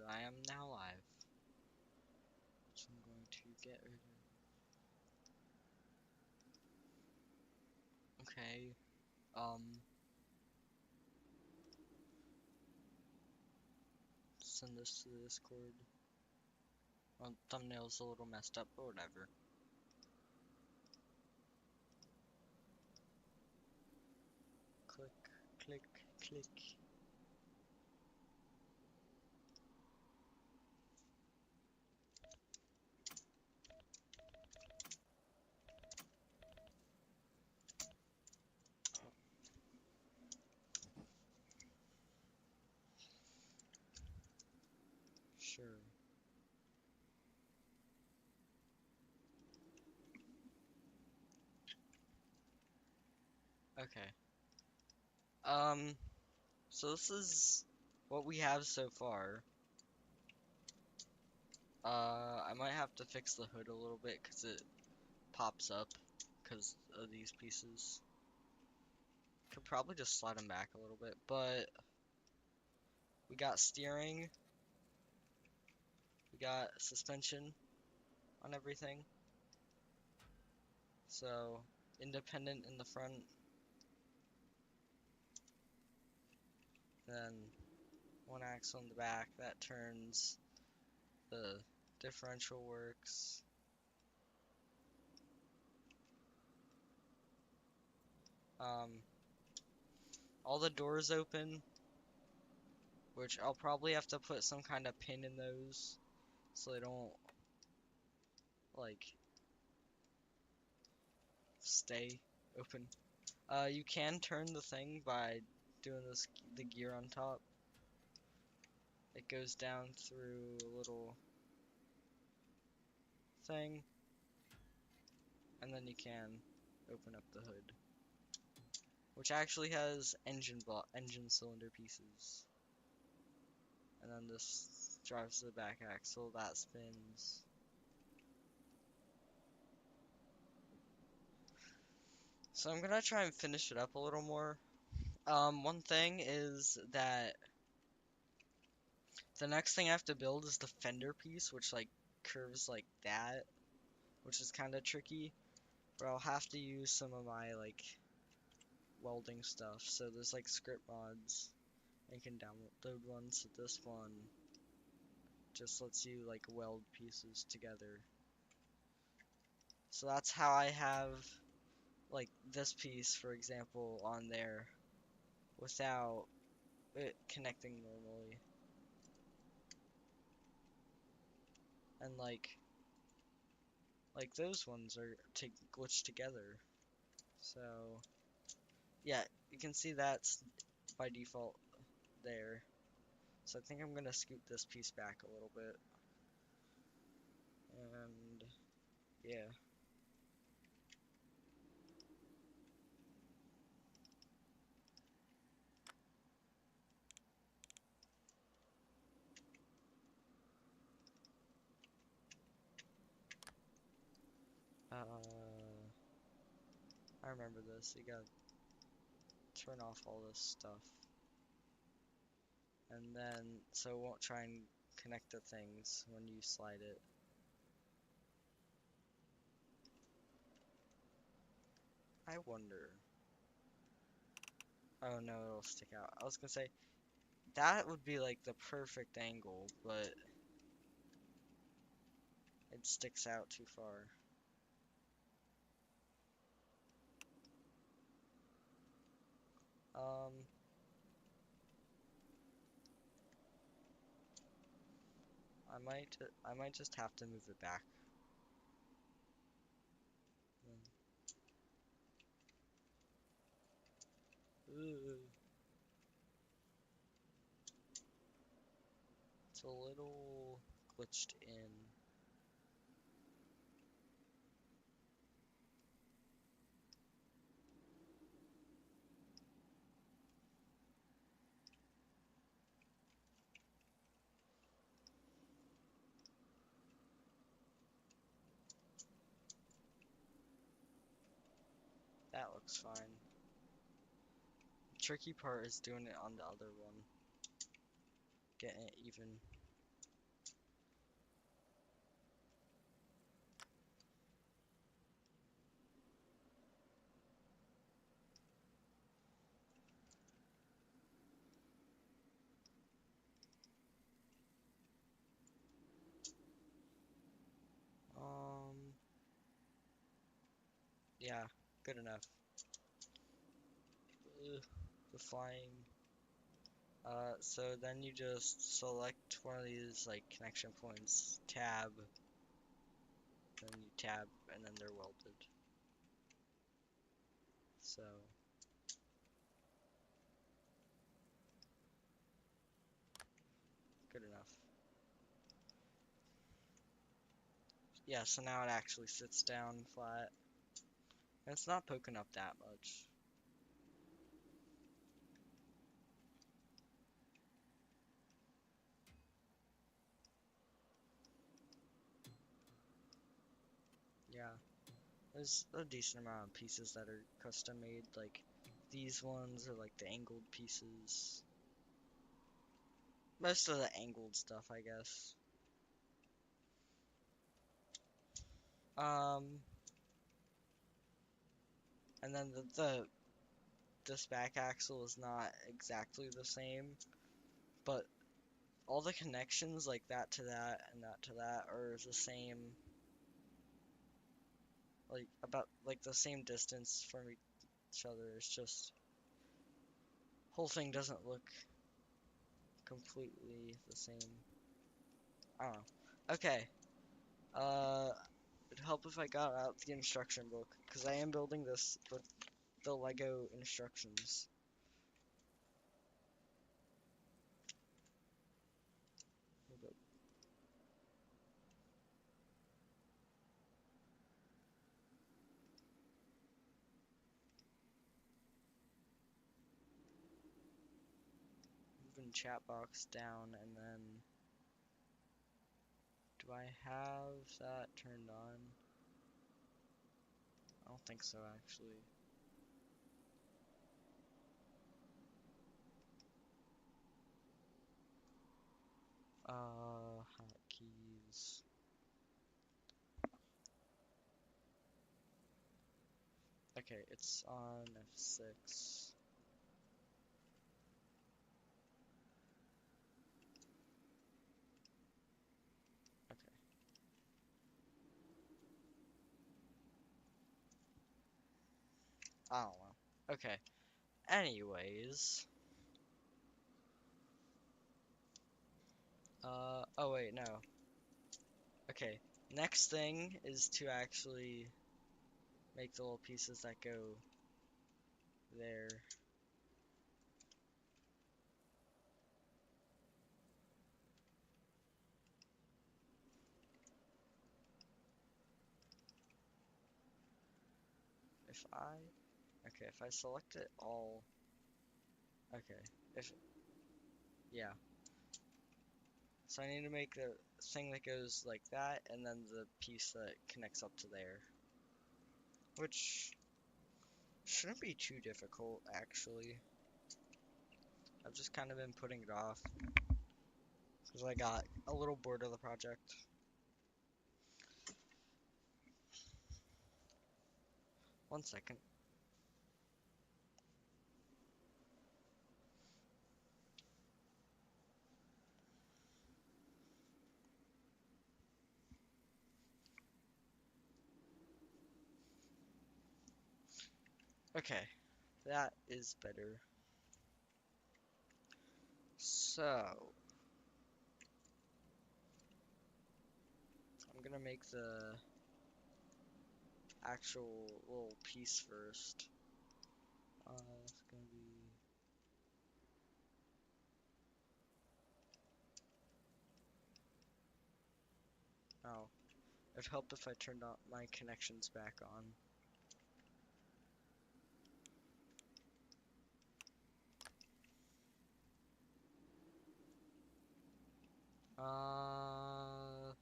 I am now live. So I'm going to get rid of. Okay. Send this to the Discord. Well, thumbnail's a little messed up, but whatever. Click, click, click. Sure. Okay. So this is what we have so far. I might have to fix the hood a little bit because it pops up because of these pieces. Could probably just slide them back a little bit, but we got steering, we got suspension on everything. So independent in the front, then one axle in the back that turns. The differential works. All the doors open, which I'll probably have to put some kind of pin in those so they don't like stay open. You can turn the thing by doing the gear on top. It goes down through a little thing, and then you can open up the hood, which actually has engine cylinder pieces. And then this drives the back axle that spins. So I'm gonna try and finish it up a little more. One thing is that the next thing I have to build is the fender piece, which like curves like that, which is kind of tricky. But I'll have to use some of my like welding stuff. So there's like script mods. You can download one. So this one just lets you like weld pieces together. So that's how I have like this piece, for example, on there without it connecting normally. And like those ones are glitched together. So yeah, you can see that's by default there. So I think I'm gonna scoot this piece back a little bit. And yeah. I remember this. You gotta turn off all this stuff. And then, so it won't try and connect the things when you slide it. I wonder. Oh no, it'll stick out. I was gonna say, that would be like the perfect angle, but it sticks out too far. I might just have to move it back. Ooh. It's a little glitched in. That looks fine. The tricky part is doing it on the other one. Getting it even. Yeah, good enough. Ugh, the flying. So then you just select one of these like connection points, tab, then you tab, and then they're welded. So good enough. Yeah, so now it actually sits down flat. And it's not poking up that much. Yeah, there's a decent amount of pieces that are custom made, like these ones are like the angled pieces. Most of the angled stuff, I guess. Um, and then this back axle is not exactly the same, but all the connections like that to that and that to that are the same, like about like the same distance from each other. It's just whole thing doesn't look completely the same. I don't know. Okay. Uh, it'd help if I got out the instruction book because I am building this with the Lego instructions. Moving chat box down and then do I have that turned on? I don't think so actually. Hotkeys. Okay, it's on F6. Okay. I don't know. Okay. Anyways. Oh wait, no. Okay. Next thing is to actually make the little pieces that go there. If I select it all, okay, yeah. So I need to make the thing that goes like that, and then the piece that connects up to there. Which shouldn't be too difficult, actually. I've just kind of been putting it off, because I got a little bored of the project. One second. Okay, that is better. So, I'm gonna make the actual little piece first. It's gonna be... Oh, it'd help if I turned on my connections back on. Uh,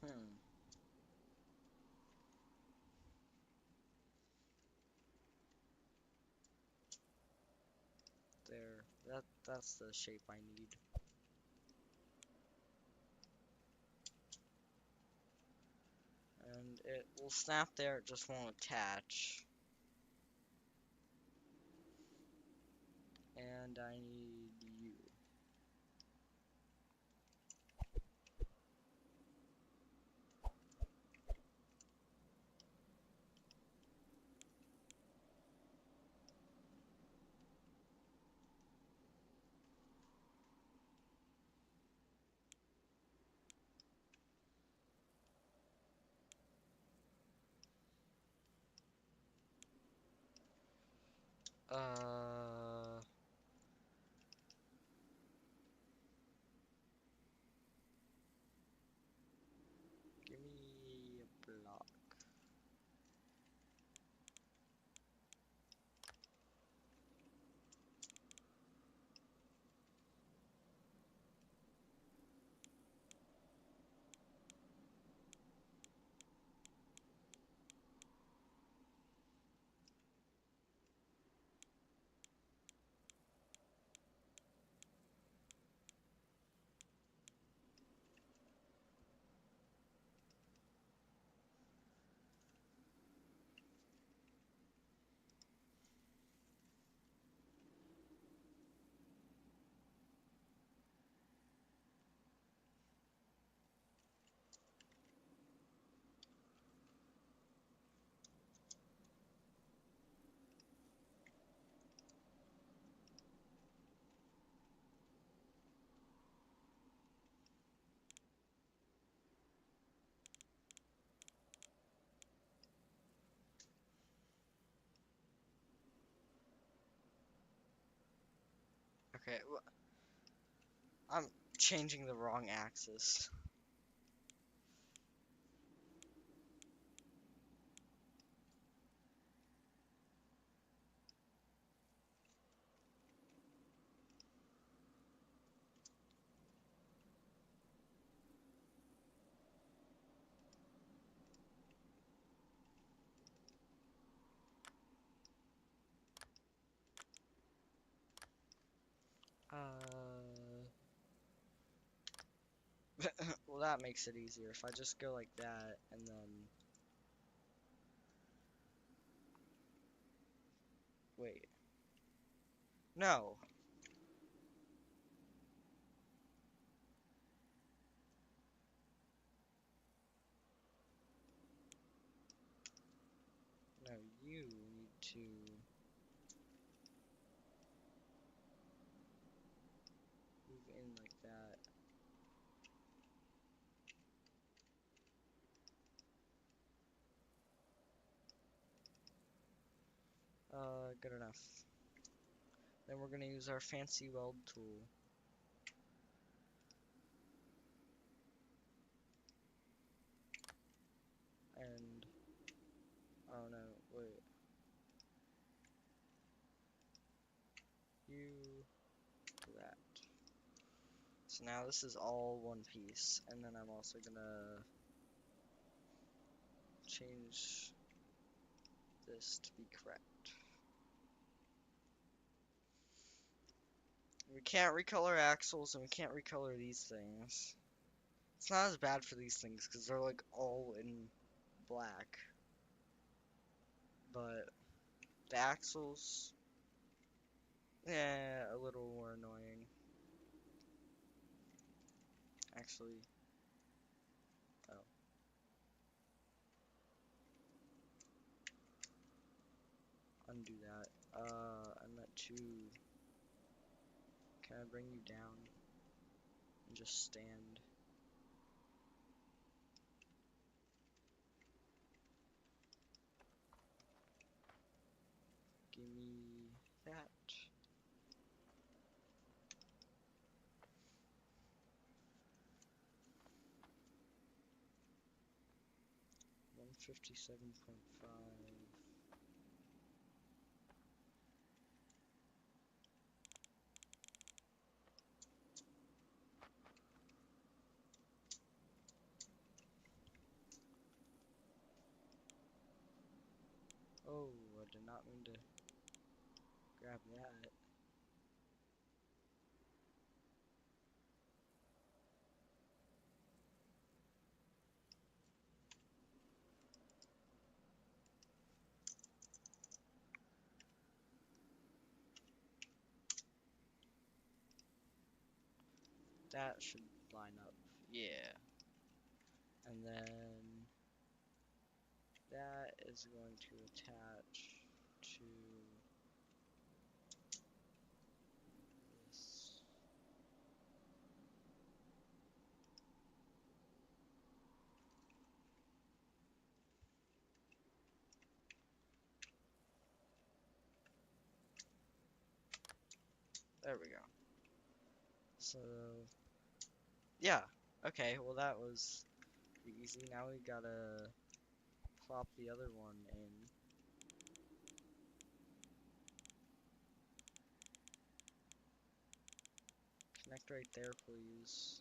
hmm. There. That's the shape I need. And it will snap there, it just won't attach. And I need you. Give me a block. Okay, I'm changing the wrong axis. Well, that makes it easier. If I just go like that, and then... Wait. No! No, you need to... move in like that. Good enough. Then we're gonna use our fancy weld tool. And... oh no, wait. You... that. So now this is all one piece, and then I'm also gonna change this to be correct. We can't recolor axles, and we can't recolor these things. It's not as bad for these things, because they're like all in black. But the axles, yeah, a little more annoying. Actually, oh. Undo that. I meant to... can I bring you down and just stand? Give me that. 157.5. Oh, I did not mean to grab that. That should line up. Yeah. And then that is going to attach to this. There we go. So, yeah. Okay, well that was easy. Now we gotta plop the other one in. Connect right there, please.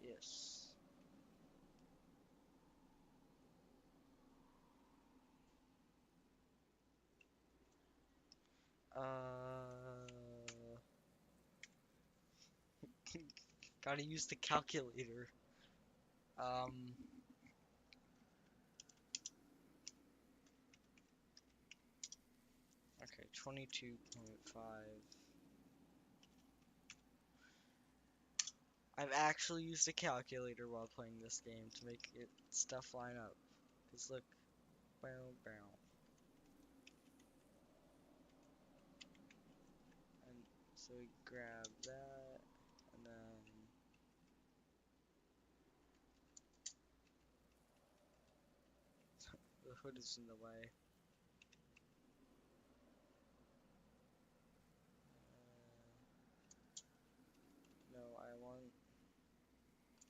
Yes. Gotta use the calculator. Okay, 22.5. I've actually used a calculator while playing this game to make it stuff line up. Cause look, bow bow. And so we grab that, and then the hood is in the way. No, I want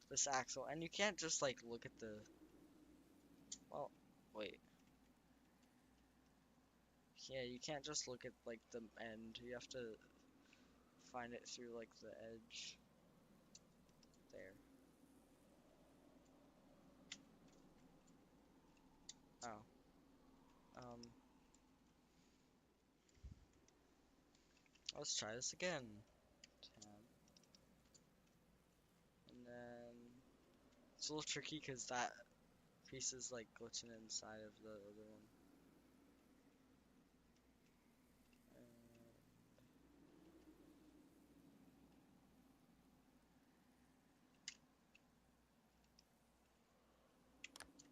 this axle, and you can't just like look at the. Well, wait. Yeah, you can't just look at like the end. You have to find it through like the edge. There. Oh. Let's try this again. Tab. And then it's a little tricky because that piece is like glitching inside of the other one.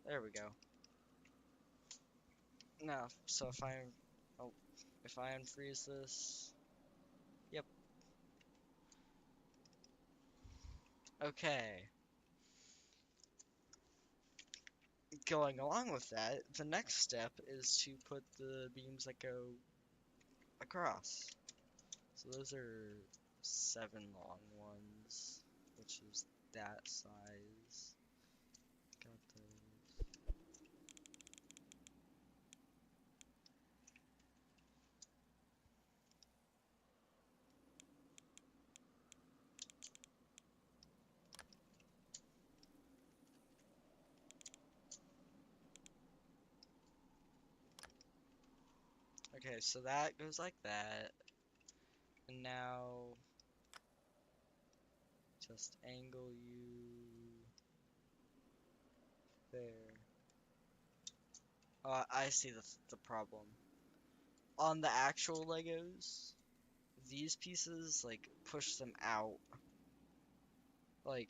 There we go. Now, so if I unfreeze this, yep. Okay. Going along with that, the next step is to put the beams that go across. So those are 7 long ones, which is that size. Got those. Okay, so that goes like that. And now just angle you there. Oh, I see the problem. On the actual Legos, these pieces like push them out. Like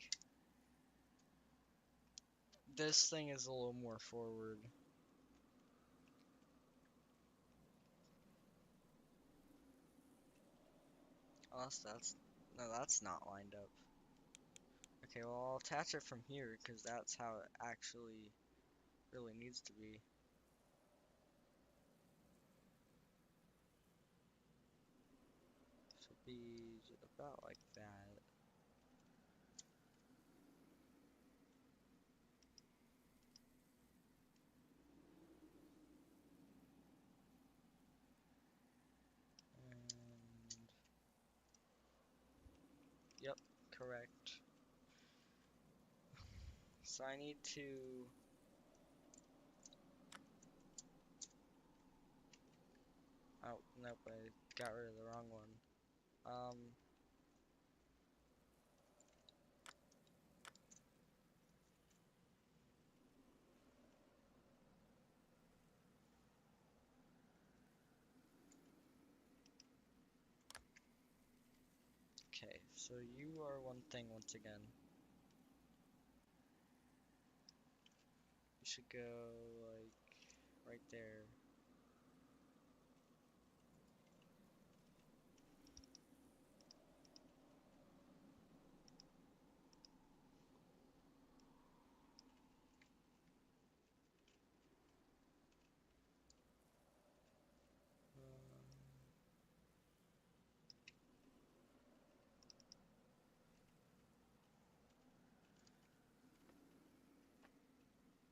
this thing is a little more forward. Unless that's no, that's not lined up. Okay, well I'll attach it from here because that's how it actually really needs to be. Should be about like that. And yep, correct. So I need to oh nope, I got rid of the wrong one. So you are one thing once again. You should go like right there.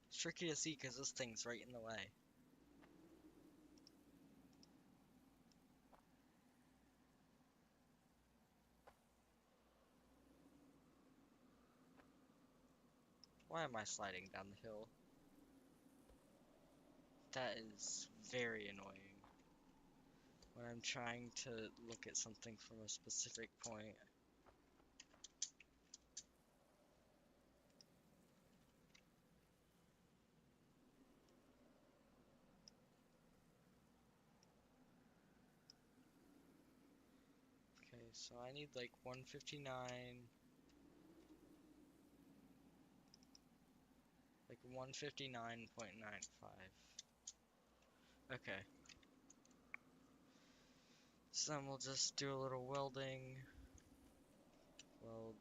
It's tricky to see because this thing's right in the way. Why am I sliding down the hill? That is very annoying when I'm trying to look at something from a specific point. Okay, so I need like 159, like 159.95. Okay. So then we'll just do a little welding. Weld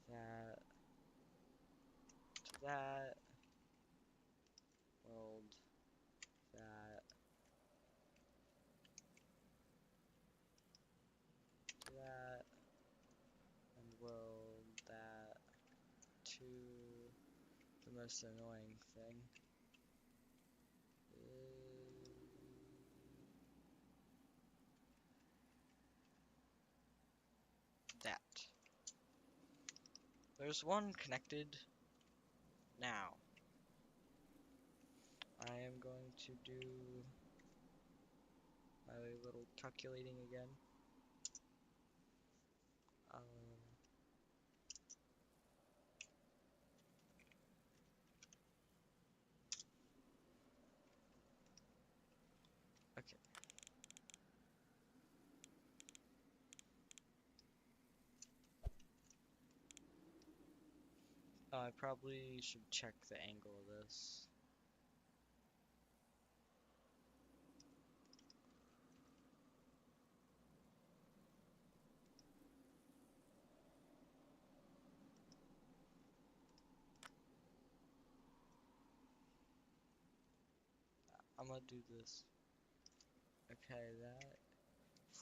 that to that. Weld that to that. And weld that to the most annoying thing. That. There's one connected. Now, I am going to do my little calculating again. Okay. I probably should check the angle of this. I'm gonna do this. Okay, that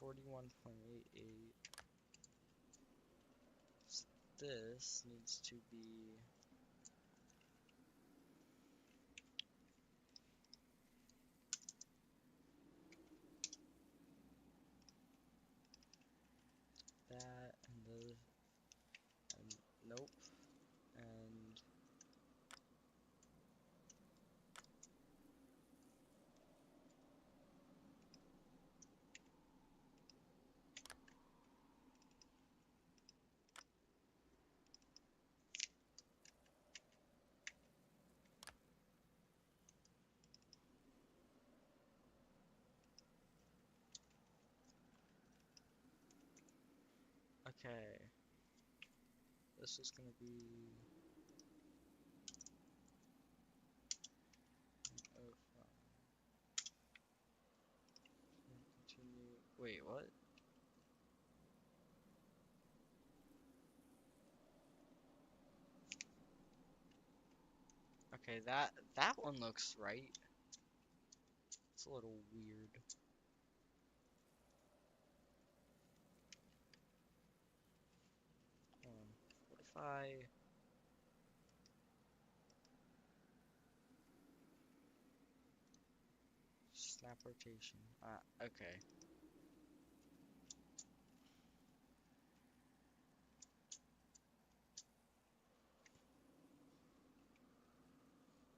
41.88. This needs to be that and the and nope and okay. This is gonna be oh continue. Wait, what? Okay, that one looks right. It's a little weird. What if I snap rotation? Okay.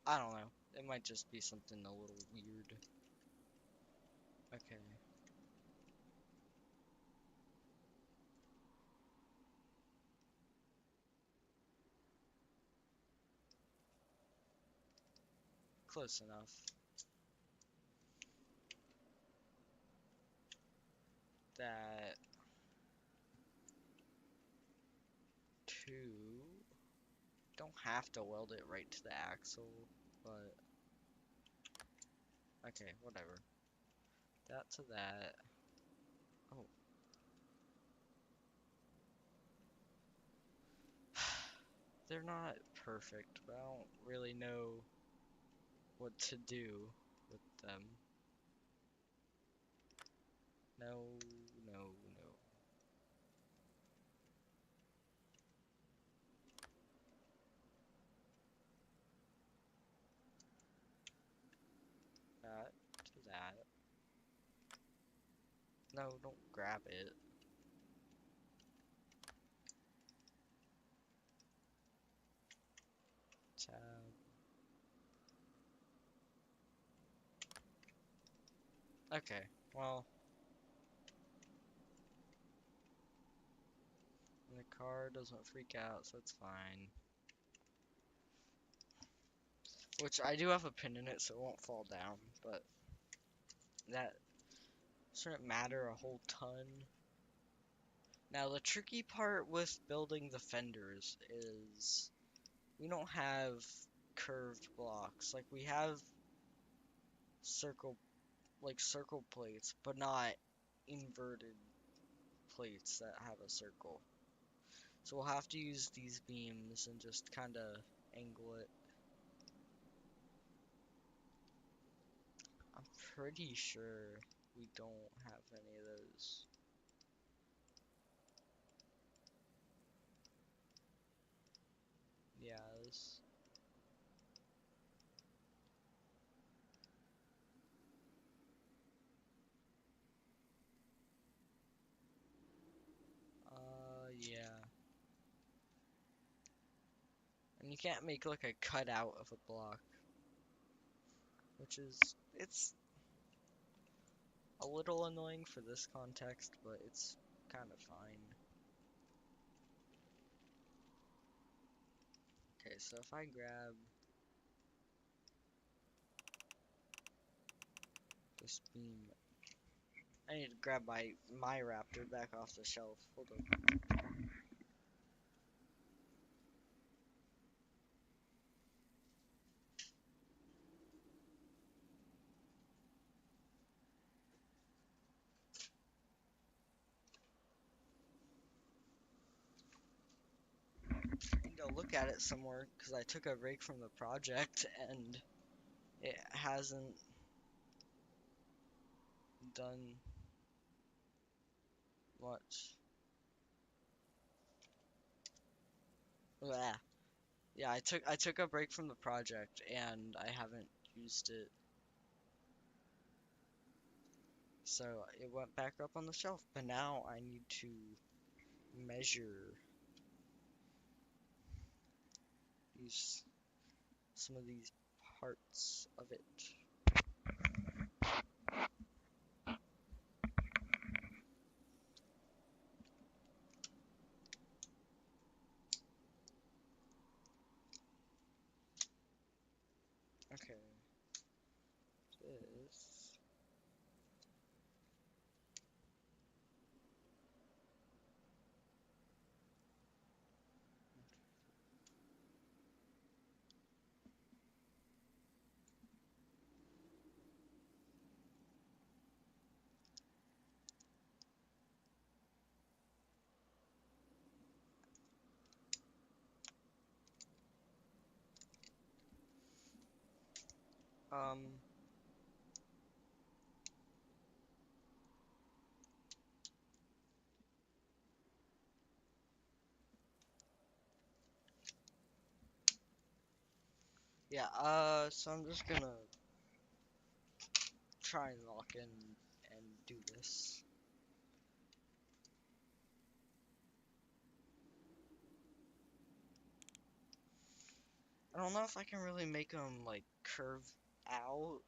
I don't know. It might just be something a little weird. Okay. Close enough. That to, don't have to weld it right to the axle, but okay, whatever. That to that. Oh. They're not perfect, but I don't really know what to do with them. No, no, no. That to that. No, don't grab it. Tab. Okay, well. And the car doesn't freak out, so it's fine. Which I do have a pin in it, so it won't fall down, but that shouldn't matter a whole ton. Now, the tricky part with building the fenders is we don't have curved blocks. Like, we have circle, circle plates, but not inverted plates that have a circle. So we'll have to use these beams and just kind of angle it. I'm pretty sure we don't have any of those. Yeah, this. Yeah. And you can't make like a cutout of a block, which is, it's a little annoying for this context, but it's kind of fine. Okay, so if I grab this beam, I need to grab my Raptor back off the shelf. Hold on. I need to look at it some more because I took a break from the project and it hasn't done much. Blah. Yeah, I took a break from the project and I haven't used it. So it went back up on the shelf, but now I need to measure these some of these parts of it. Okay. This. Um yeah, so I'm just gonna try and lock in and do this. I don't know if I can really make them like curve out.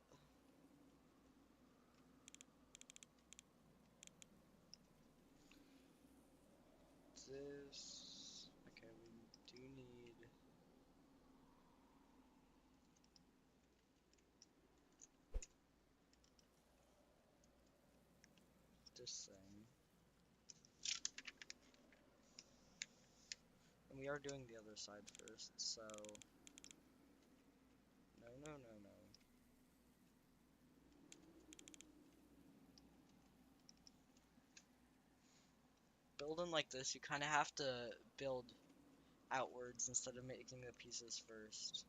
This. Okay, we do need this thing. And we are doing the other side first, so... No, no, no, no. Building like this, you kind of have to build outwards instead of making the pieces first.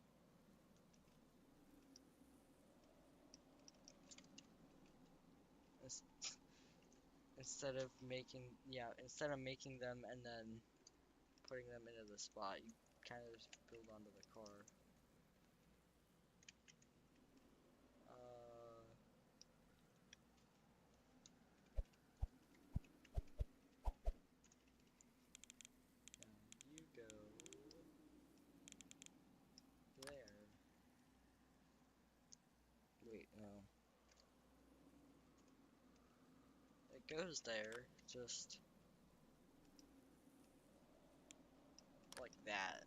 Instead of making them and then putting them into the spot, you kind of just build onto the car. Now you go there. Wait, no. It goes there, just like that.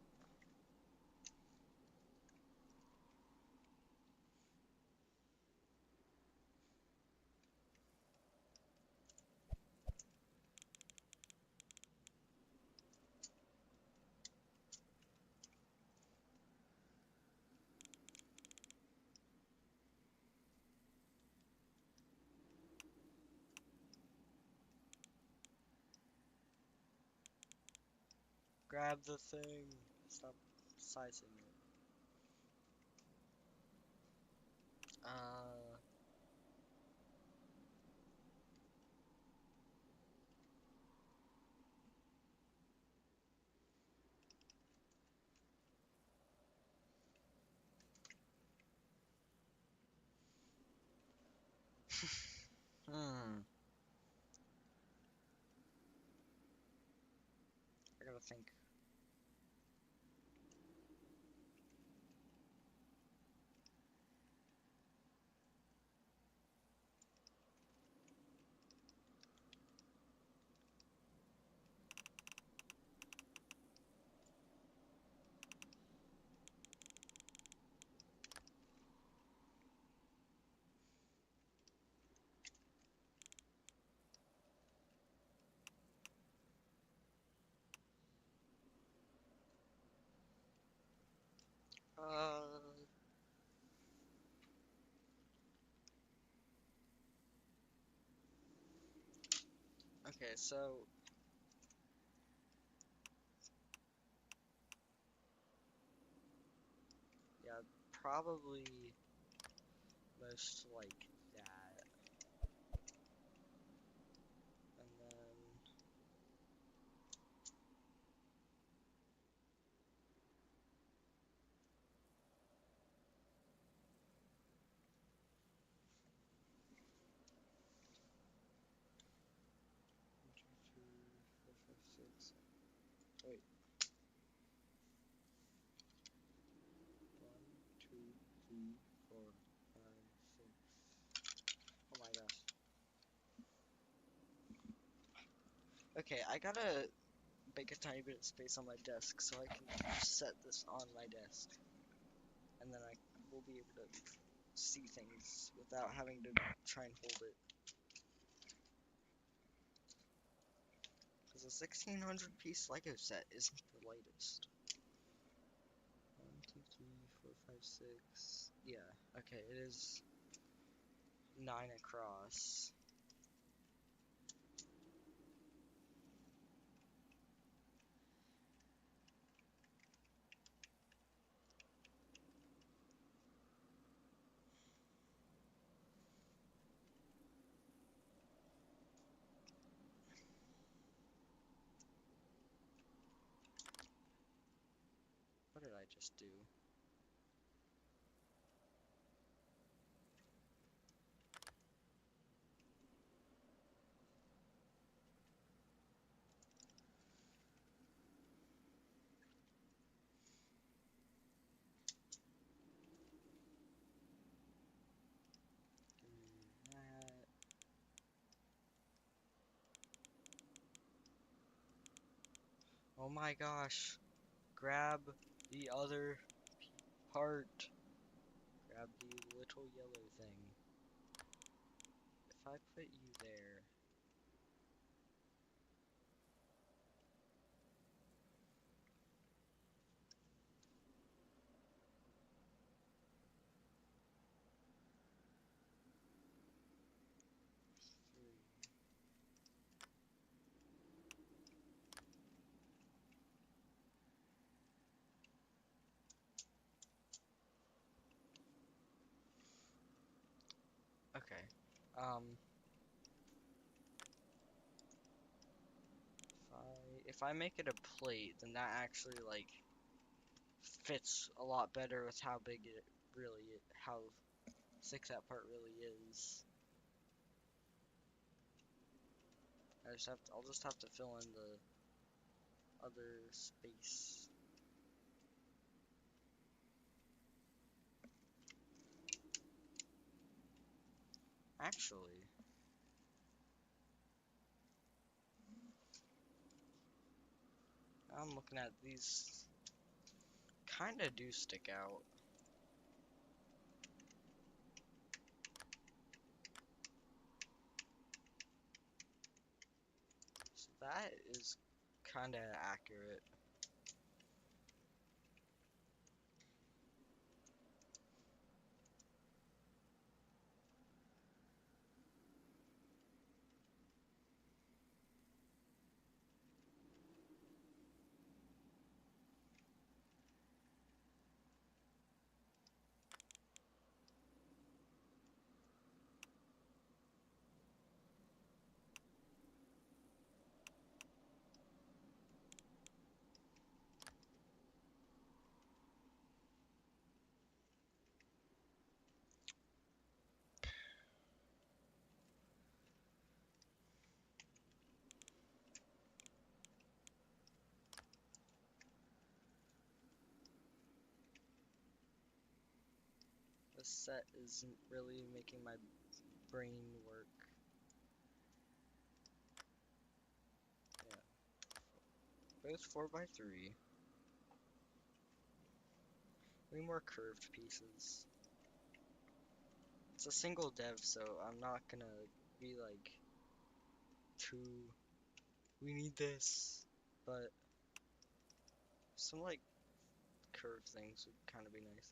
Grab the thing. Stop sizing it. Hmm. I gotta think. Okay, so yeah, probably most like that. And then one, two, three, four, five, six. Wait. 1, 2, 3, 4, 5, 6. Oh my gosh. Okay, I gotta make a tiny bit of space on my desk so I can set this on my desk. And then I will be able to see things without having to try and hold it. Because a 1600 piece Lego set isn't the lightest. 1, 2, 3, 4, 5, 6. Yeah, okay, it is 9 across. What did I just do? Do that. Oh my gosh. Grab the other part. Grab the little yellow thing. If I put you there, Okay. Um, if I make it a plate, then that actually like fits a lot better with how big it really, how thick that part really is. I'll just have to fill in the other space. Actually, I'm looking at these kind of do stick out. So that is kind of accurate. This set isn't really making my brain work. Yeah, both 4x3. Way more curved pieces. It's a single dev, so I'm not gonna be like too. We need this, but some like curved things would kind of be nice.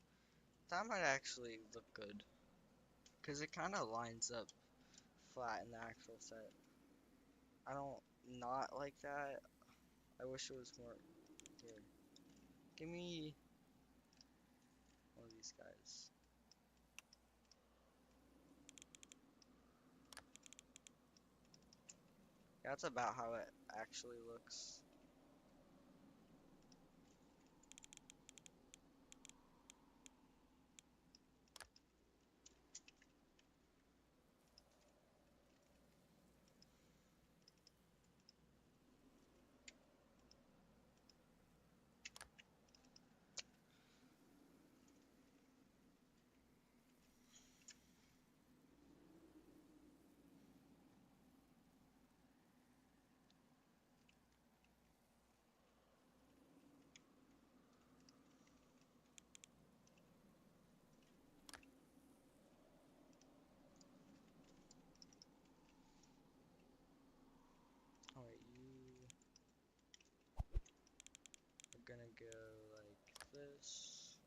That might actually look good, because it kind of lines up flat in the actual set. I don't not like that. I wish it was more. Here, give me one of these guys. That's about how it actually looks. Alright, you are gonna go like this.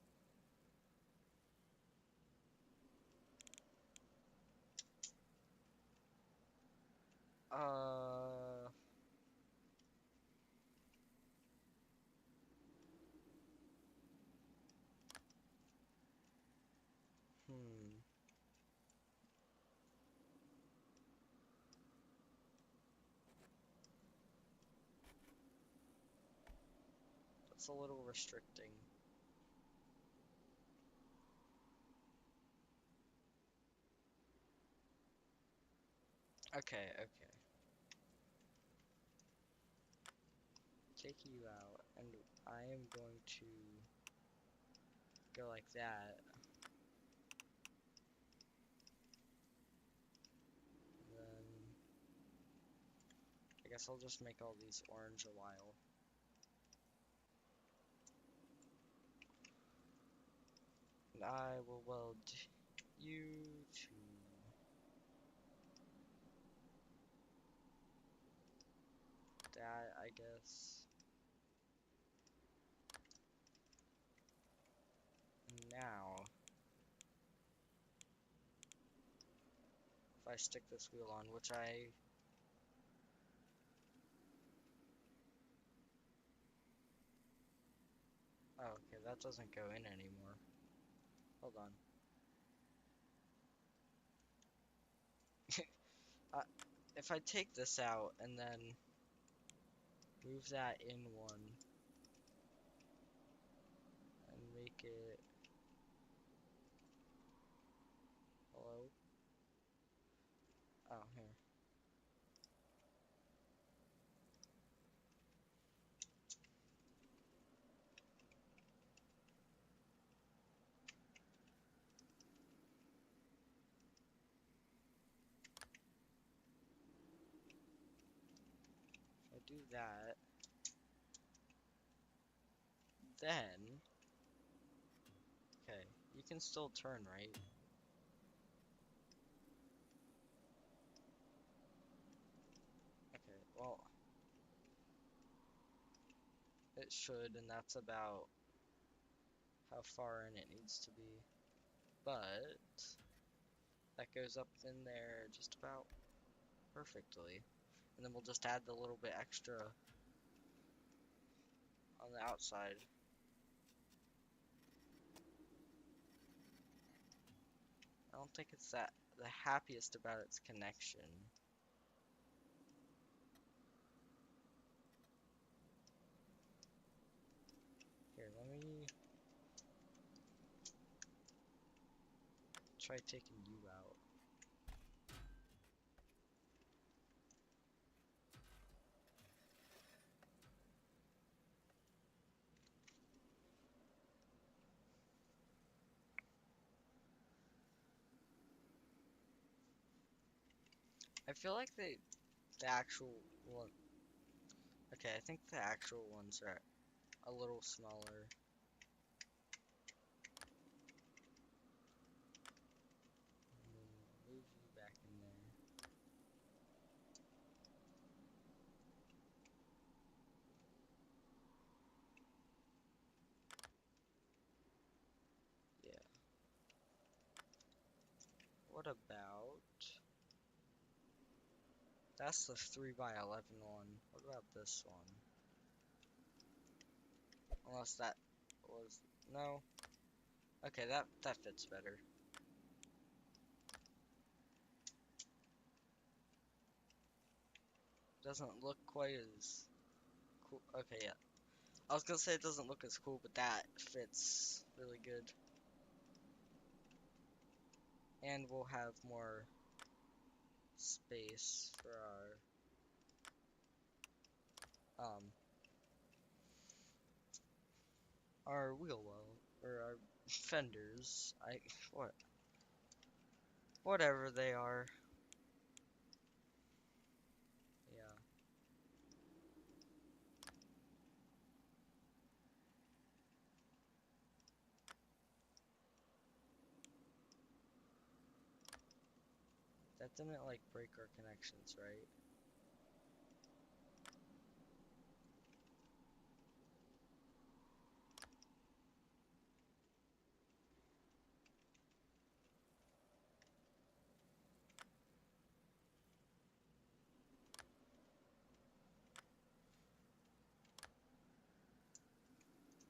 Uh, hmm. That's a little restricting. Okay, okay. Take you out, and I am going to go like that. Then I guess I'll just make all these orange a while. And I will weld you to that, I guess. Now, if I stick this wheel on, which I... Oh, okay, that doesn't go in anymore. Hold on. Uh, if I take this out and then move that in one and make it, hello? Oh, here. If I do that, then, okay, you can still turn, right? Okay, well, it should, and that's about how far in it needs to be. But that goes up in there just about perfectly. And then we'll just add the little bit extra on the outside. I don't think it's that the happiest about its connection. Here, let me try taking you out. I feel like the actual one. Okay, I think the actual ones are a little smaller. Move you back in there. Yeah. What about? That's the 3x11 one. What about this one? Unless that was no. Okay, that fits better. Doesn't look quite as cool. Okay, yeah. I was gonna say it doesn't look as cool, but that fits really good. And we'll have more space for our wheel well or our fenders. What whatever they are. Yeah. That didn't like break our connections, right?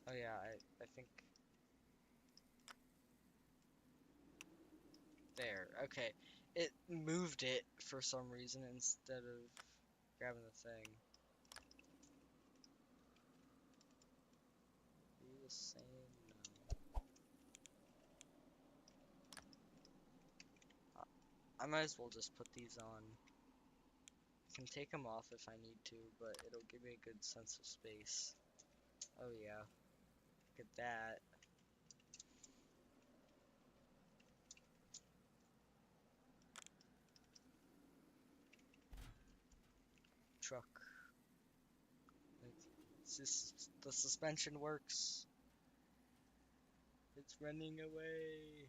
Oh yeah, I think there. Okay. It moved it for some reason instead of grabbing the thing. Are you the same? No. I might as well just put these on. I can take them off if I need to, but it'll give me a good sense of space. Oh yeah. Look at that. Truck. The suspension works. It's running away.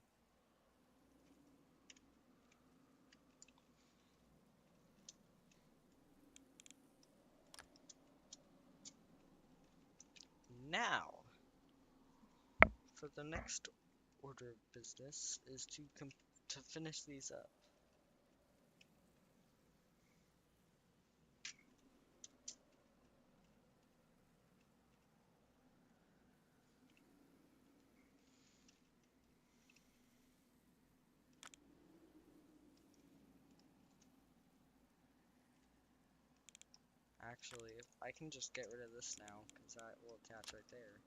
Now, for the next order of business is to finish these up. Actually, if I can just get rid of this now, because that will attach right there.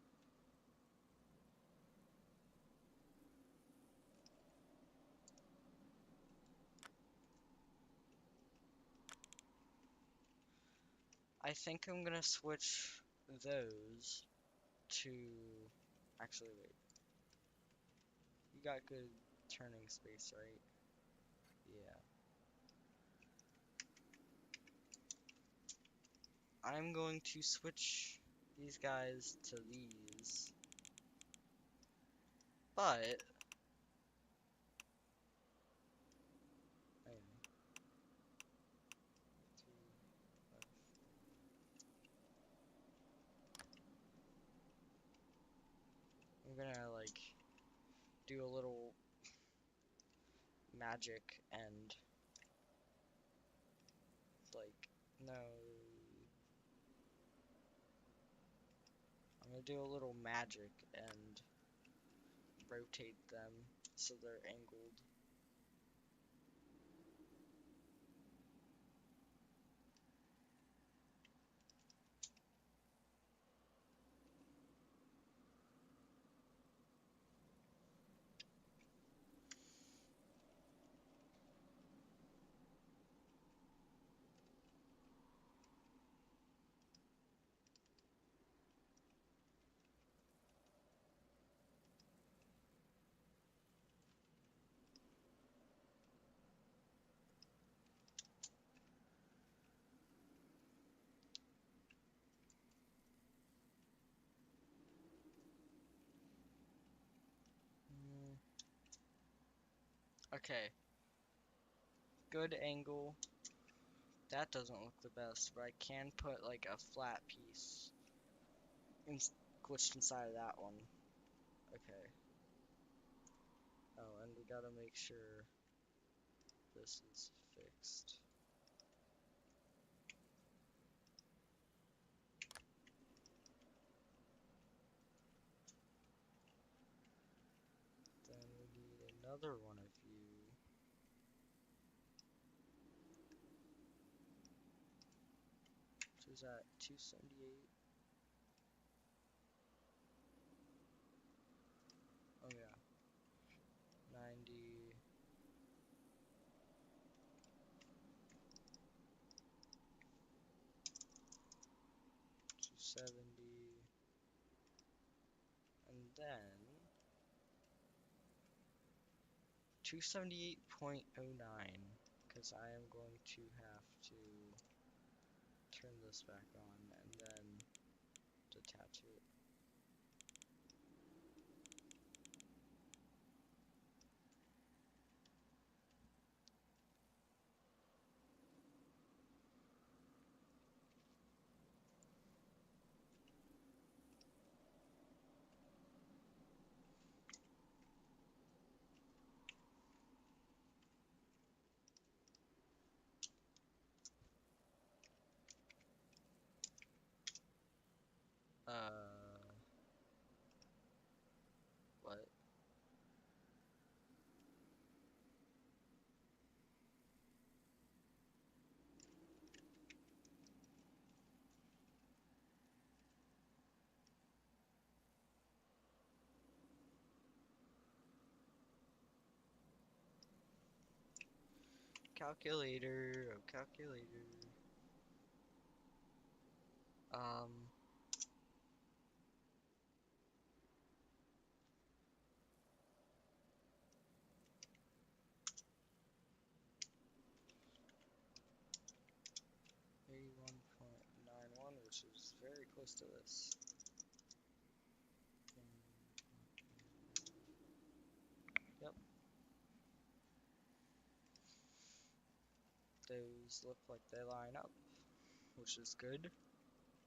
I think I'm gonna switch those to... Actually, wait. You got good turning space, right? Yeah. I'm going to switch these guys to these. But... Hang on. 2, 5, 4. I'm gonna, like, do a little magic and, like, no. I'm gonna do a little magic and rotate them so they're angled. Okay, good angle. That doesn't look the best, but I can put like a flat piece glitched inside of that one. Okay. Oh, and we gotta make sure this is fixed. Then we need another one of you. Which is at 278. Oh yeah. 90. 270. And then 278.09, because I am going to have to turn this back on and then detach it. What? Calculator, oh calculator. 81.91, which is very close to this. Yep. Those look like they line up, which is good.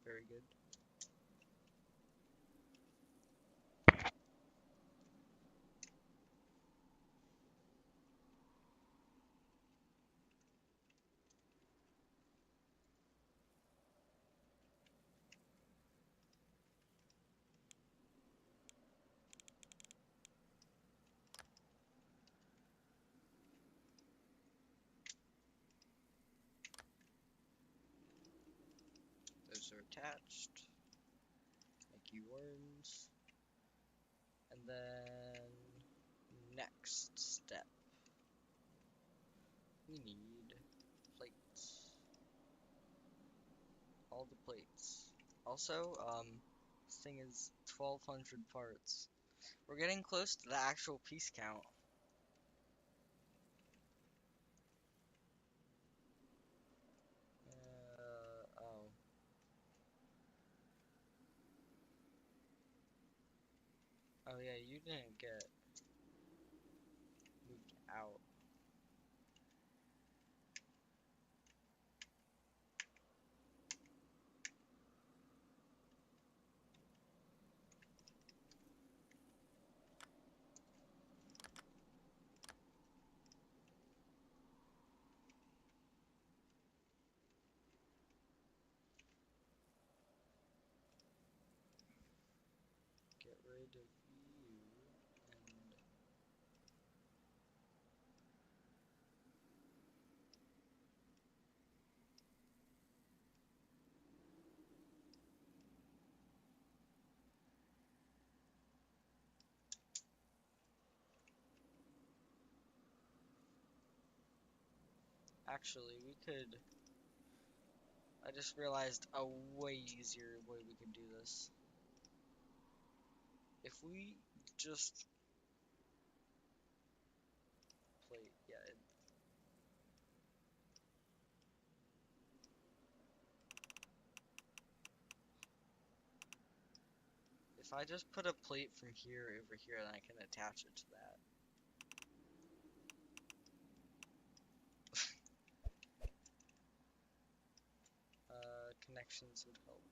Very good. gearblocks are attached. Thank you, worms. And then next step, we need plates. All the plates. Also, this thing is 1,200 parts. We're getting close to the actual piece count. Oh. Oh yeah, you didn't get moved out. Get rid of you and actually we could. I just realized a way easier way we could do this. If we just plate, yeah. If I just put a plate from here over here, then I can attach it to that. Connections would help.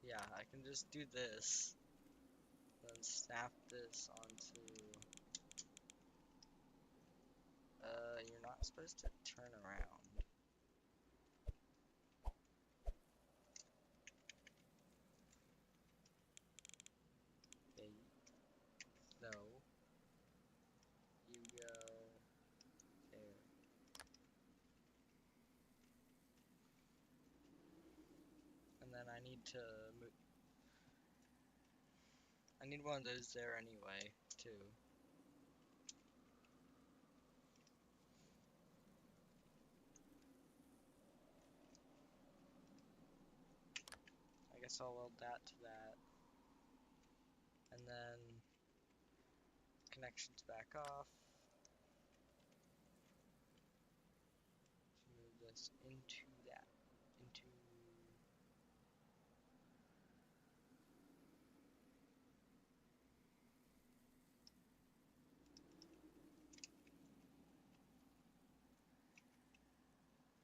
Yeah, I can just do this, then snap this onto. You're not supposed to turn around. Okay, no. You go there. And then I need to move. I need one of those there anyway, too. I guess I'll weld that to that. And then connections back off. Move this into that. Into.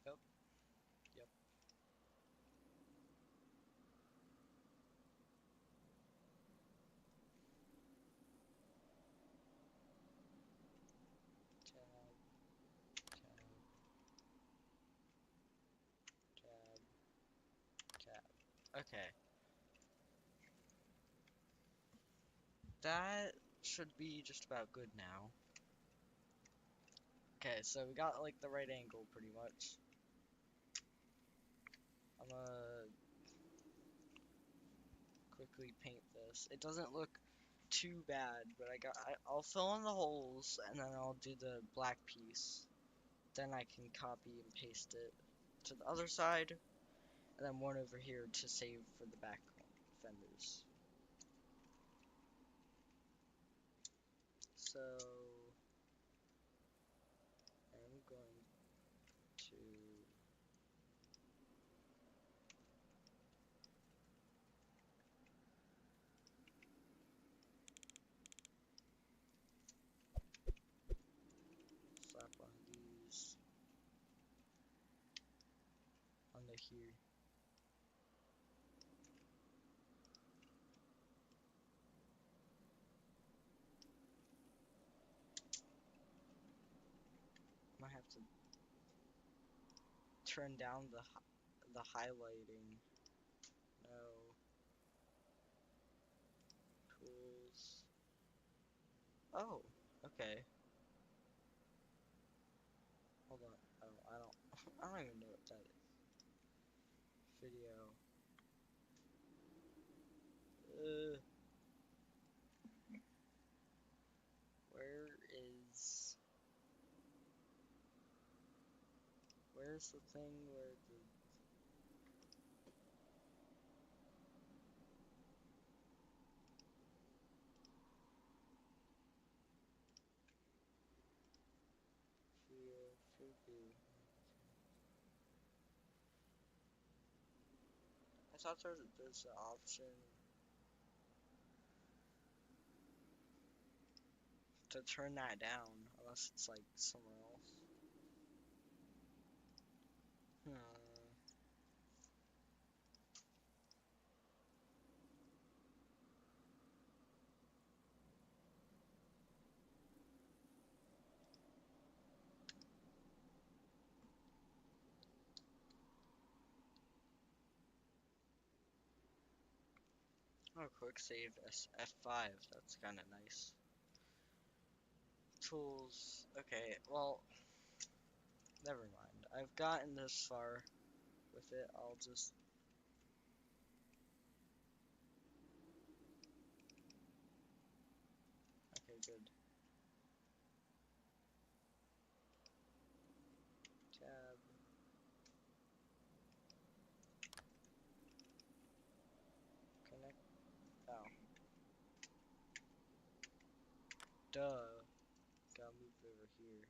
Yep. Yep. Tab. Tab. Tab. Okay. That should be just about good now. Okay, so we got like the right angle pretty much. I'm gonna quickly paint this. It doesn't look too bad, but I'll fill in the holes and then I'll do the black piece. Then I can copy and paste it to the other side, and then one over here to save for the back fenders. So I'm going to slap one of these under here. Might have to turn down the highlighting. No. Tools. Oh, okay. Hold on. Oh, I don't I don't even know what that is. video. Uh, where's the thing where the I thought there's an option to turn that down, unless it's like somewhere else. Hmm. Oh, quick save F5. That's kind of nice. Tools. Okay, well, never mind. I've gotten this far with it. I'll just. Okay, good. Tab. Connect. Oh. Duh. Gotta move over here.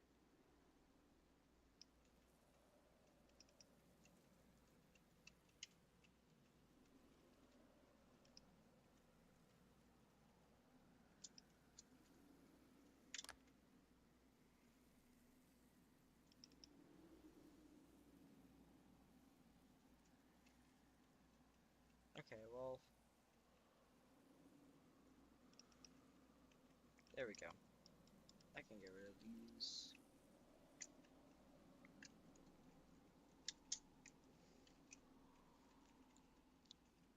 Okay, well. There we go. I can get rid of these.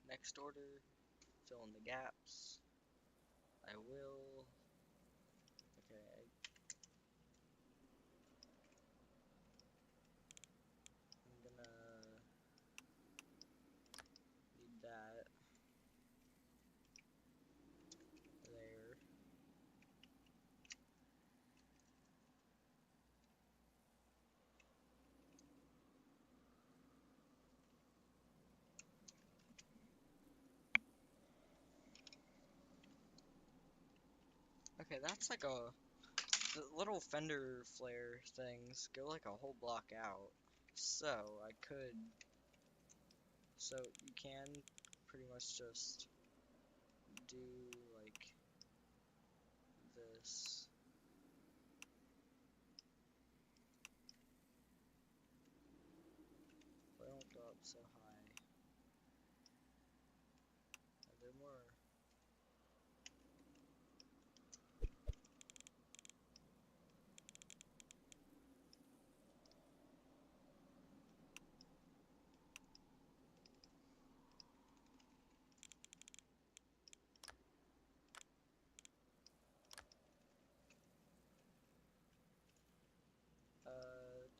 Next order. Fill in the gaps. I will. Okay, I'm gonna need that there. Okay, that's like the little fender flare things go like a whole block out. So I could, so you can pretty much just do like this. But don't go up so high. Are there more?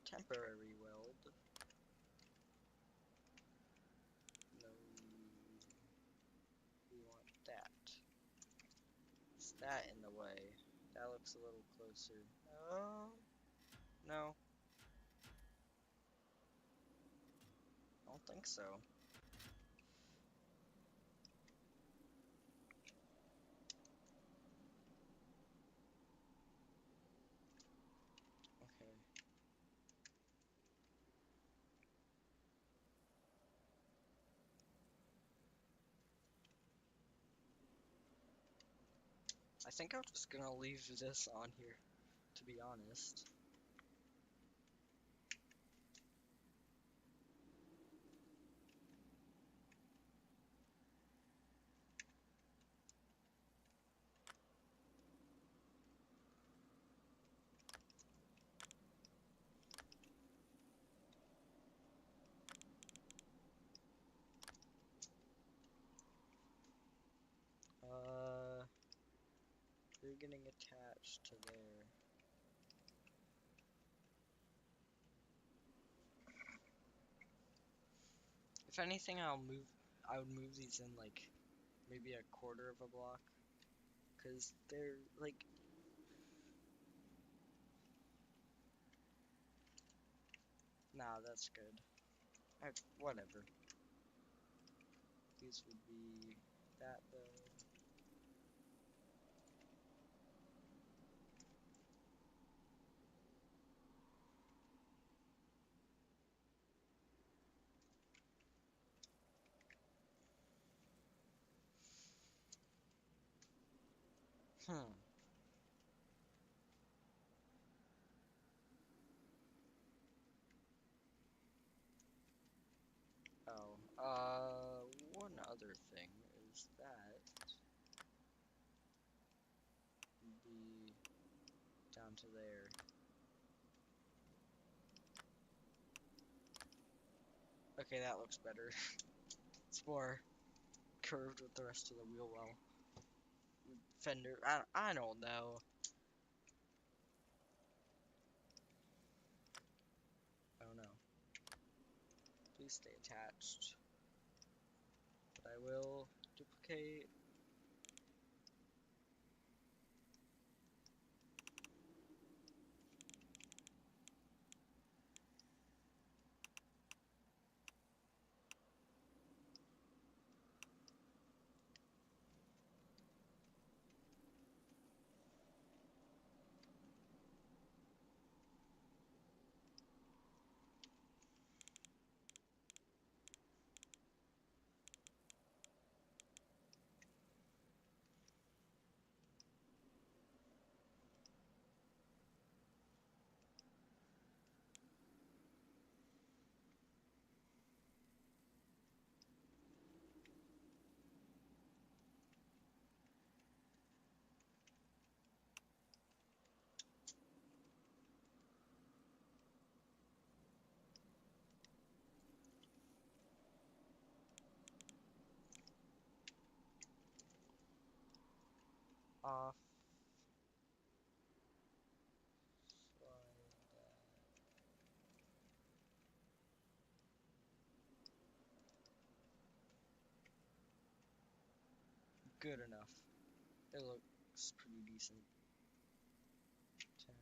Temporary weld. No, we want that. Is that in the way? That looks a little closer. Oh, no. I don't think so. Okay. I think I'm just gonna leave this on here, to be honest. You're getting attached to there. If anything, I would move these in like maybe a quarter of a block, cause they're like, nah, that's good. Whatever. These would be that though. Hmm. Oh. One other thing is that would be down to there. Okay, that looks better. It's more curved with the rest of the wheel well. Fender, I don't know. I don't know. Please stay attached. But I will duplicate. Off. Slide that. Good enough. It looks pretty decent. Tab.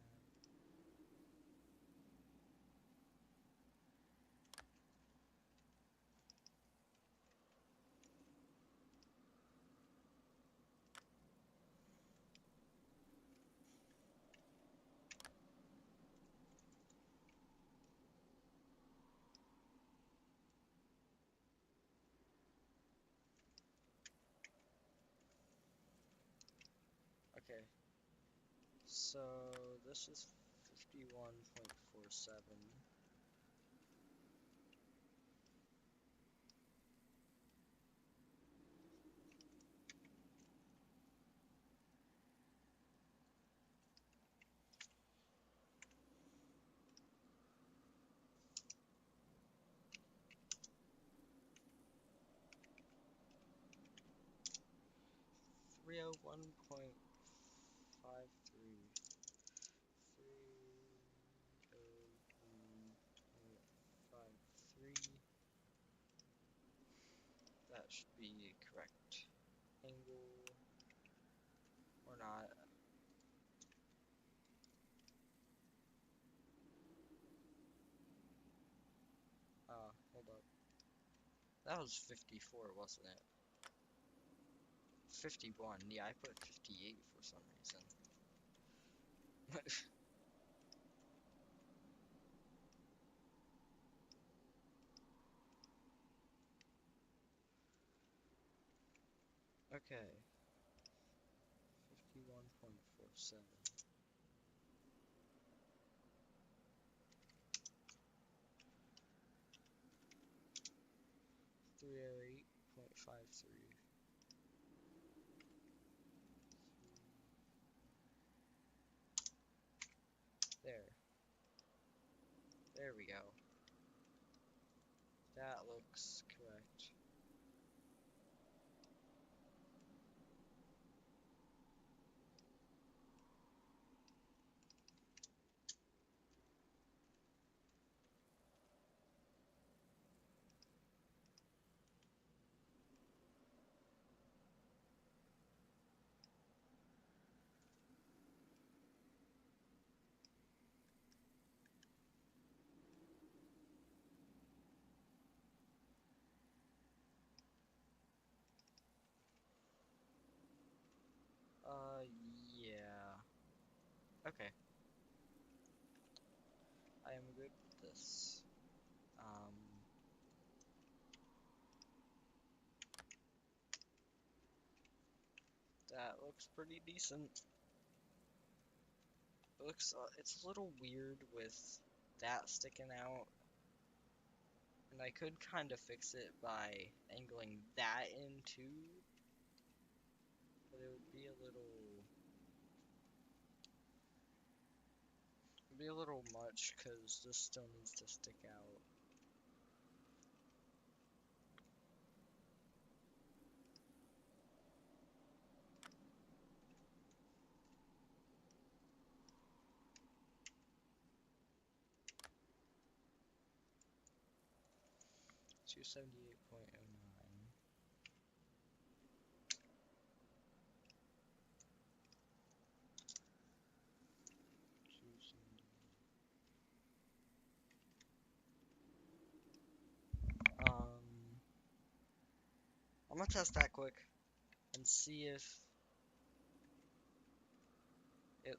Okay. So this is 51.47. Three oh one point 53. 301.53. That should be correct. Angle or not. Hold up. That was 54, wasn't it? 51. Yeah, I put 58 for some reason. Okay. 51.47. 308.53. There. There we go. That looks correct. Okay. I am good with this. That looks pretty decent. It looks, it's a little weird with that sticking out. And I could kind of fix it by angling that in too. But it would be a little... It'd be a little much, because this still needs to stick out. 278.09. I'm gonna test that quick and see if it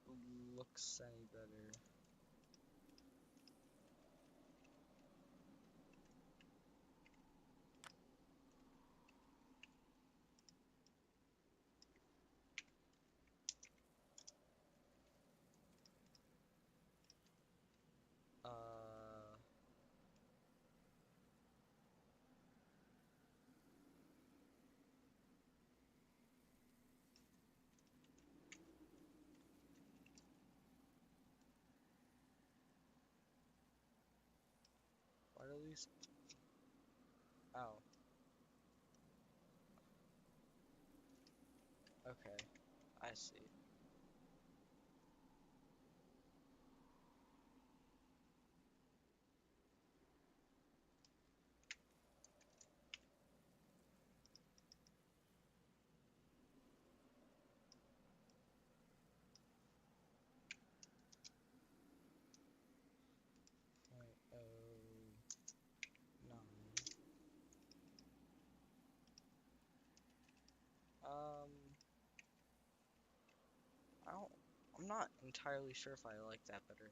looks any better. What are these? Oh. Okay. I see. Point oh nine. I don't. I'm not entirely sure if I like that better.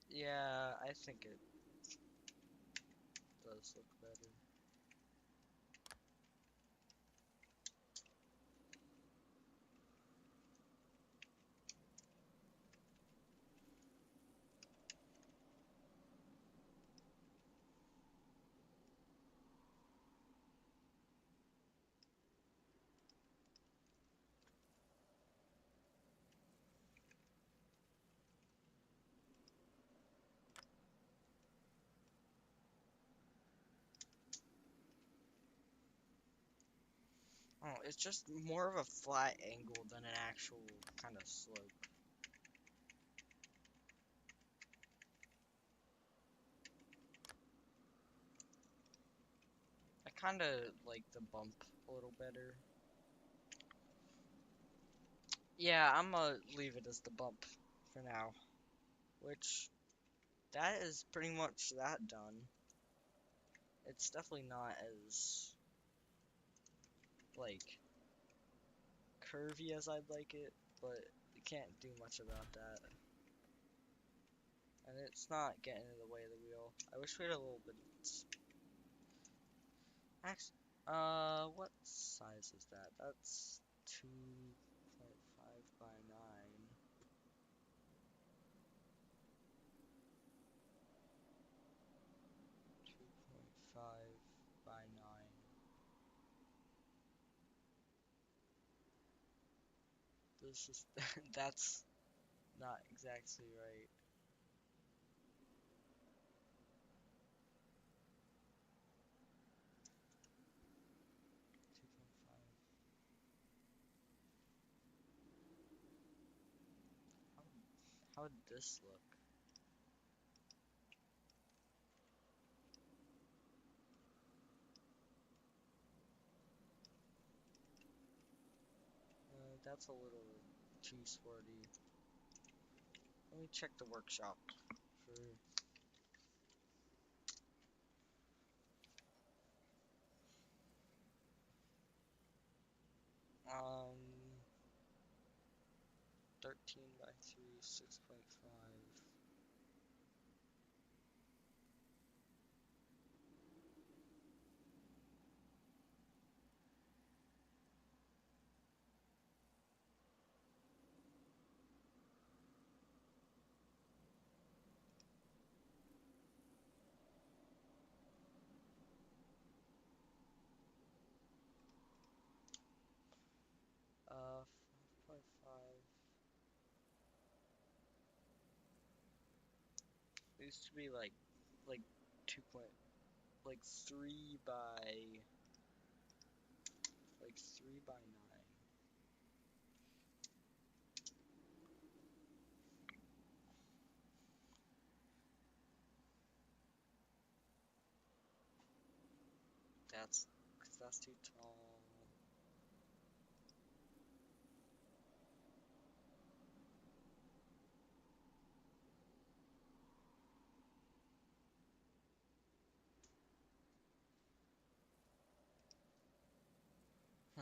Yeah, I think it does look better. Oh, it's just more of a flat angle than an actual kind of slope. I kind of like the bump a little better. Yeah, I'm gonna leave it as the bump for now. Which, that is pretty much that done. It's definitely not as, like, curvy as I'd like it, but you can't do much about that. And it's not getting in the way of the wheel. I wish we had a little bit of... Actually, what size is that? That's 2.5 by 9. 2.5 by 9. This is... that's not exactly right. 2.5. How, how would this look? that's a little too sporty. Let me check the workshop for. Um, 13 by 3, 6.5. Uh, 5.5. It used to be like 2 point, like 3 by, like 3 by 9. Cause that's too tall. Hmm.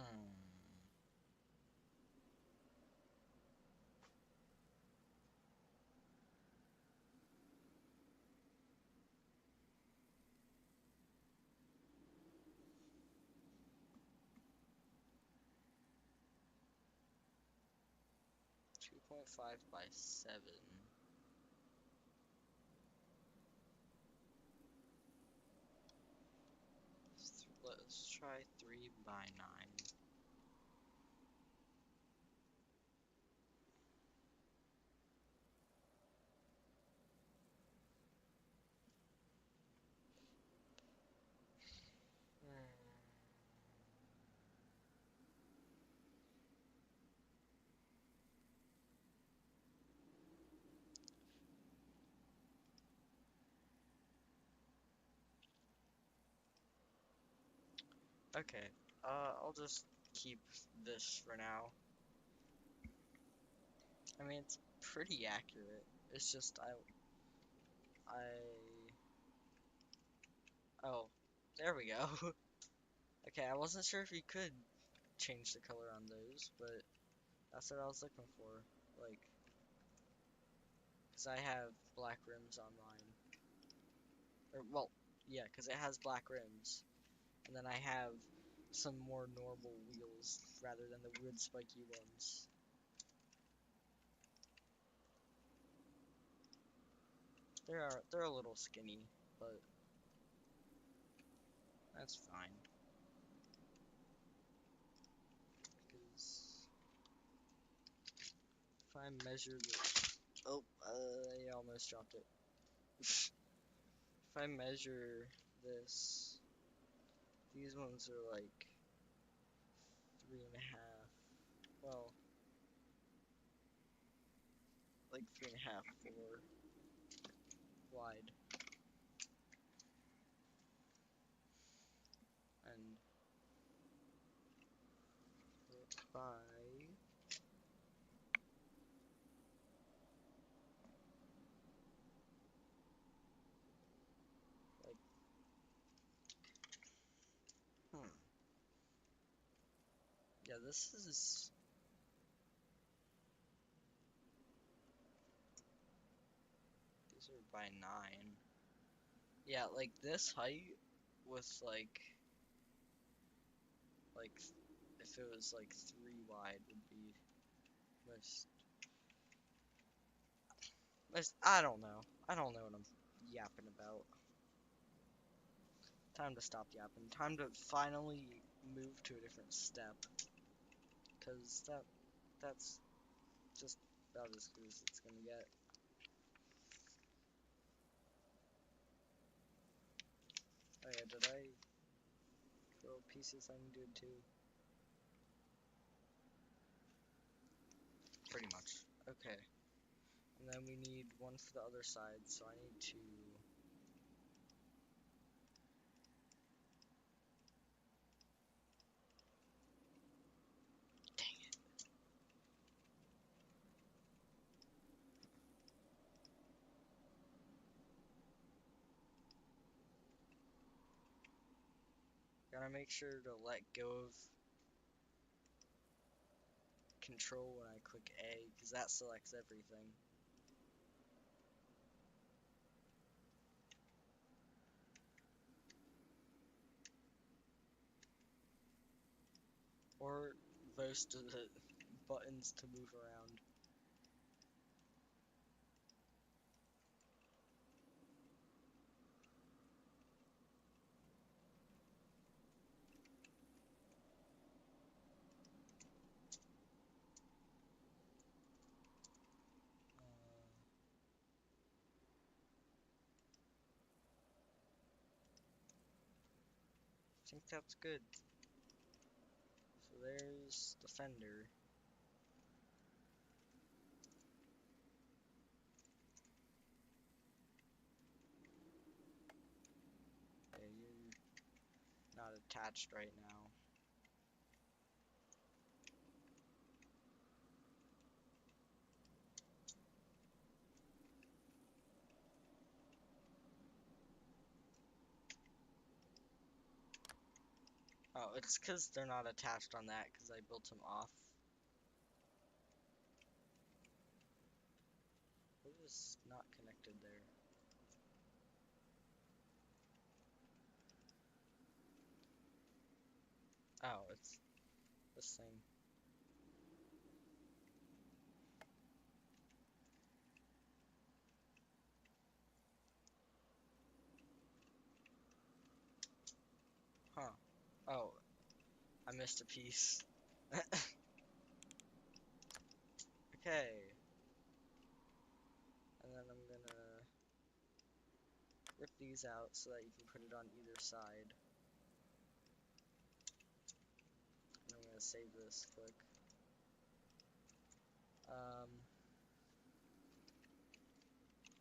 2.5 by 7. Let's try 3 by 9. Okay, I'll just keep this for now. I mean, it's pretty accurate. It's just oh, there we go. Okay, I wasn't sure if you could change the color on those, but that's what I was looking for. Like, cause I have black rims on mine. Or, well, yeah, cause it has black rims. And then I have some more normal wheels rather than the weird spiky ones. They're a little skinny, but that's fine. Because if I measure the, oh, I almost dropped it. If I measure this, these ones are like 3.5. Well, like 3.5, 4 wide, and by like, hmm, yeah, these are by 9. Yeah, like this height with like if it was like 3 wide would be most, I don't know. I don't know what I'm yapping about. Time to stop yapping. Time to finally move to a different step. Cause that's just about as good as it's gonna get. Oh yeah, did I throw pieces I needed to? Pretty much. Okay. And then we need one for the other side, so I need to. Dang it. Gotta make sure to let go of control when I click A, because that selects everything. Or most of the buttons to move around. I think that's good. So there's the fender. Okay, you're not attached right now. Oh, it's because they're not attached on that, because I built them off. What is not connected there? Oh, it's this thing. Huh. Oh, I missed a piece. Okay. And then I'm gonna rip these out so that you can put it on either side. And I'm gonna save this quick.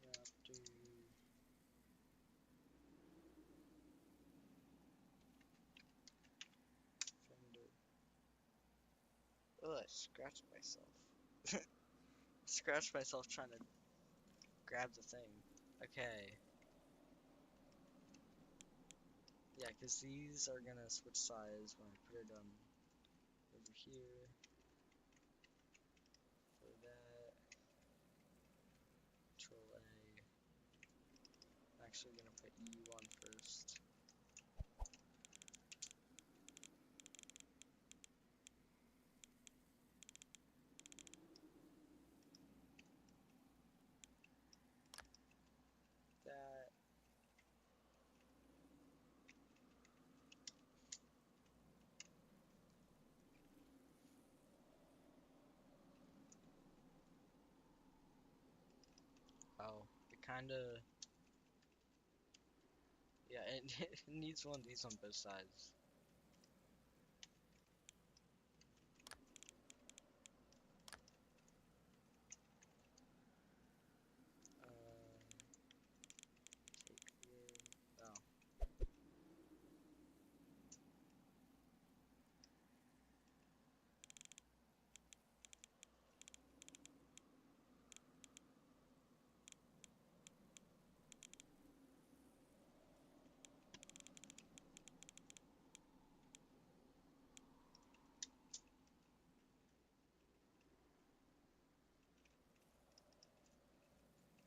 Raptor fender. Ugh, I scratched myself. Scratched myself trying to grab the thing. Okay. Yeah, because these are gonna switch sides when I put it over here. For that. Control A. I'm actually gonna put U on first. That. Oh, it kinda. Yeah, it needs one of these on both sides. Take the. Oh.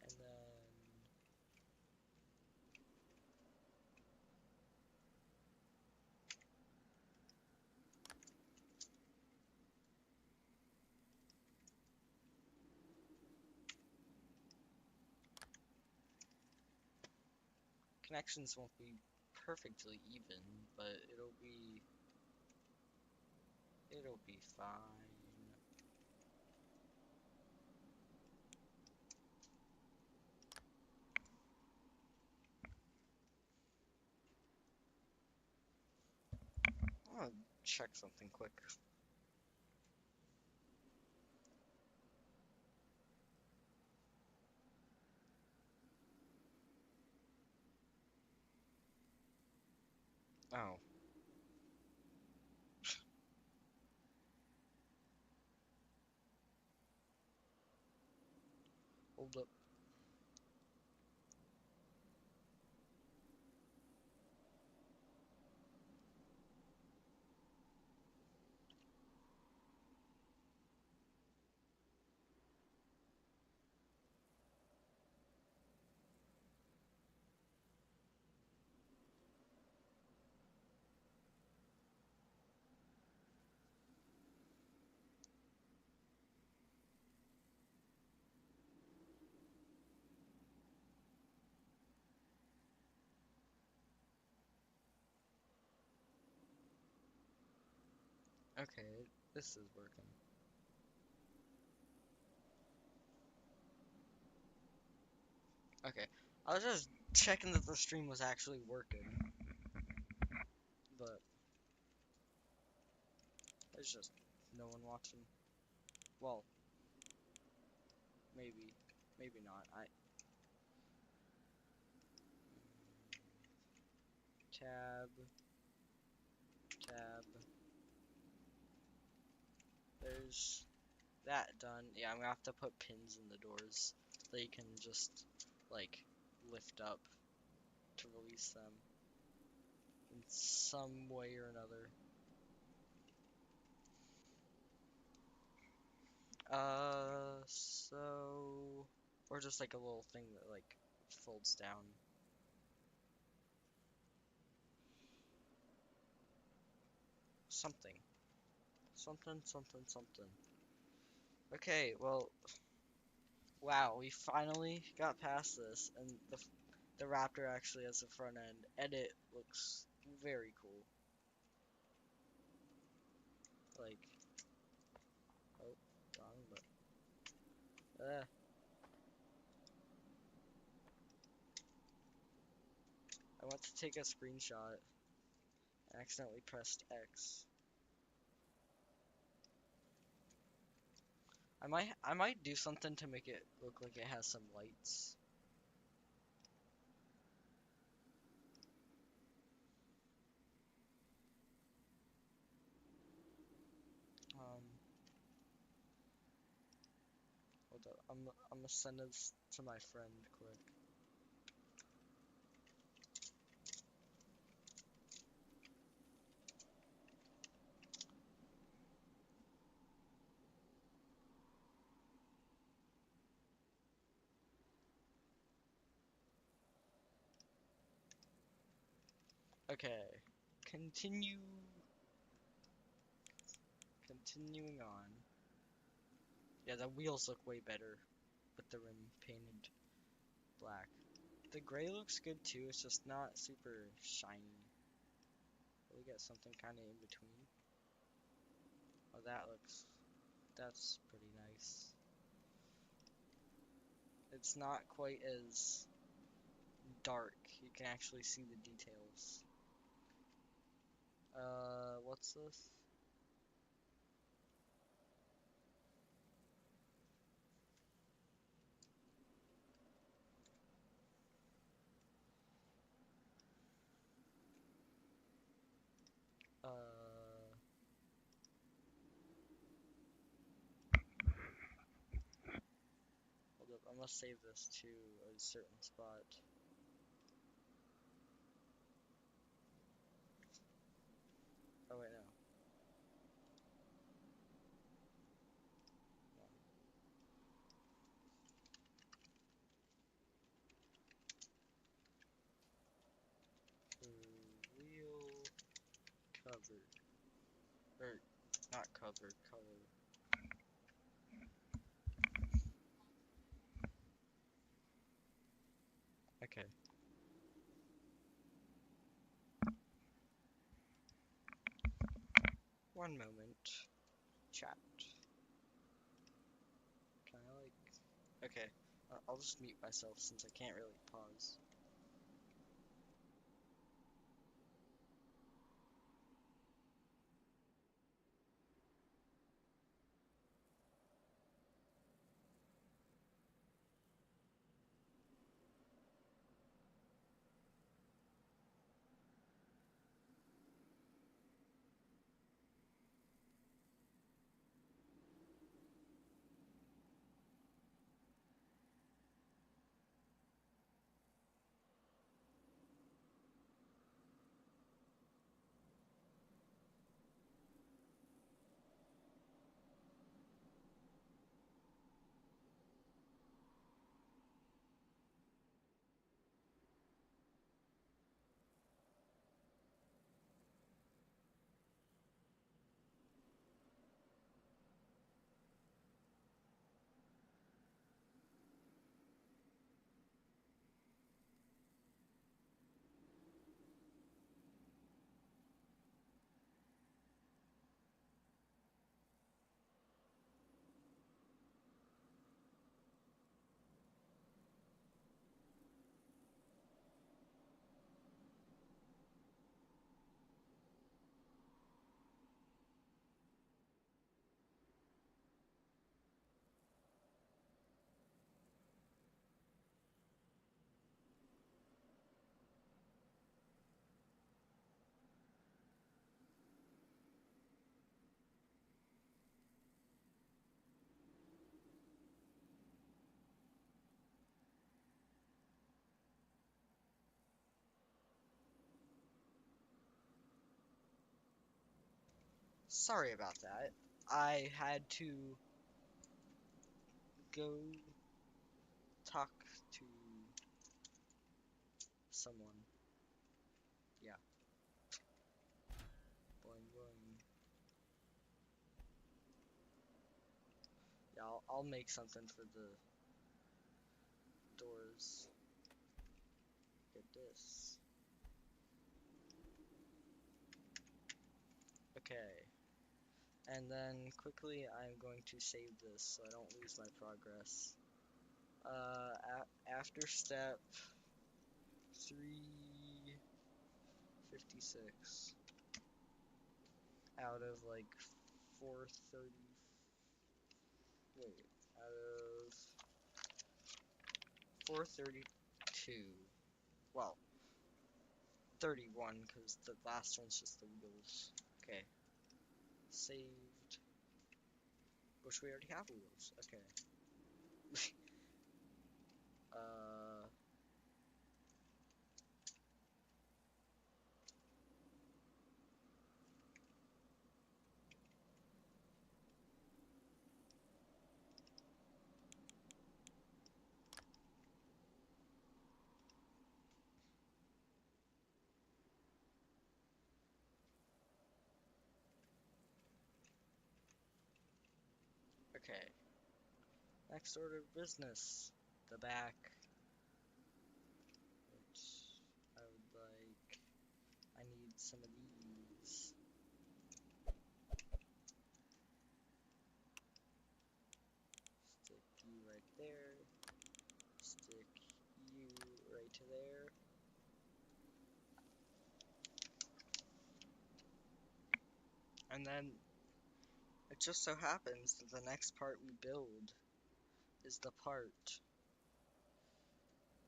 And then. Connections won't be perfectly even, but it'll be fine. I'll check something quick. Oh. Hold up. Okay, this is working. Okay, I was just checking that the stream was actually working, but there's just no one watching. Well, maybe, maybe not. Tab, tab. There's that done. Yeah, I'm gonna have to put pins in the doors so you can just like lift up to release them in some way or another. So or just like a little thing that like folds down. Something. Something, something, something. Okay, well, wow, we finally got past this, and the Raptor actually has a front end, and it looks very cool. Like, oh, wrong, but I went to take a screenshot and accidentally pressed X. I might do something to make it look like it has some lights. Um, hold up. I'm gonna send this to my friend quick. Okay, continuing on. Yeah, the wheels look way better with the rim painted black. The gray looks good too, it's just not super shiny. We got something kind of in between. Oh, that's pretty nice. It's not quite as dark. You can actually see the details. What's this? Hold up, I must save this to a certain spot. Oh wait, no. Wheel cover. Or, not cover, color. Okay. One moment. Chat. Can I like... Okay. I'll just mute myself since I can't really pause. Sorry about that. I had to go talk to someone. Yeah. Boing boing. Yeah, I'll make something for the doors. Get this. Okay. And then quickly I'm going to save this so I don't lose my progress. After step 356 out of like 430. Wait, out of 432. Well, 31 because the last one's just the wheels. Okay, saved. Which we already have wheels. Okay. uh. Okay. Next order of business. The back. Which I would like. I need some of these. Stick you right there. Stick you right to there. And then it just so happens that the next part we build is the part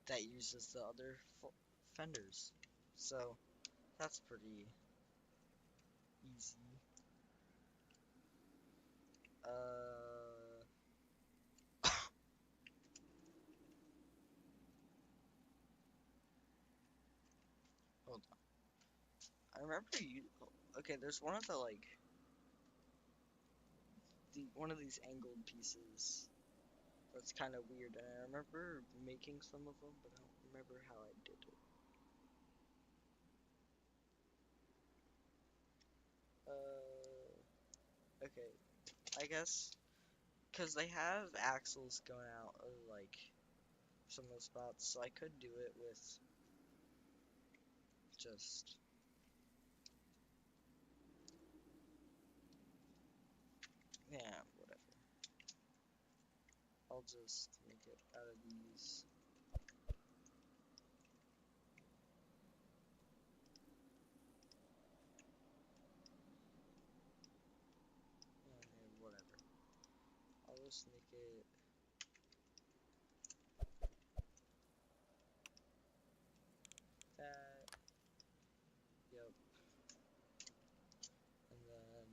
that uses the other fenders. So that's pretty easy. Hold on. I remember you. Okay, there's one of the like one of these angled pieces that's kind of weird, and I remember making some of them, but I don't remember how I did it. Okay, I guess because they have axles going out of like some of the spots, so I could do it with just yeah, whatever. I'll just make it out of these. Whatever. I'll just make it that. Yep. And then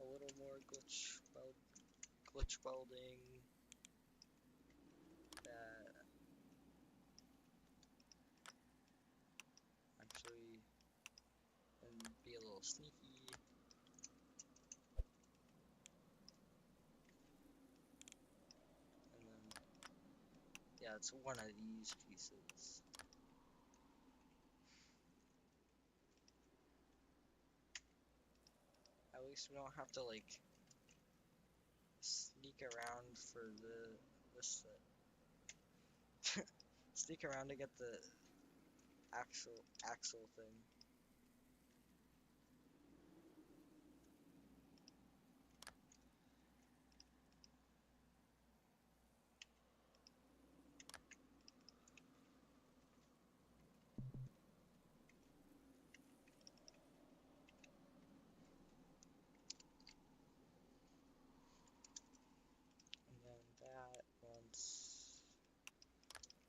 a little more glitch welding. That actually, and be a little sneaky. And then, yeah, it's one of these pieces. At least we don't have to like sneak around for this sneak around to get the axle thing. And then that once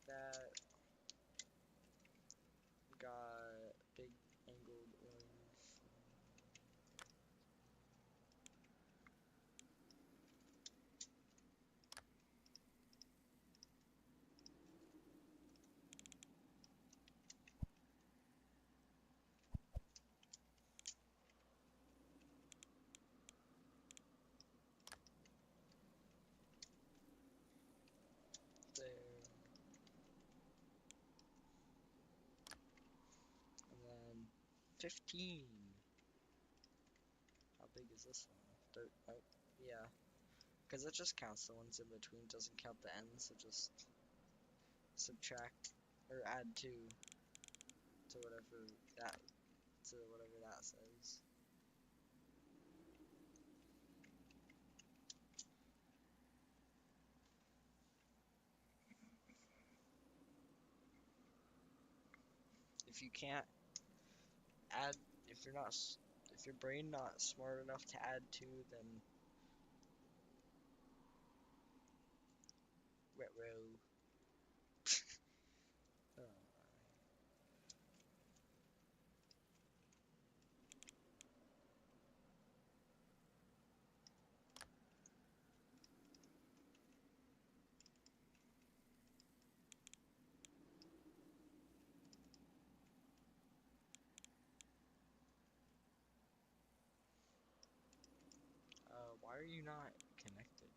that got big 15. How big is this one? Oh, yeah. Because it just counts the ones in between, doesn't count the ends, so just subtract or add 2 to that whatever that says. If you can't add, if you're not, if your brain not smart enough to add 2, then row. Why are you not connected?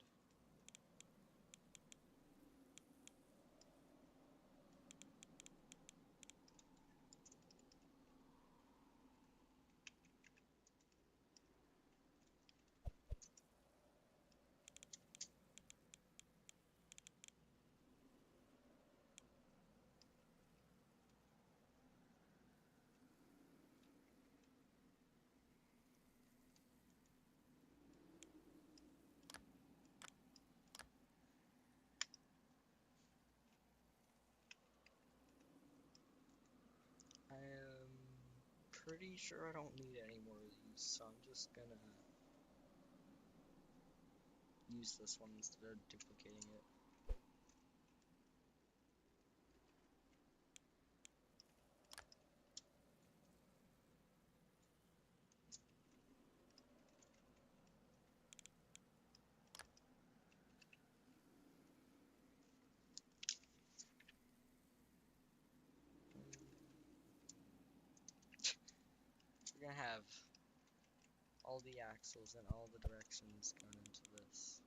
I am pretty sure I don't need any more of these, so I'm just gonna use this one instead of duplicating it. We're gonna have all the axles in all the directions going into this.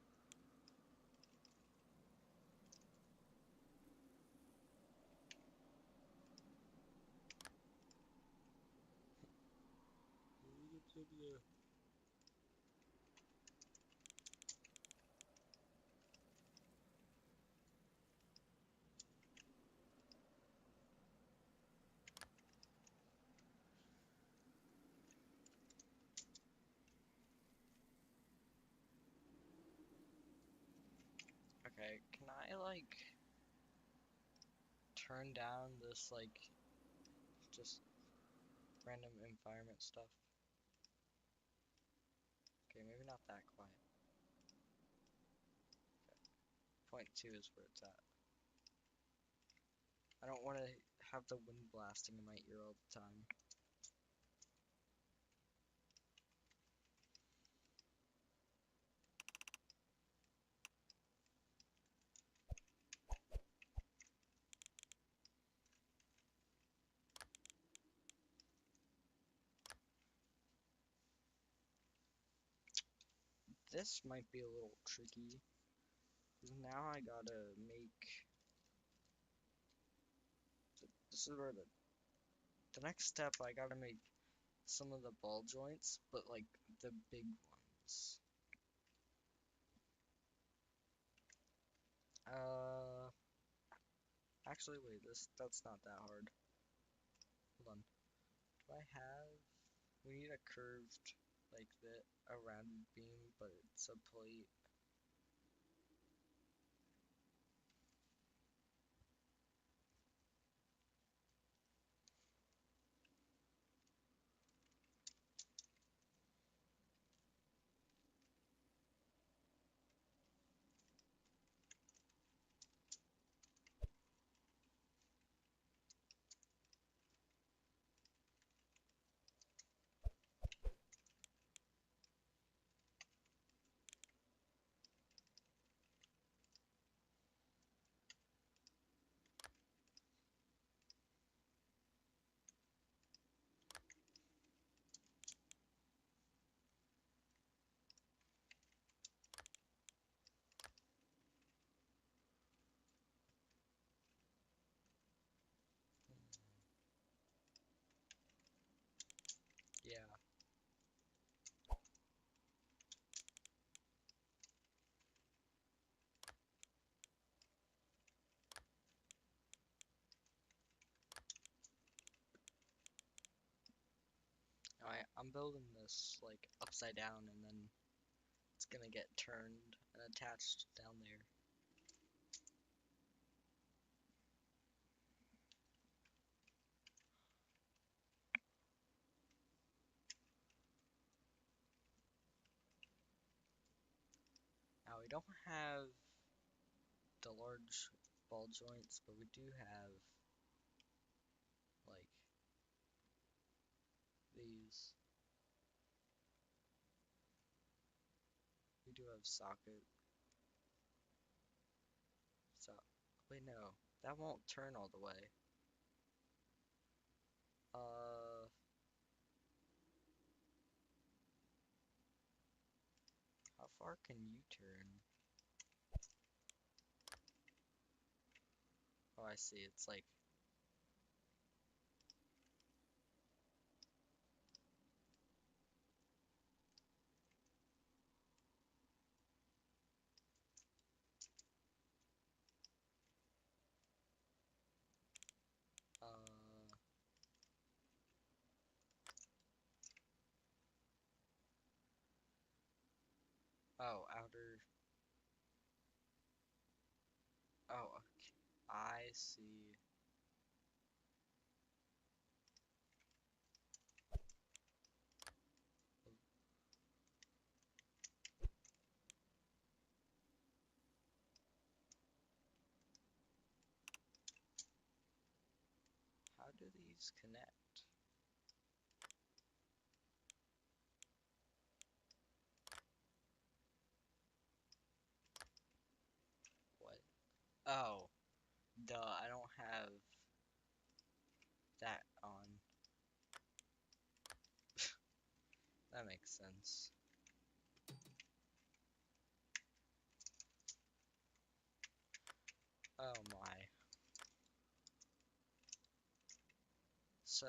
Okay, can I like turn down this like just random environment stuff? Okay, maybe not that quiet. Okay. 0.2 is where it's at. I don't want to have the wind blasting in my ear all the time. This might be a little tricky. Now I gotta make. This is where the next step. I gotta make some of the ball joints, but like the big ones. Uh, Actually, wait. That's not that hard. Hold on. Do I have? We need a curved like a rounded beam, but it's a plate. building this like upside down and then it's gonna get turned and attached down there. Now we don't have the large ball joints, but we do have like these. We do have socket. So wait, no, that won't turn all the way. How far can you turn? Oh, I see. It's like oh, outer. Oh, okay. I see. How do these connect? What? Oh, duh, I don't have that on. That makes sense. Oh my. So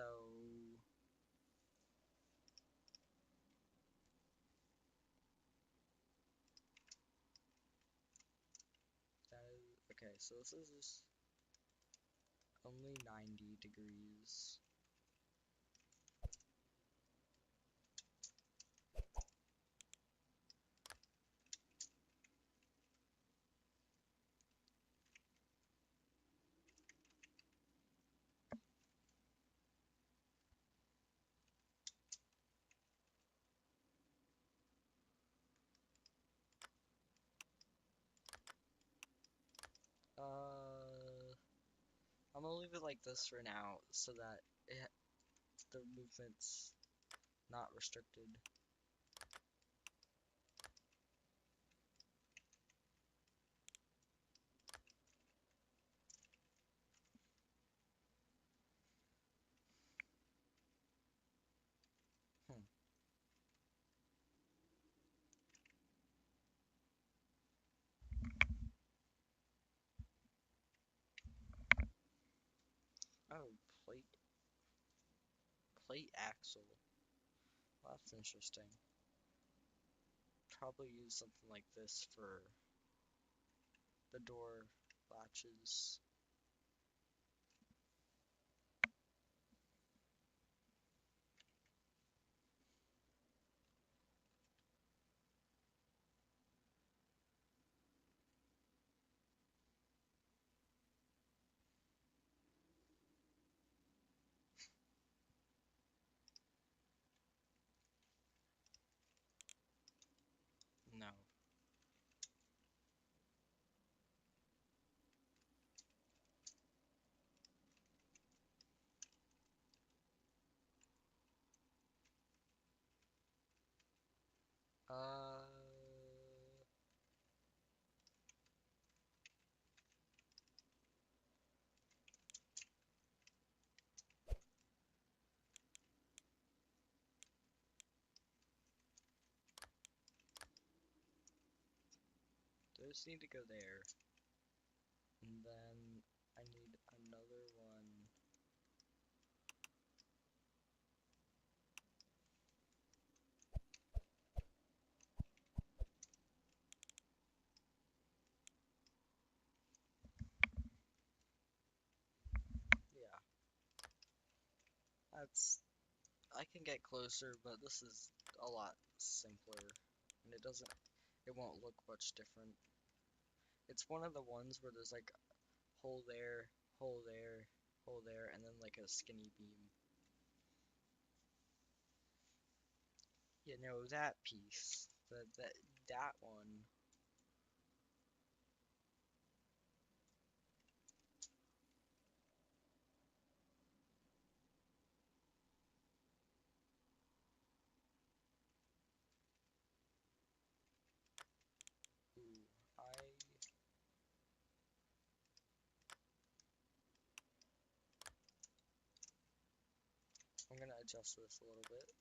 that is okay, so this is just only 90 degrees. I'm gonna leave it like this for now so that the movement's not restricted. Hmm. Oh, plate axle. Well, that's interesting. Probably use something like this for the door latches. No. Uh, those need to go there. And then I need another one. Yeah. That's I can get closer, but this is a lot simpler, and it won't look much different. It's one of the ones where there's like hole there, hole there, hole there, and then like a skinny beam. You know, that piece, that one. Ooh, I'm gonna adjust this a little bit.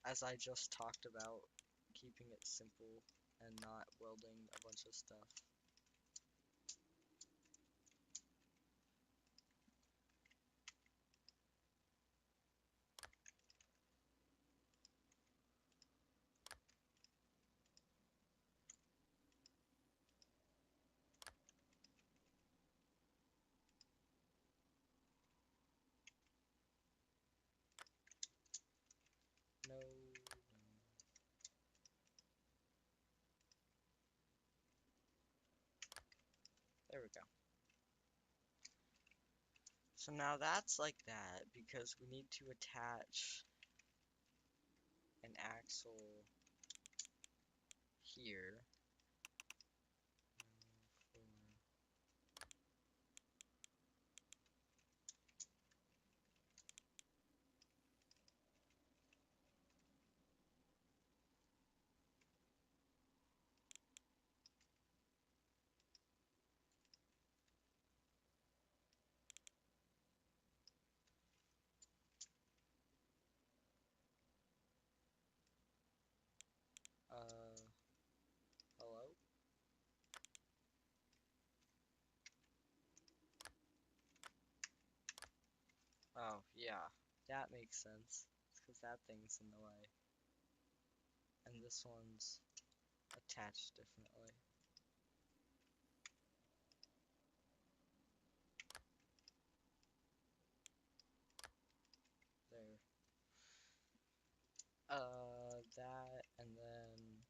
As I just talked about, keeping it simple and not welding a bunch of stuff. No, no. There we go. So now that's like that because we need to attach an axle here. Hello? Oh, yeah. That makes sense. It's because that thing's in the way. And this one's attached differently. There. That, and then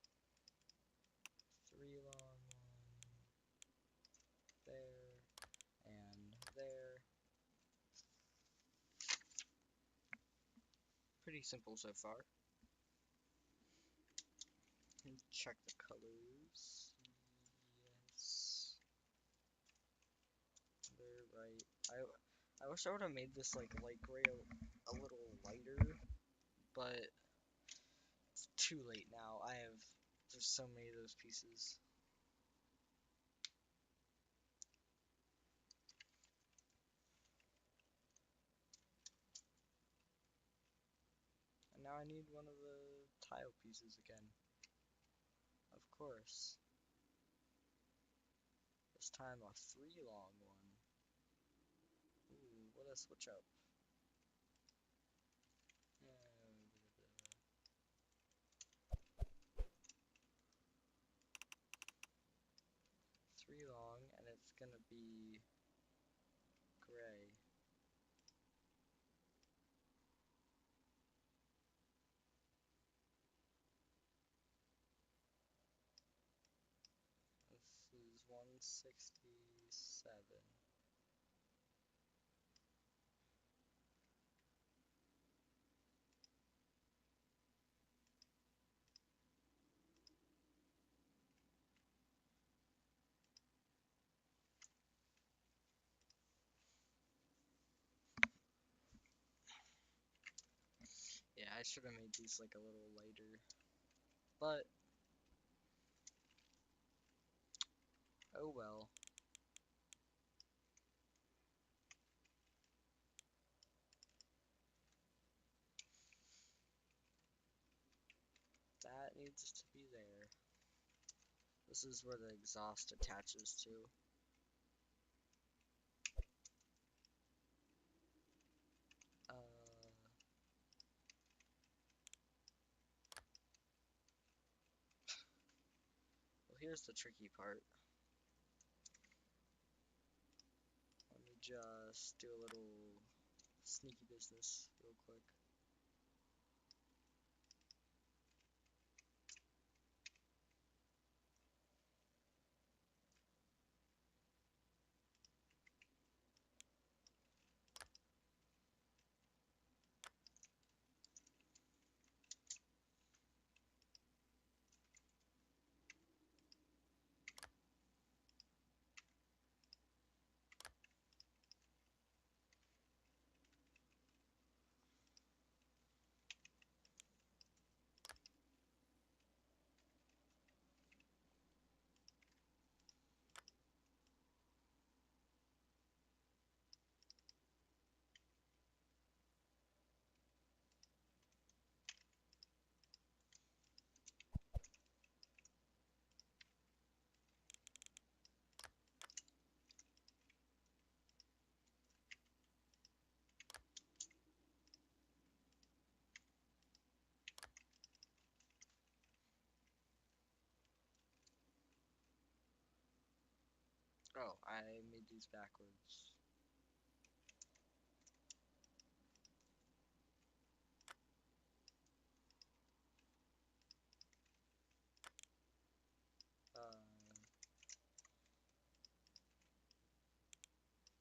3 long one, there, and there. Pretty simple so far. Check the colors. Yes. They're right. I wish I would have made this like light gray a little lighter, but it's too late now. There's so many of those pieces. And now I need one of the tile pieces again. Of course. This time a 3 long one. Ooh, what a switch up. Uh, 3 long, and it's gonna be gray. This is 167. Yeah, I should have made these like a little lighter. But, oh well. needs to be there. This is where the exhaust attaches to. Well, here's the tricky part. Let me just do a little sneaky business real quick. Oh, I made these backwards.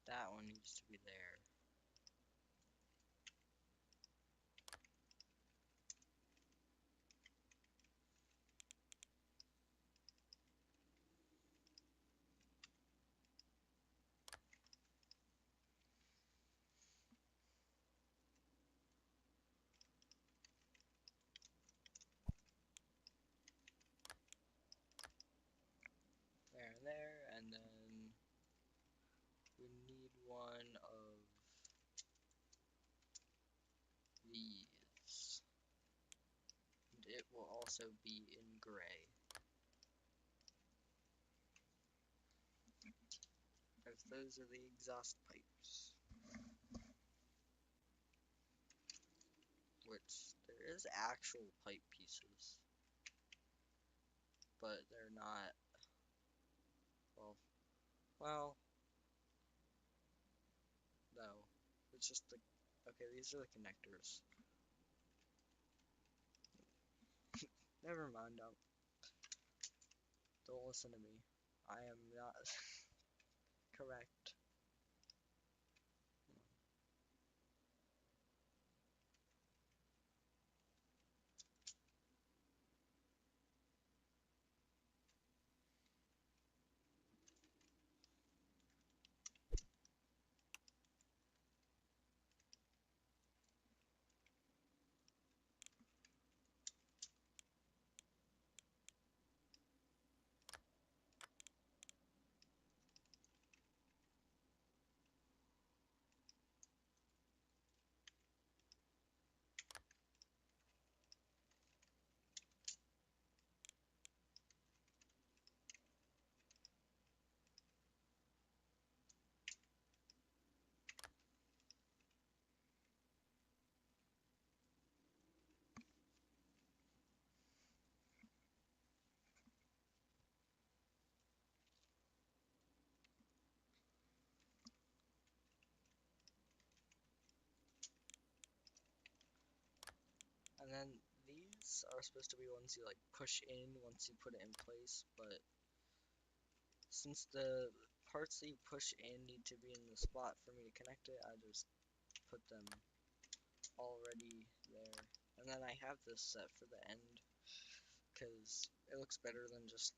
That one needs to be there. There, and then we need one of these. And it will also be in gray. Because those are the exhaust pipes. Which, there is actual pipe pieces. But they're not, well, no. It's just the, okay, these are the connectors. Never mind, don't listen to me. I am not correct. And then these are supposed to be ones you like push in once you put it in place, but since the parts that you push in need to be in the spot for me to connect it, I just put them already there. And then I have this set for the end, because it looks better than just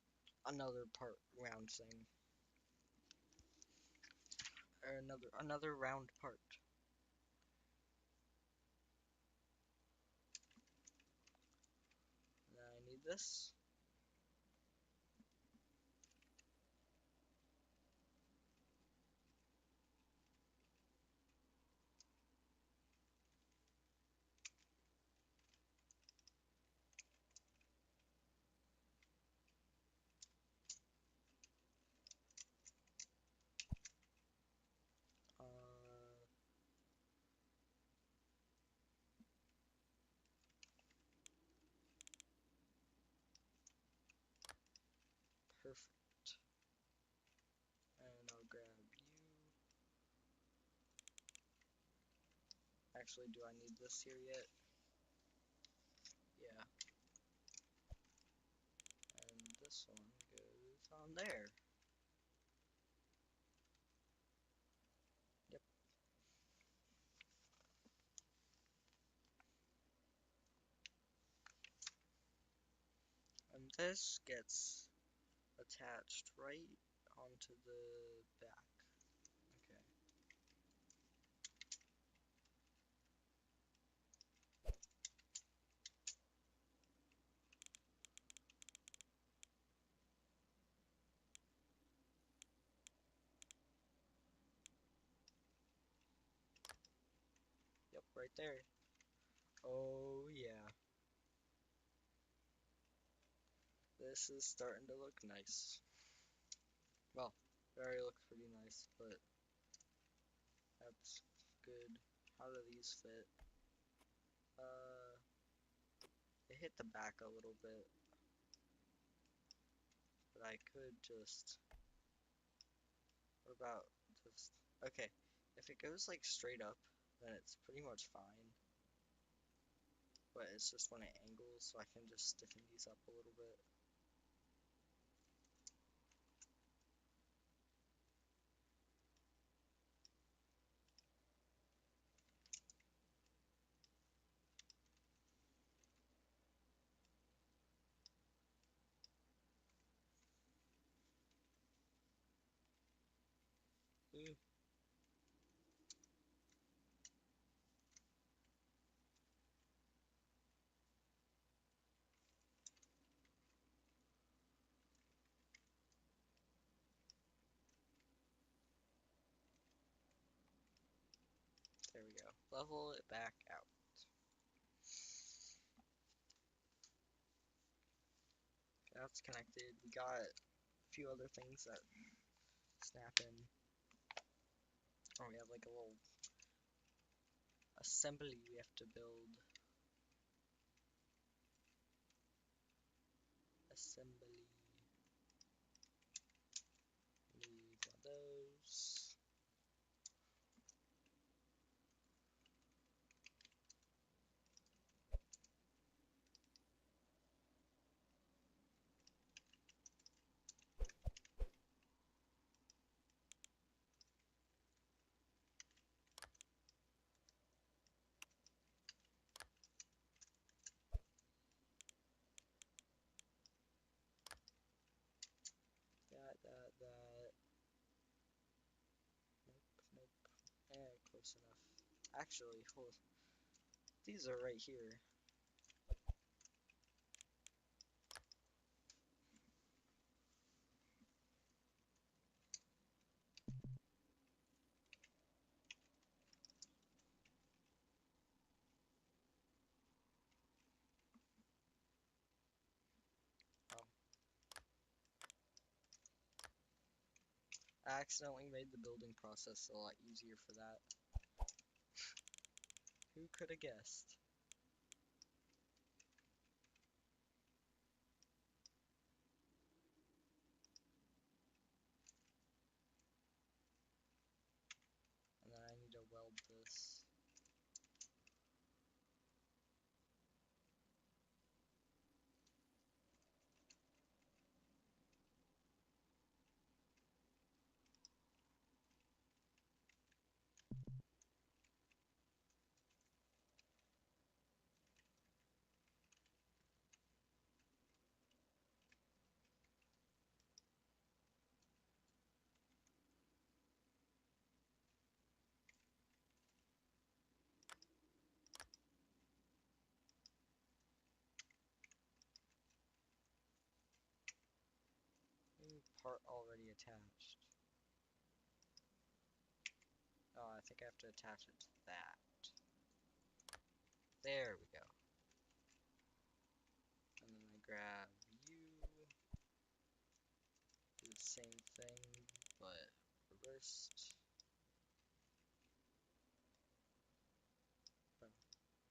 another part round thing. Or another round part. And then I need this. Perfect. And I'll grab you. Actually, do I need this here yet? Yeah. And this one goes on there. Yep. And this gets attached right onto the back. Okay. Yep, right there. Oh yeah. This is starting to look nice. Well, it already looks pretty nice, but that's good. How do these fit? It hit the back a little bit, but I could just, what about just, okay, if it goes like straight up, then it's pretty much fine, but it's just when it angles, so I can just stiffen these up a little bit. Ooh. There we go. Level it back out. That's connected. We got a few other things that snap in. Oh, we have like a little assembly we have to build. Assembly. Need one of those. That. Nope. Close enough. Actually, hold. These are right here. Oh. I accidentally made the building process a lot easier for that. Who could have guessed? And then I need to weld this. Ooh, part already attached. Oh, I think I have to attach it to that. There we go. And then I grab you. Do the same thing, but reversed. Oh,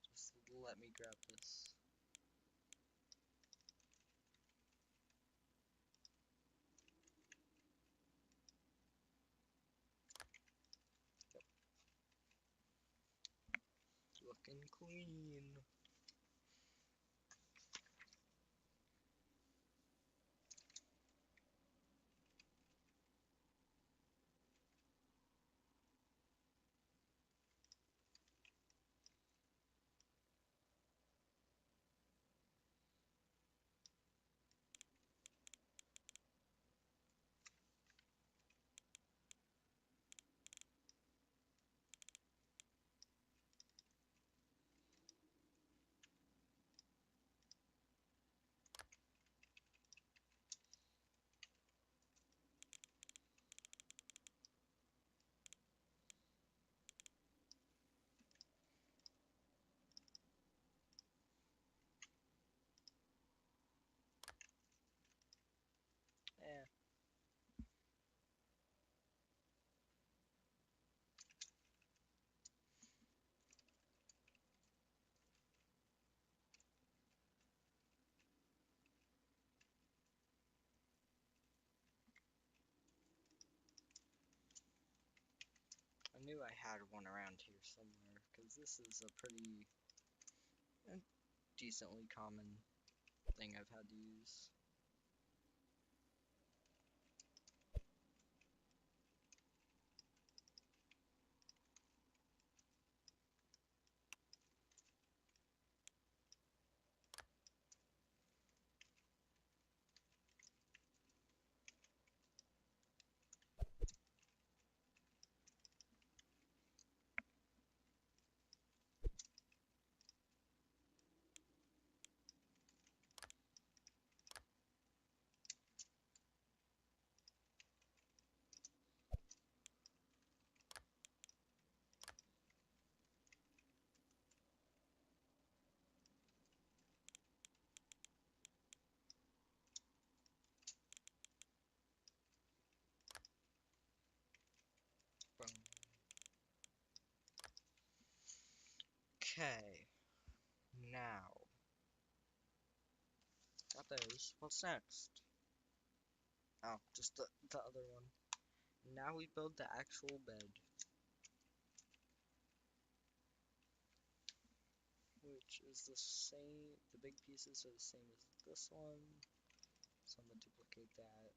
just let me grab this. clean. Eh, I knew I had one around here somewhere, because this is a pretty decently common thing I've had to use. Boom. Okay, now got those. What's next? Oh, just the other one. Now we build the actual bed, which is the same. The big pieces are the same as this one, so I'm gonna duplicate that.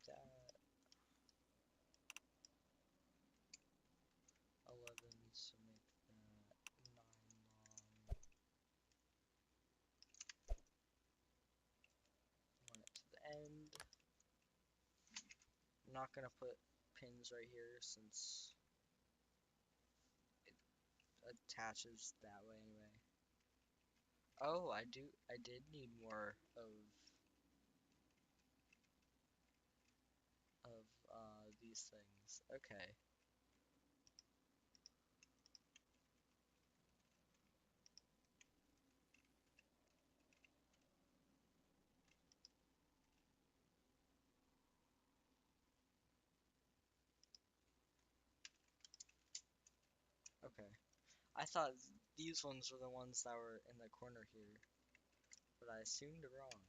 That 11, so make that 9 long. Run it to the end. I'm not gonna put pins right here since it attaches that way anyway. Oh, I did need more of these things. Okay. Okay. I thought these ones were the ones that were in the corner here, but I assumed wrong.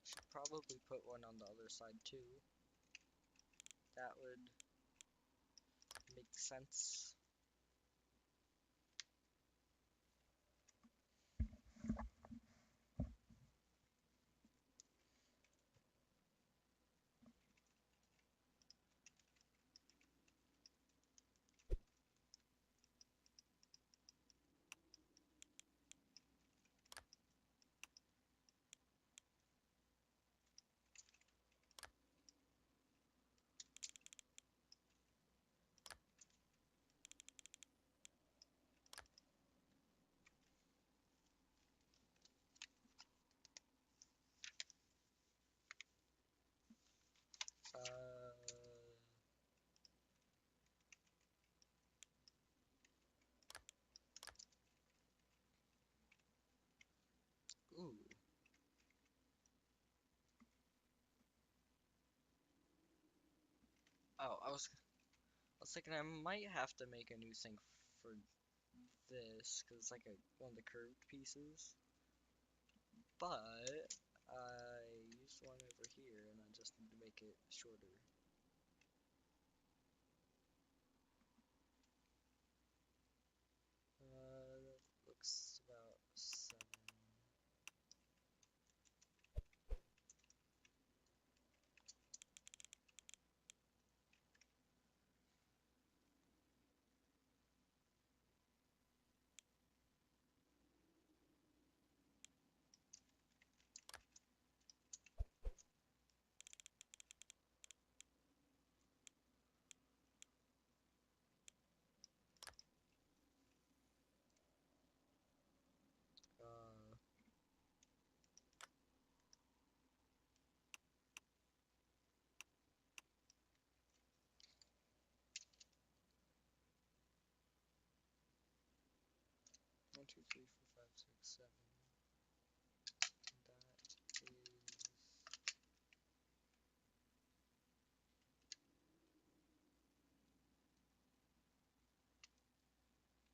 Should probably put one on the other side too. That would make sense. Oh, I was thinking I might have to make a new thing for this because it's like one of the curved pieces. But I used one over here and I just need to make it shorter. That looks about 7. Uh, 1, 2, 3, 4, 5, 6, 7.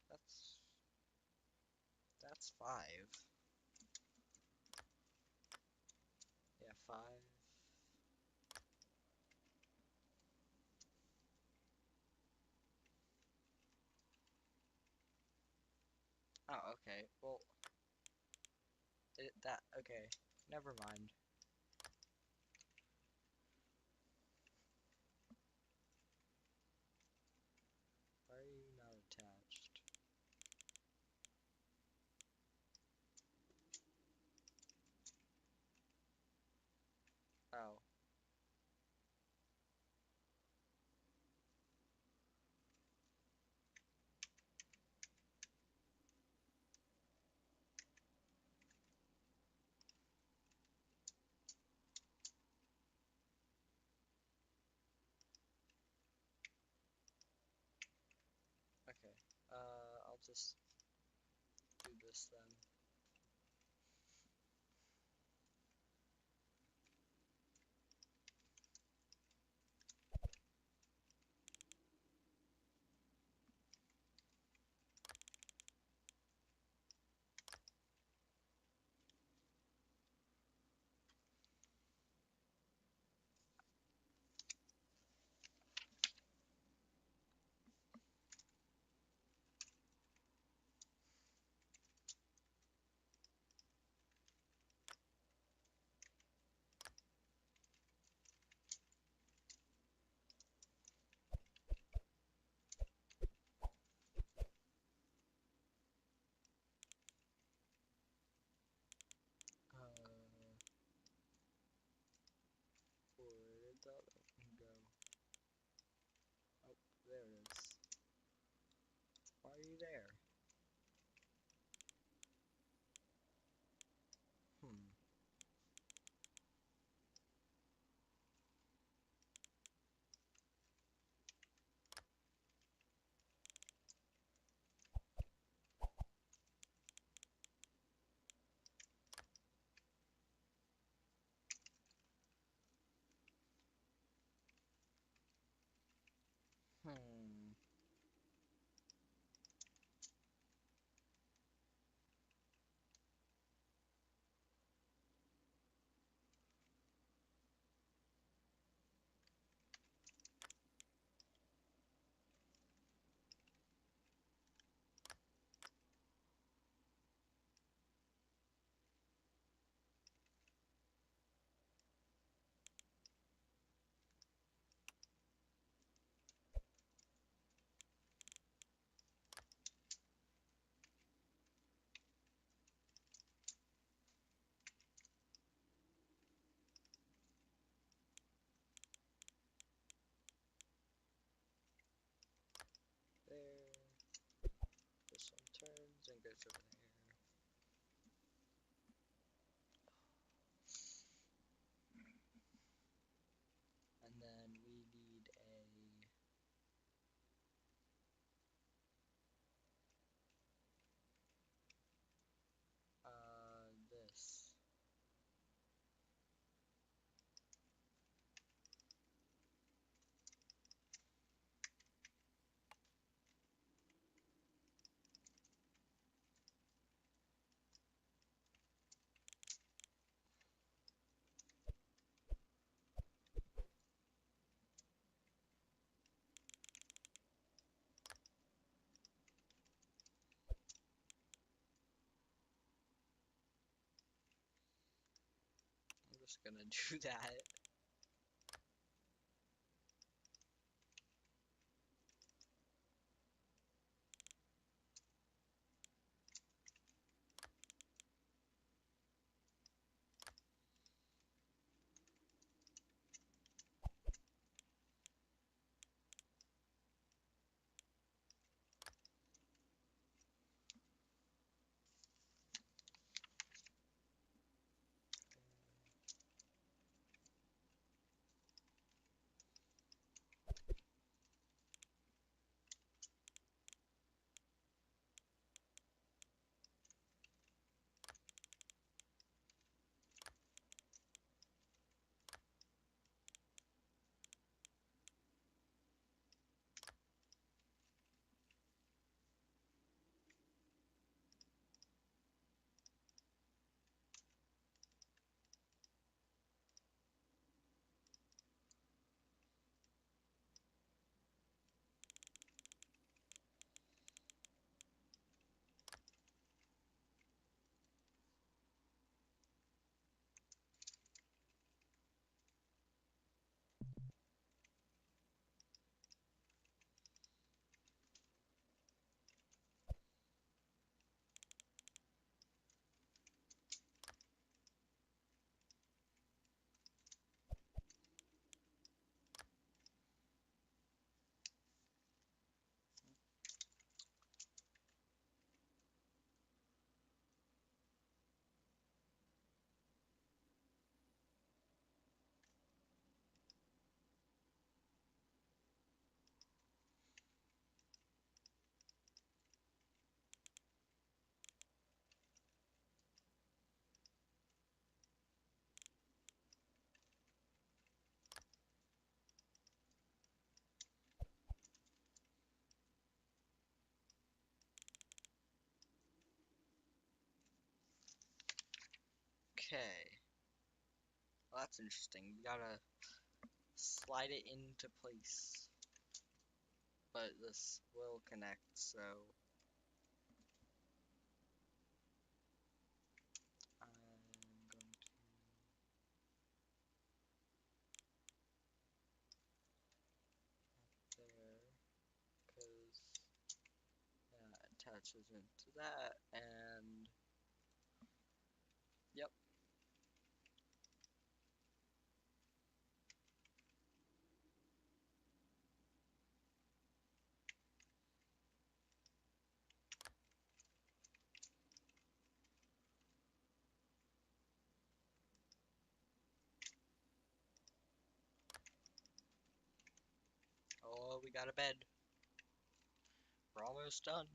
That is that's 5. Yeah, 5. Oh, okay. Well, okay. Never mind. Why are you not attached? Oh, okay. I'll just do this then. Uh, where did the other one go? Oh, there it is. Why are you there? Hmm. Hmm. There. This one turns and goes over there. And then we need this. just gonna do that. Okay. Well, that's interesting. We gotta slide it into place. But this will connect, so I'm going to there, because that attaches into that, and yep. Oh, we got a bed. We're almost done.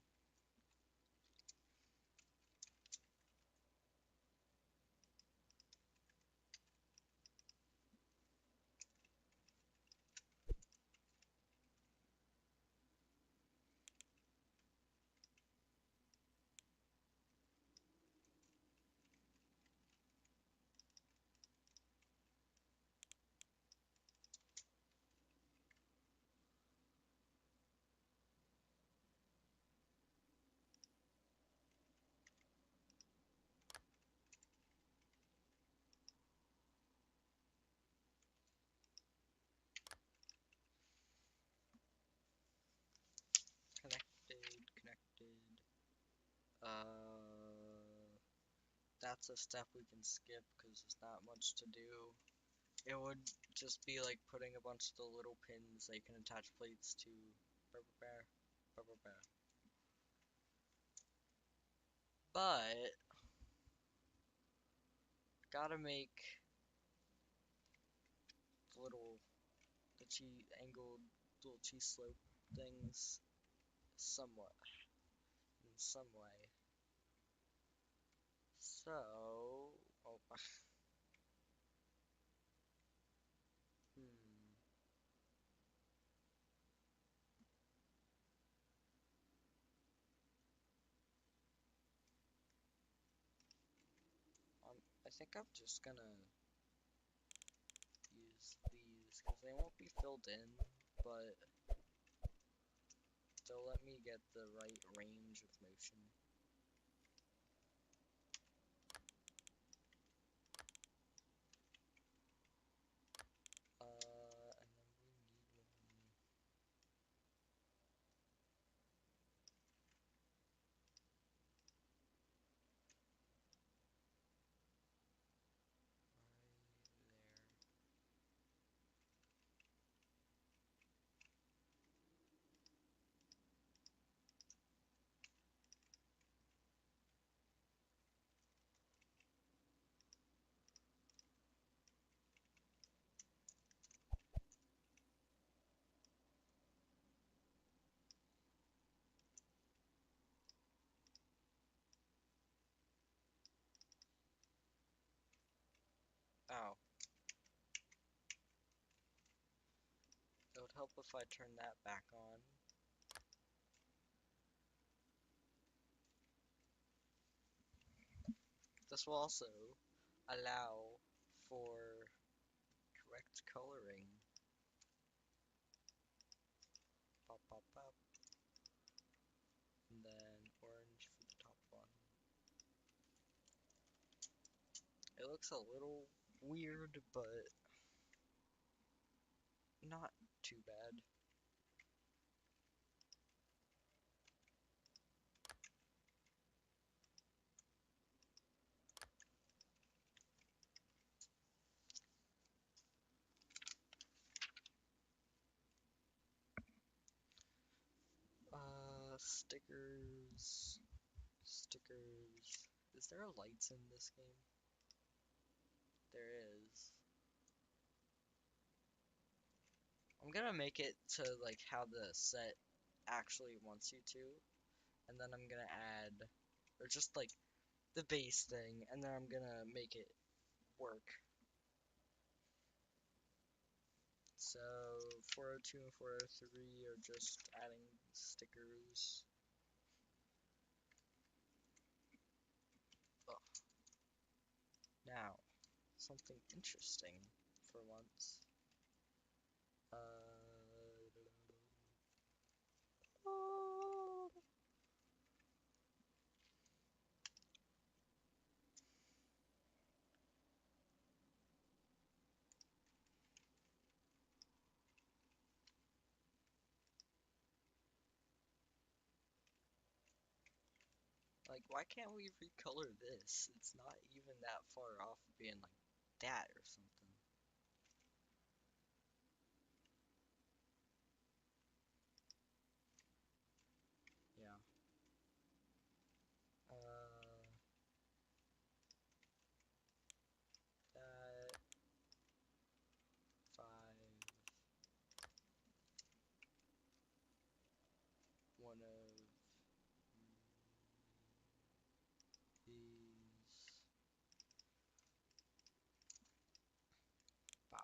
Connected. That's a step we can skip because there's not much to do. It would just be like putting a bunch of the little pins that you can attach plates to. But gotta make the little angled little T-slope things somewhat in some way. So, oh, hmm. I think I'm just gonna use these because they won't be filled in, but they'll let me get the right range of motion. help if I turn that back on. This will also allow for correct coloring. Pop, pop, pop. And then orange for the top one. It looks a little weird, but not too bad. Stickers. Stickers. Is there lights in this game? There is. I'm gonna make it to like how the set actually wants you to, and then I'm gonna add, or just like the base thing, and then I'm gonna make it work. So 402 and 403 are just adding stickers. Oh. Now, something interesting for once. Like, why can't we recolor this? It's not even that far off of being like that or something. Yeah. That 5, one of these. Wow.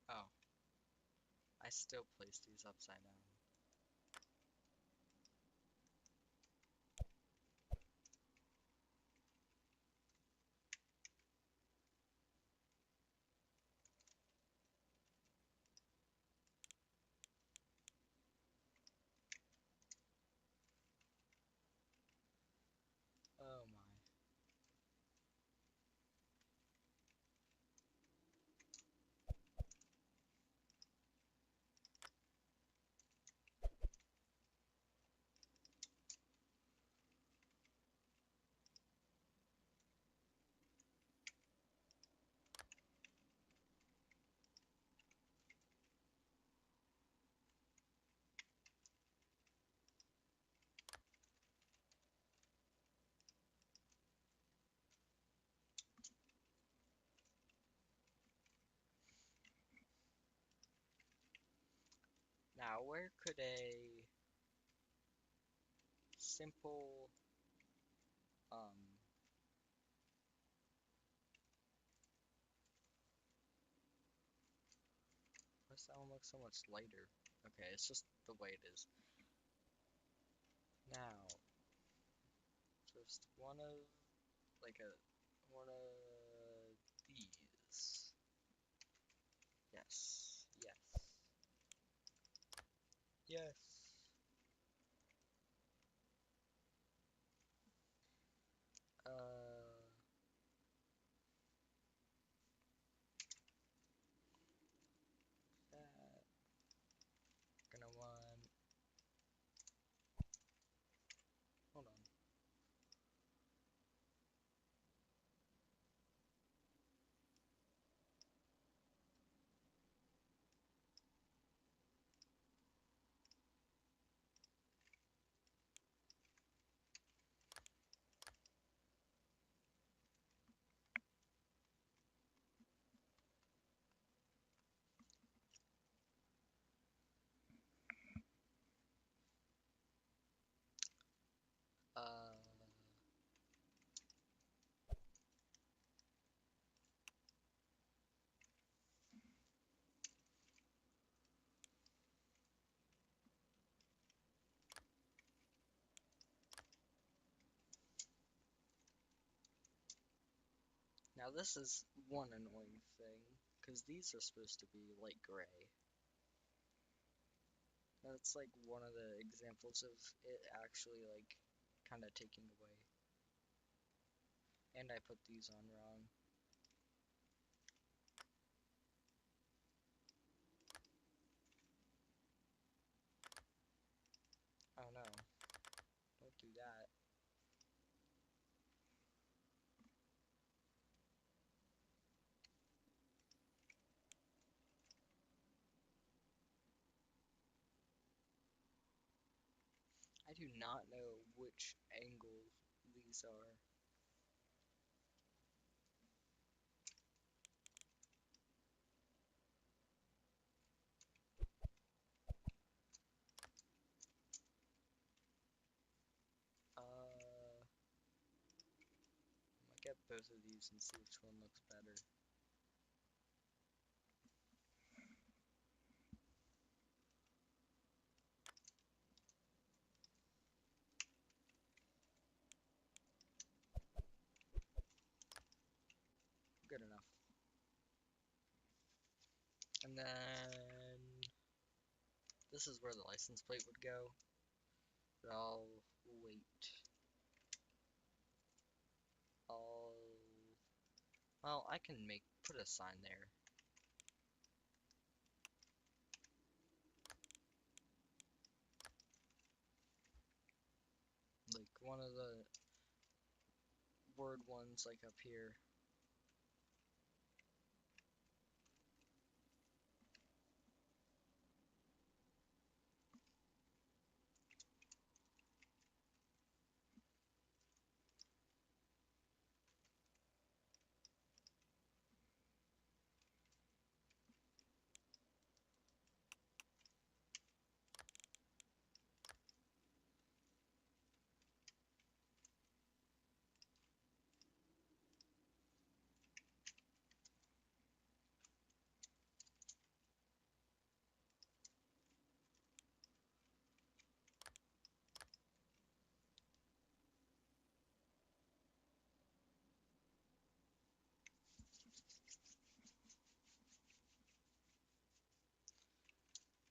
Oh. I still place these upside down. Oh my. Now, where could a simple, why does that one look so much lighter? Okay, it's just the way it is. Now, just one of, like one of these. Yes, yes, yes. That, gonna want, hold on. Now this is one annoying thing, because these are supposed to be light gray. That's like one of the examples of it actually like kind of taking away. And I put these on wrong. Oh no, don't do that. I do not know which angle these are. I'm gonna get both of these and see which one looks better. Good enough. And then this is where the license plate would go. But I'll wait. Well, I can put a sign there. Like one of the word ones like up here.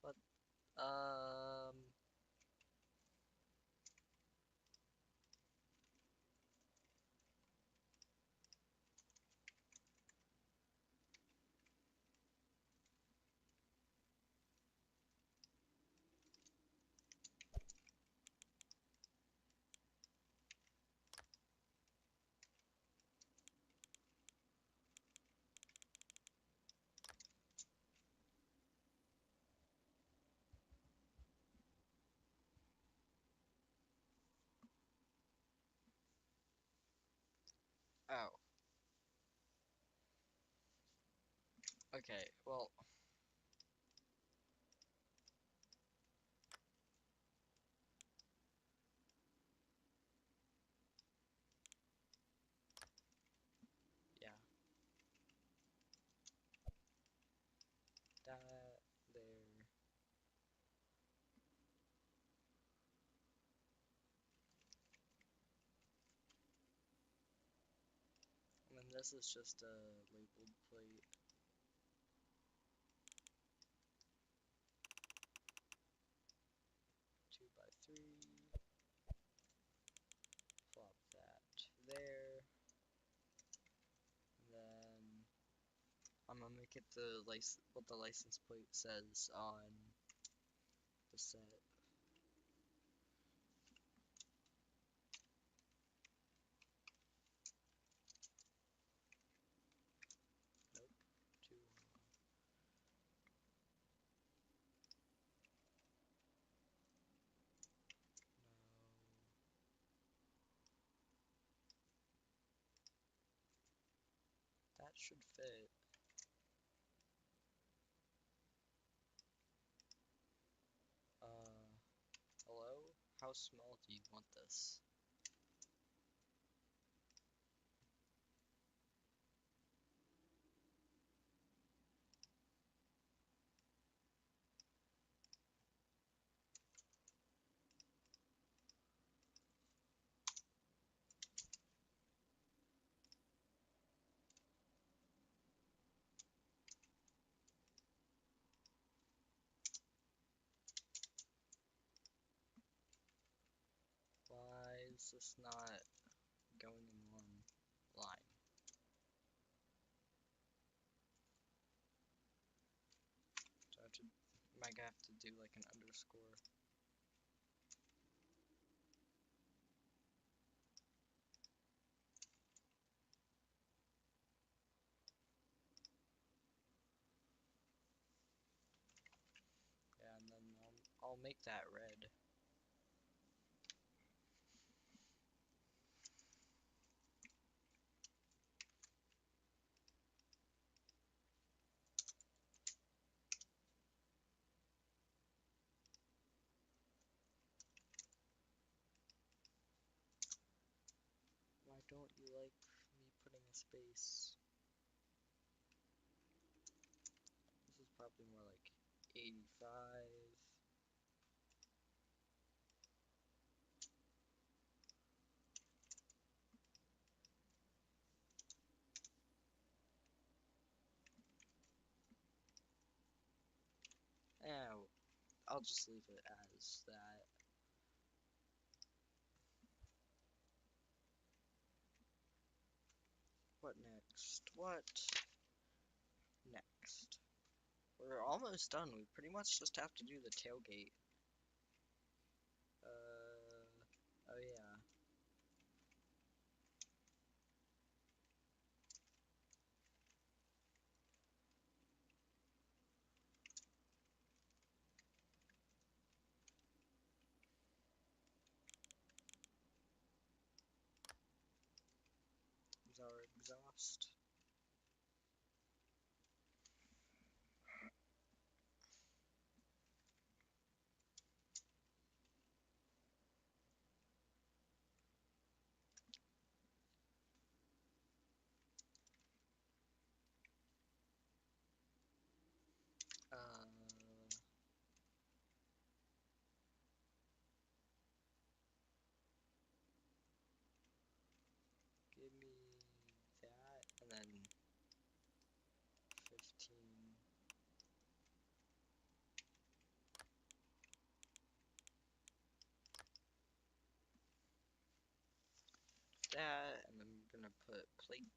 But oh. Okay, well, yeah. That there. And then this is just a labeled plate. 2x3. Flop that there. And then I'm gonna make it what the license plate says on the set. Nope. 2. No. That should fit. Hello? How small do you want this? is this not going in one line? So I might have to do like an underscore. Yeah, and then I'll make that red. Why don't you like me putting a space? This is probably more like 85. Yeah, I'll just leave it as that. What next? What next? We're almost done. We pretty much just have to do the tailgate. Oh yeah. Is our exhaust? Give me that, and then 15. That, and then we're gonna put plates.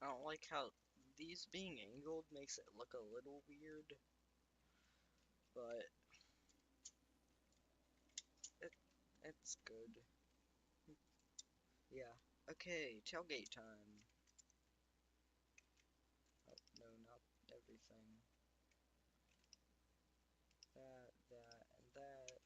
I don't like how these being angled makes it look a little weird, but it it's good. Yeah. Okay, tailgate time. Oh, no, not everything. That, and that.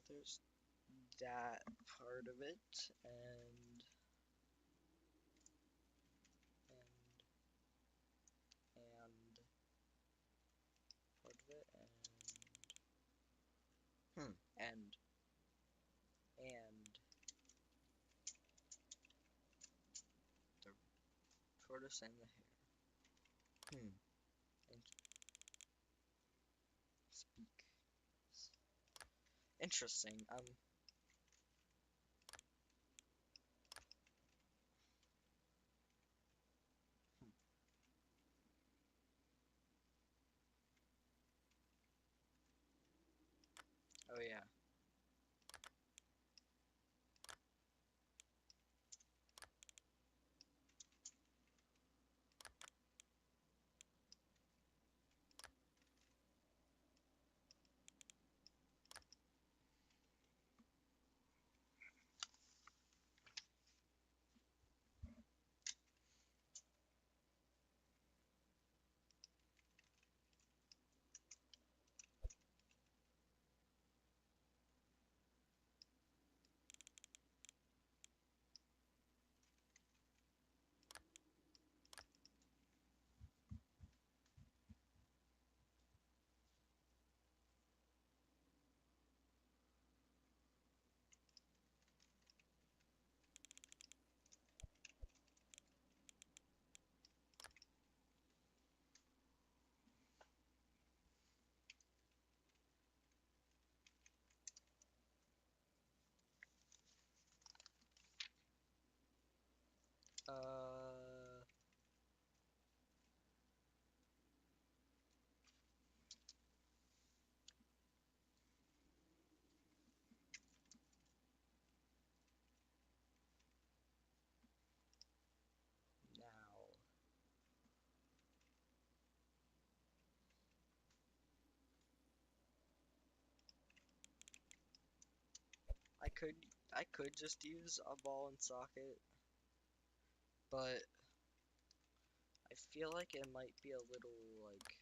There's that part of it, and part of it, and the tortoise and the hare. Interesting. Oh yeah. Uh, now I could I could just use a ball and socket, but I feel like it might be a little like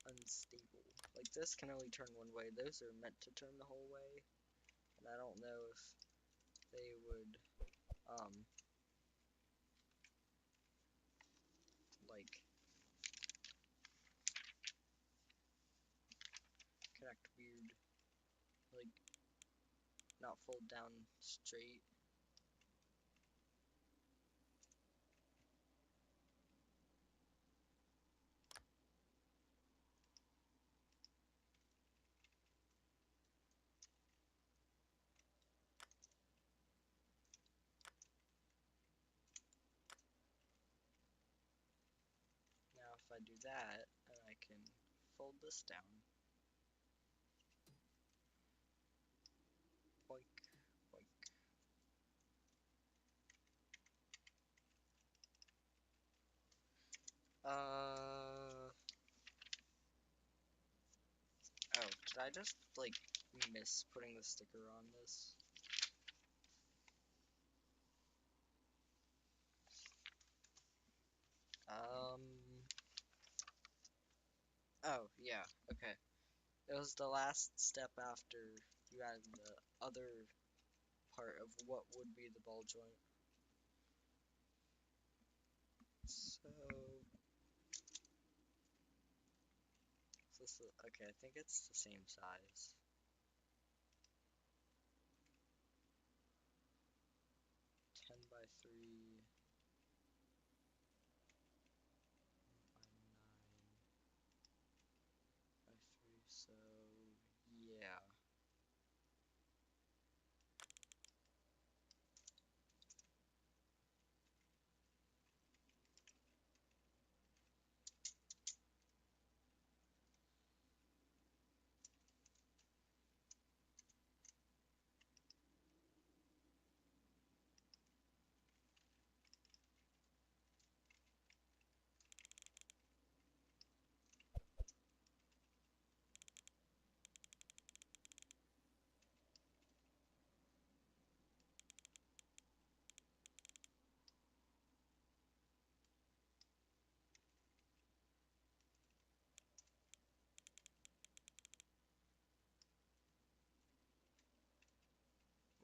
unstable. Like this can only turn one way. Those are meant to turn the whole way, and I don't know if they would um like connect weird, like not fold down straight. Now if I do that, and I can fold this down. Boink, boink. Oh, did I just like miss putting the sticker on this? Um, oh yeah, okay. It was the last step after you added the other part of what would be the ball joint. So, okay, I think it's the same size. 10 by 3 by 9 by 3, so yeah.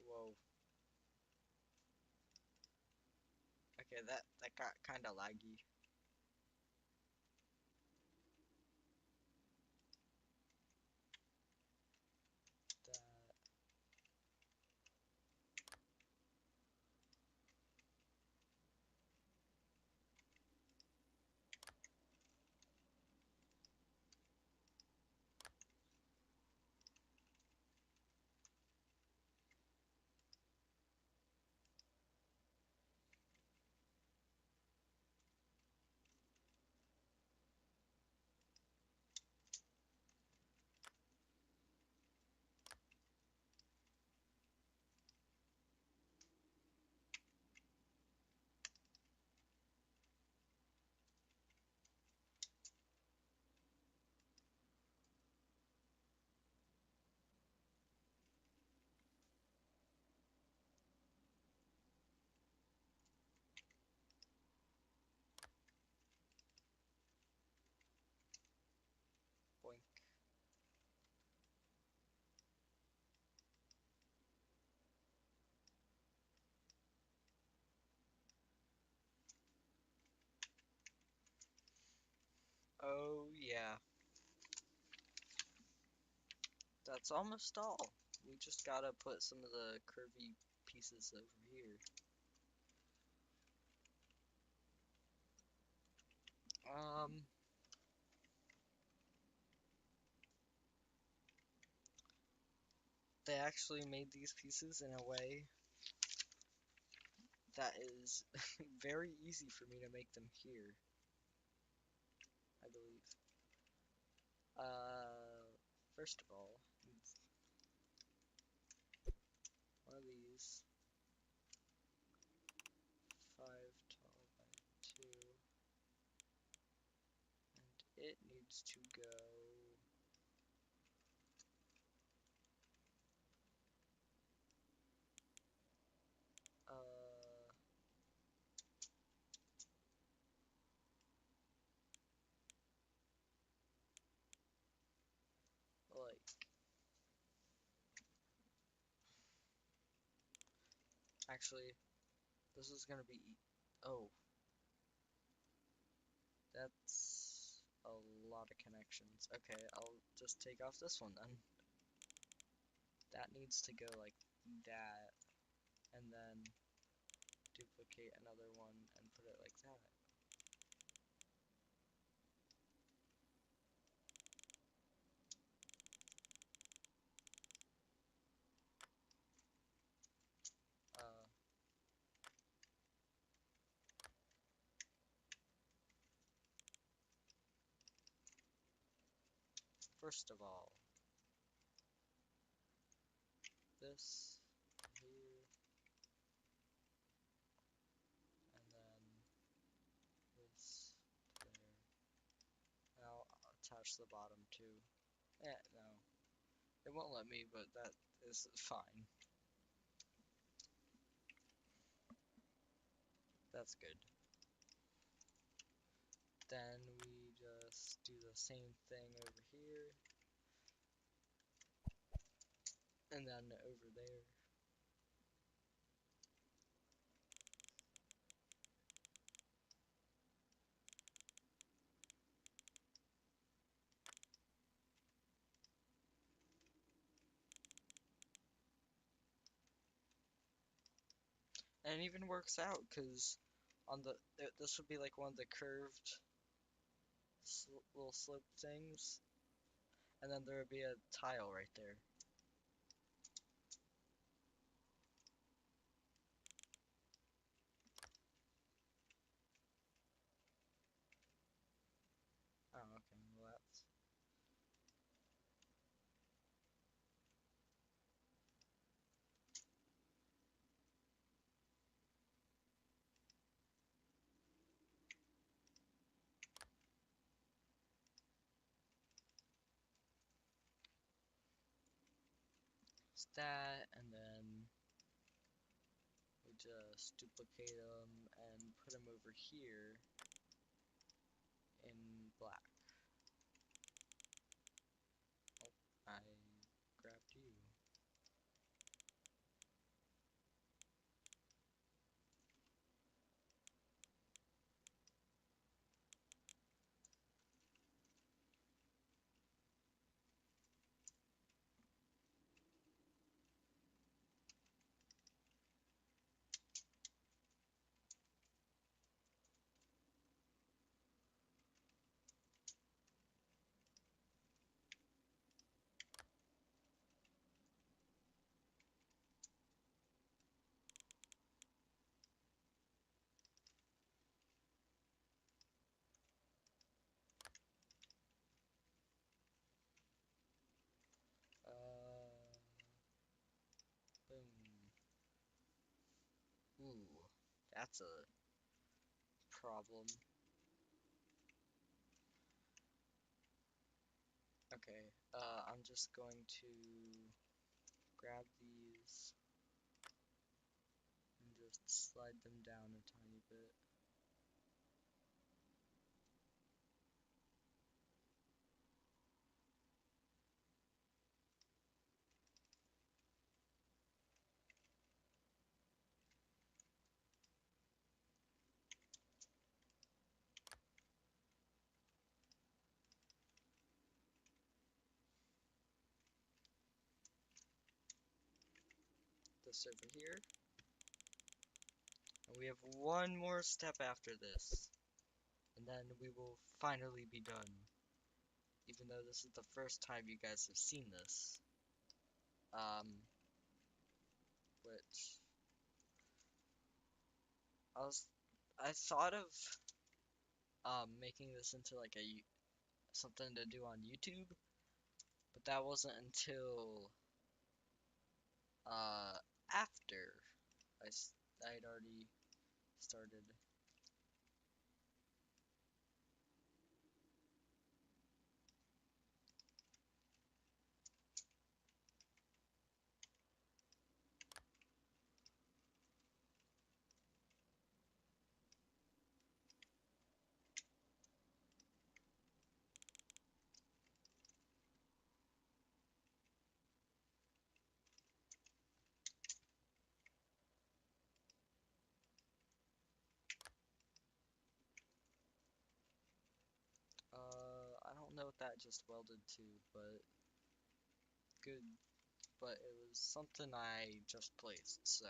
Whoa. Okay, that got kind of laggy. That That's almost all. We just gotta put some of the curvy pieces over here. They actually made these pieces in a way that is very easy for me to make them here, I believe. First of all, one of these, 5 tall by 2, and it needs to go like, actually, this is gonna be, oh, that's a lot of connections. Okay, I'll just take off this one then. That needs to go like that, and then duplicate another one and put it like that. Uh, First of all, this here, and then this there. Now I'll attach the bottom too. No, it won't let me, but that is fine. That's good. Then we just do the same thing over here, and then over there. And it even works out, because on the, this would be like one of the curved little slope things, and then there would be a tile right there. Oh, okay, well that's... It's that, and then we just duplicate them and put them over here in black. Oh, I grabbed you. Boom. Ooh, that's a problem. Okay, I'm just going to grab these and just slide them down a tiny bit. this over here. And we have one more step after this. And then we will finally be done. Even though this is the first time you guys have seen this. Which I thought of making this into like something to do on YouTube, but that wasn't until after I'd already started. I don't know what that just welded to, but good. But it was something I just placed, so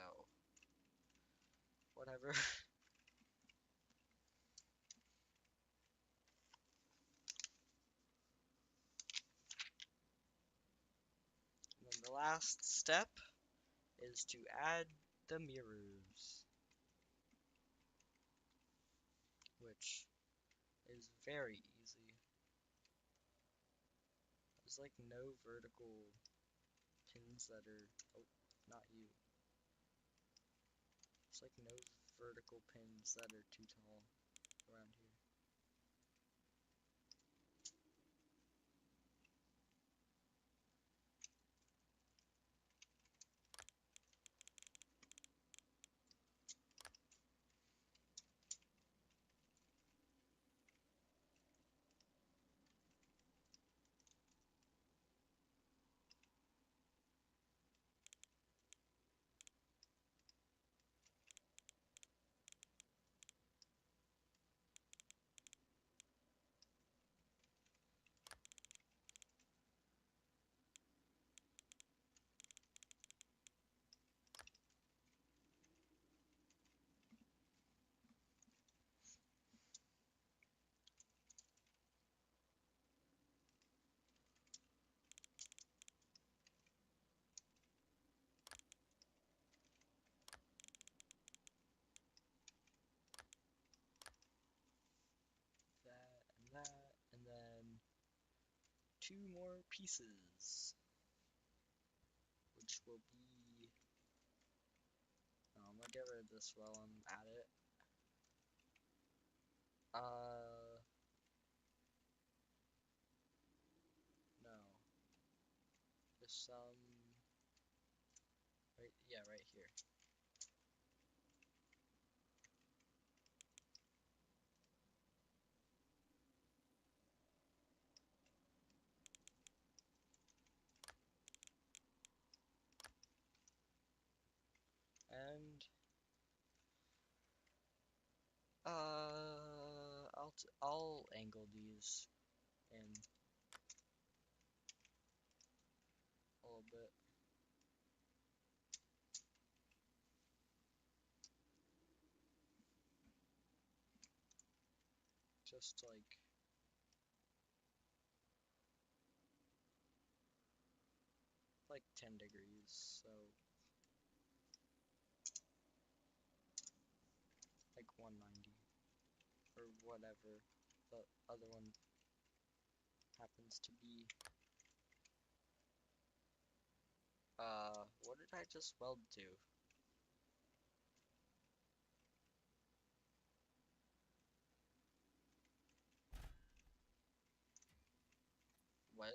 whatever. And then the last step is to add the mirrors, which is very easy. There's like no vertical pins that are, oh, not you. There's like no vertical pins that are too tall around here. That, and then two more pieces, which will be, I'm gonna get rid of this while I'm at it. No, just some, right, yeah, right here. And I'll angle these in a little bit. Just like 10 degrees, so like 190 or whatever the other one happens to be. What did I just weld to? What?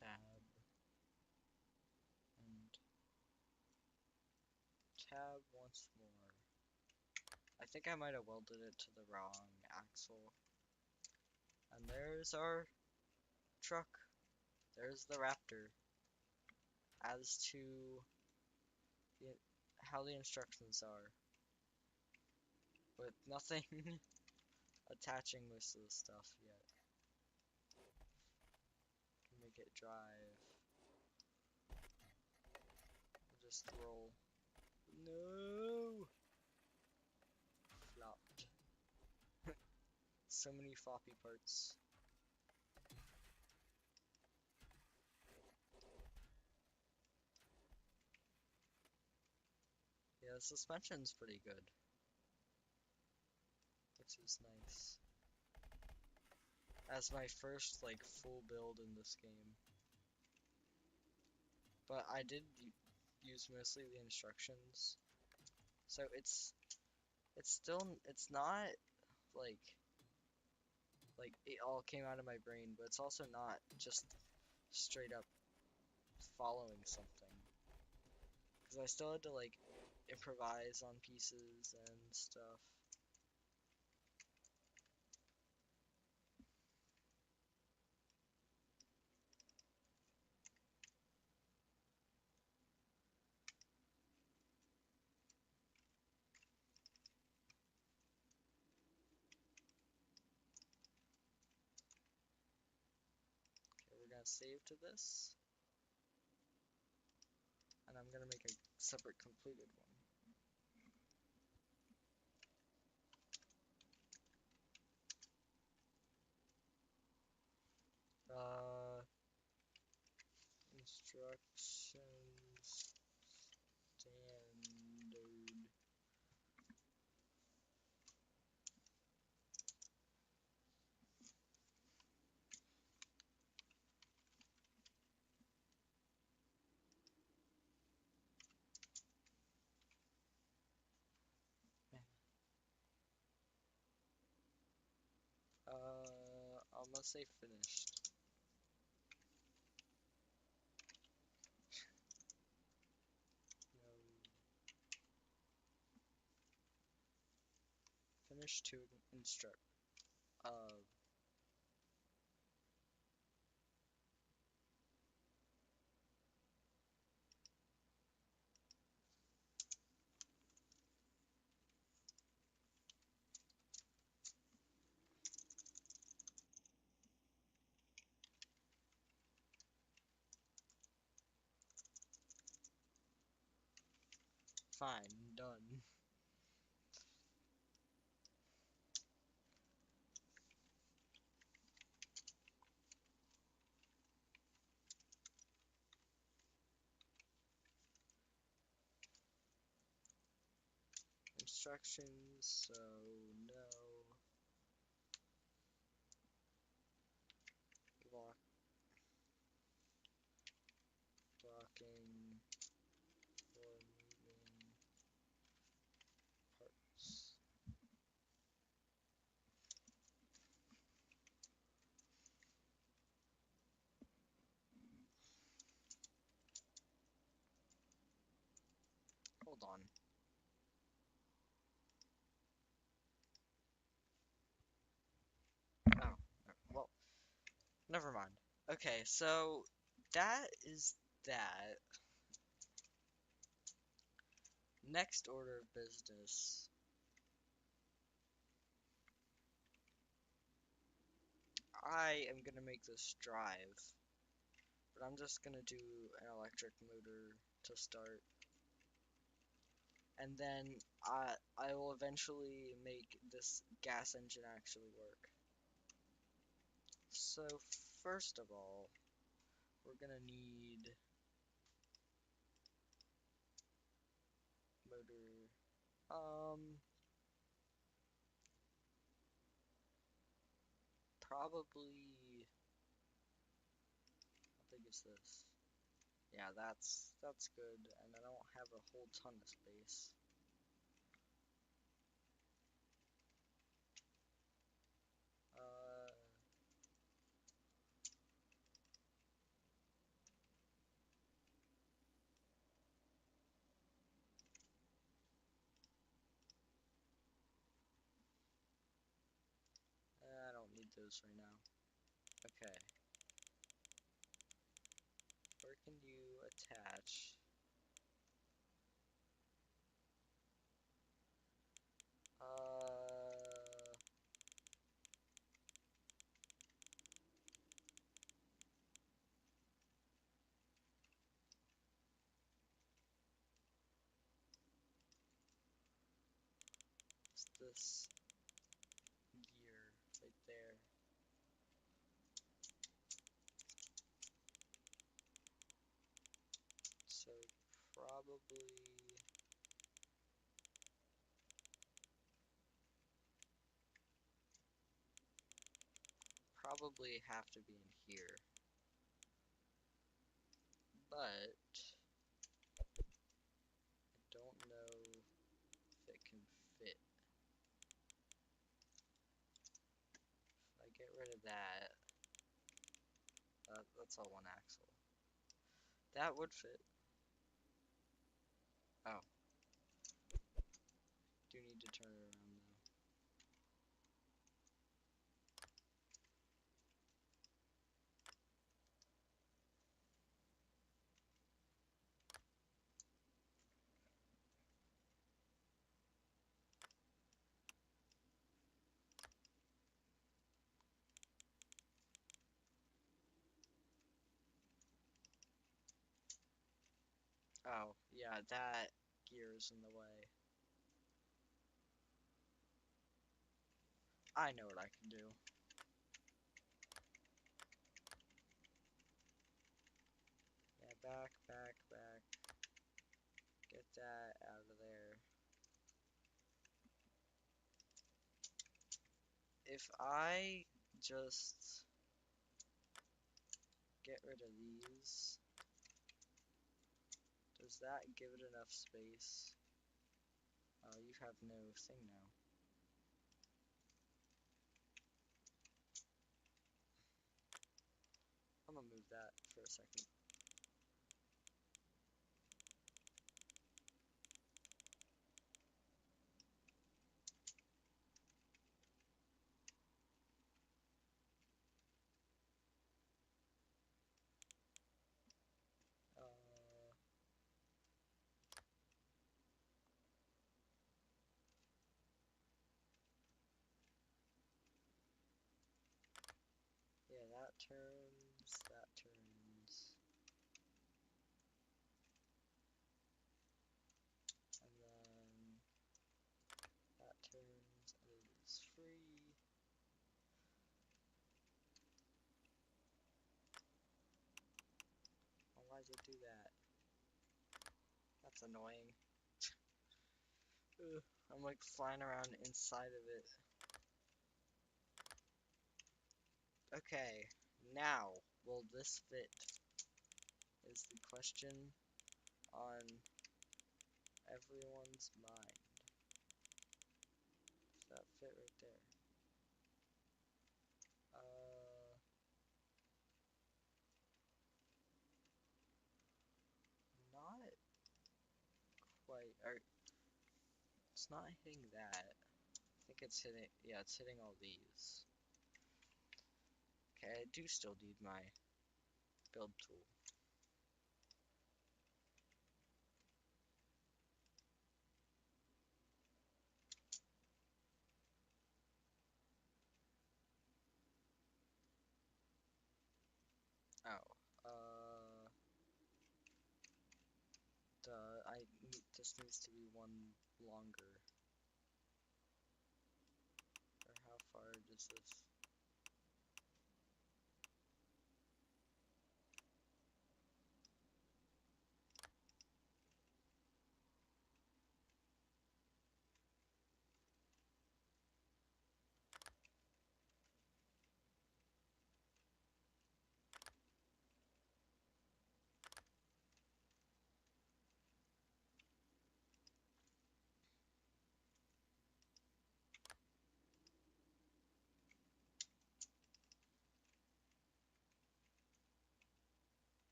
tab, and tab once more. I think I might have welded it to the wrong axle. And there's our truck. There's the Raptor. As to the, how the instructions are. With nothing attaching most of the stuff yet. Can make it drive. Just roll. No! Flopped. So many floppy parts. Yeah, the suspension's pretty good. Which is nice. As my first, like, full build in this game. But I did use mostly the instructions. So it's still, it's not, like it all came out of my brain, but it's also not just straight up following something. Because I still had to, like, improvise on pieces and stuff. Okay, we're gonna save to this. And I'm gonna make a separate completed one. Instructions standard. I'm gonna say finished. No. Finish to instruct. Fine, done. Instructions, so no. Blocking for moving parts. Hold on. Oh, well, never mind. Okay, so that is that. Next order of business. I am gonna make this drive, but I'm just gonna do an electric motor to start. And then I will eventually make this gas engine actually work. So first of all, we're gonna need motor. Probably. How big is this? Yeah, that's good, and I don't have a whole ton of space. Uh, photos right now. Okay. Where can you attach? It's this gear right there. So probably have to be in here. But I don't know if it can fit. If I get rid of that, that's all one axle. That would fit. Oh. Do need to turn it around though. Oh, yeah, that gear is in the way. I know what I can do. Yeah, back. Get that out of there. If I just get rid of these, does that give it enough space? Oh, you have no thing now. I'm gonna move that for a second. Yeah, that turns. And then that turns, and it is free. Oh, why does it do that? That's annoying. Ugh, I'm like flying around inside of it. Okay, now, will this fit? Is the question on everyone's mind. Does that fit right there? Not quite. Or it's not hitting that. I think it's hitting. Yeah, it's hitting all these. Okay, I do still need my build tool. Oh, this needs to be one longer. Or how far does this?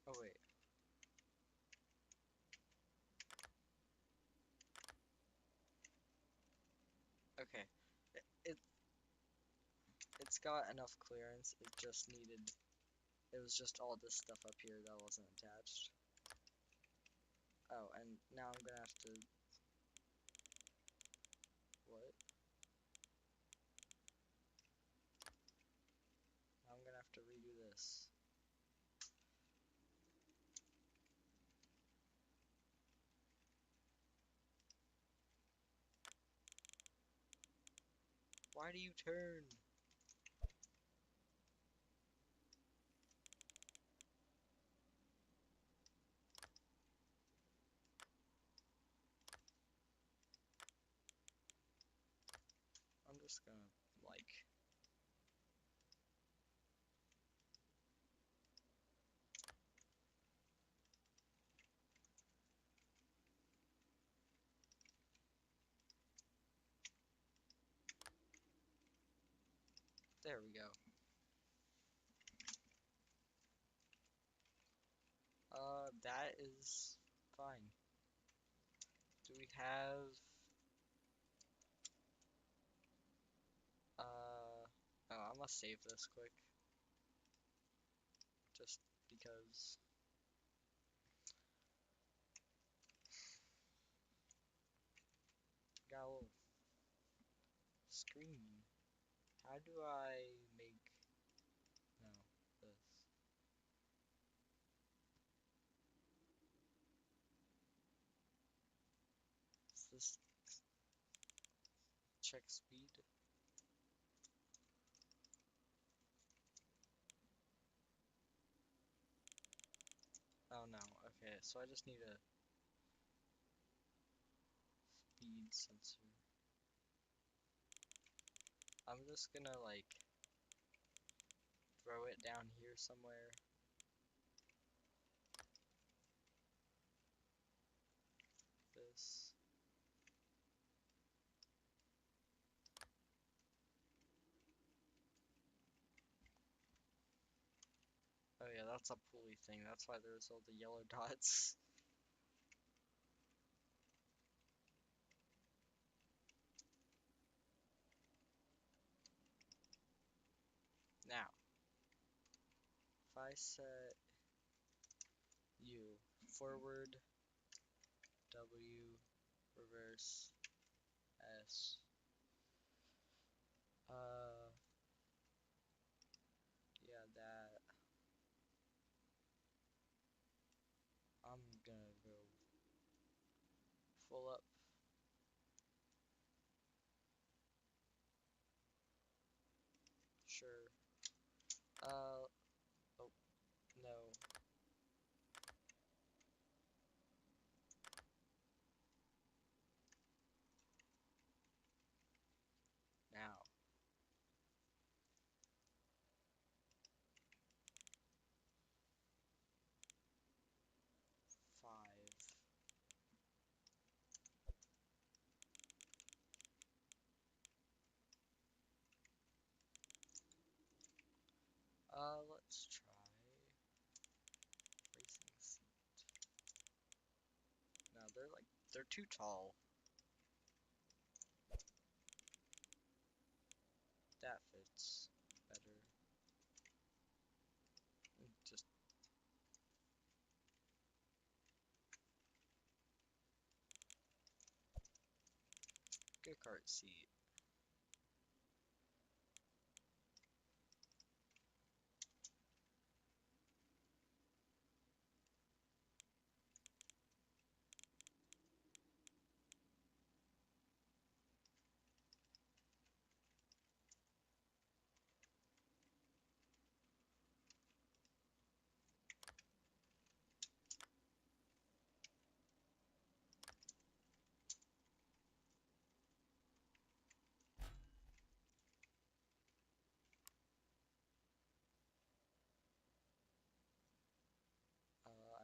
Oh wait. Okay. It got enough clearance. It was just all this stuff up here that wasn't attached. Oh, and now I'm gonna have to, what? Now I'm gonna have to redo this. Why do you turn? I'm just gonna, like... There we go. That is fine. Do we have... Oh, I'm gonna save this quick. Just because... Got a little screen. How do I make... No, this. Is this... Check speed? Oh no, okay, so I just need a speed sensor. I'm just gonna like throw it down here somewhere. This. Oh yeah, that's a pulley thing. That's why there's all the yellow dots. Now, if I set U forward, W, reverse, S, yeah, that. I'm gonna go full up. Sure. Oh, no. Now. 5. Let's try racing seat. No, they're too tall. That fits better. Just go-kart seat.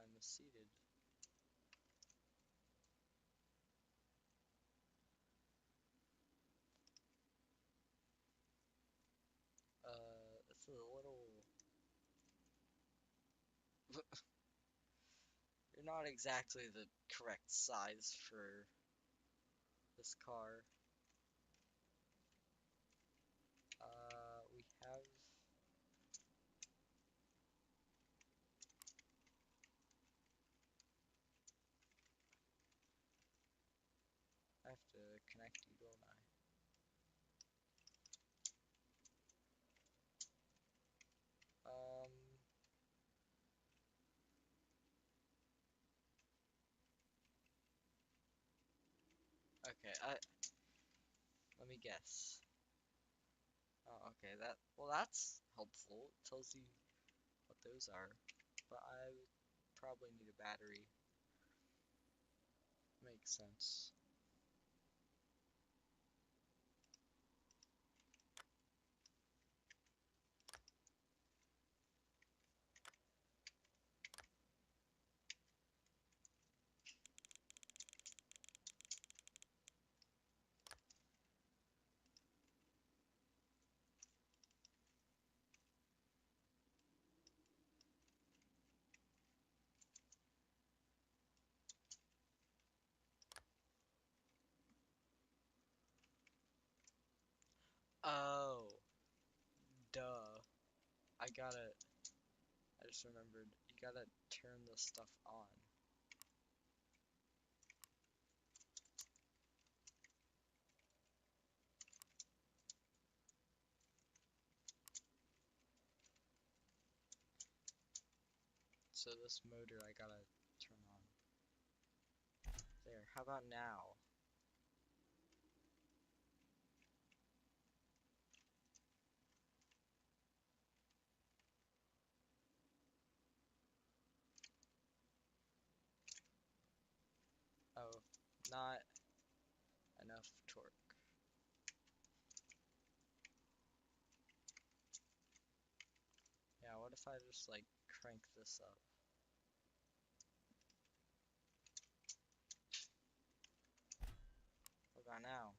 I'm seated. It's a little... You're not exactly the correct size for this car. We have connect you, don't I? Okay, let me guess. Oh, okay, that's helpful. It tells you what those are. But I would probably need a battery. Makes sense. Oh, duh. I just remembered. You gotta turn this stuff on. So this motor I gotta turn on. There, how about now? Oh, not enough torque. Yeah, what if I just like crank this up? What about now?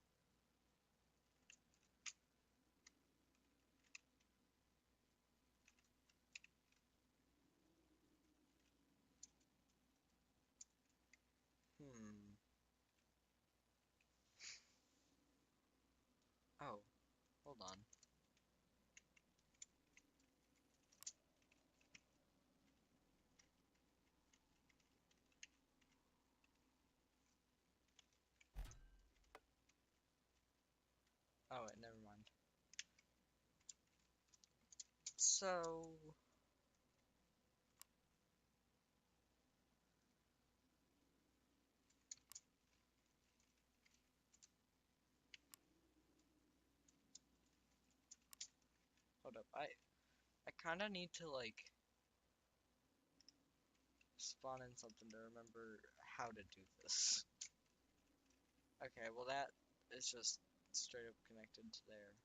Hmm. Oh, hold on. Oh, wait, never mind. So, hold up. I kind of need to like spawn in something to remember how to do this. Okay, well that is just straight up connected to there.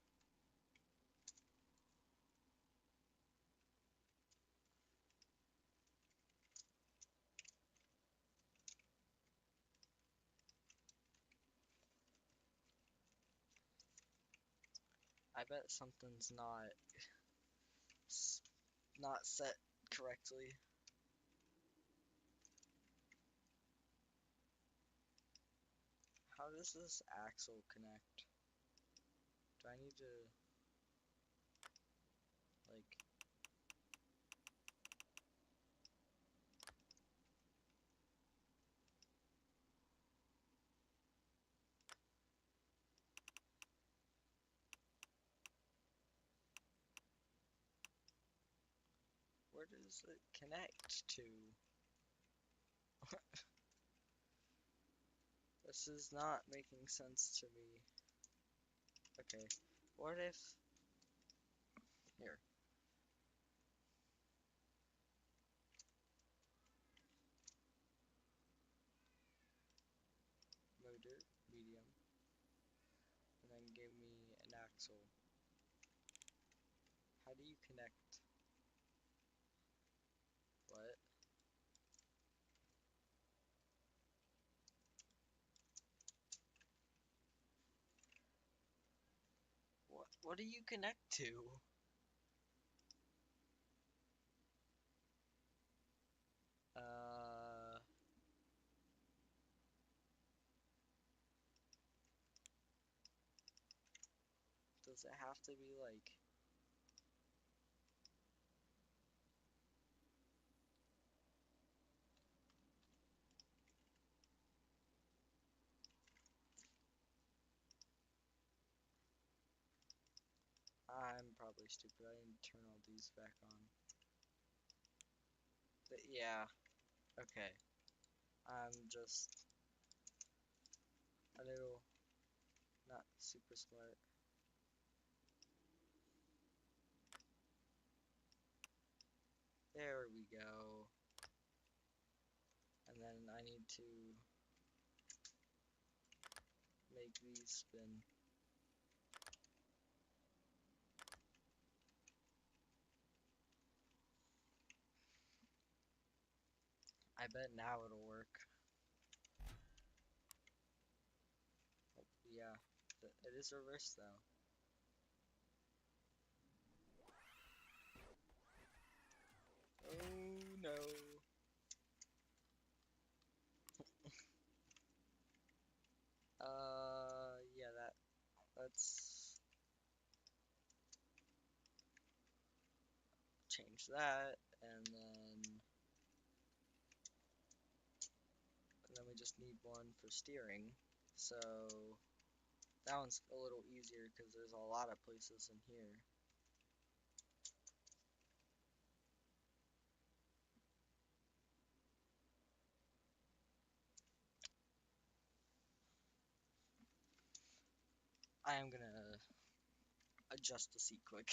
I bet something's not set correctly. How does this axle connect? Do I need to like where does it connect to? This is not making sense to me. Okay, what if here motor medium and then give me an axle. How do you connect? What? What do you connect to? Uh, does it have to be like really stupid. I didn't turn all these back on. But yeah, okay. I'm just a little not super smart. There we go. And then I need to make these spin. I bet now it'll work. Oh, yeah, it is reversed though. Oh no. Yeah, let's change that, and then we just need one for steering. So that one's a little easier because there's a lot of places in here. I am gonna adjust the seat quick.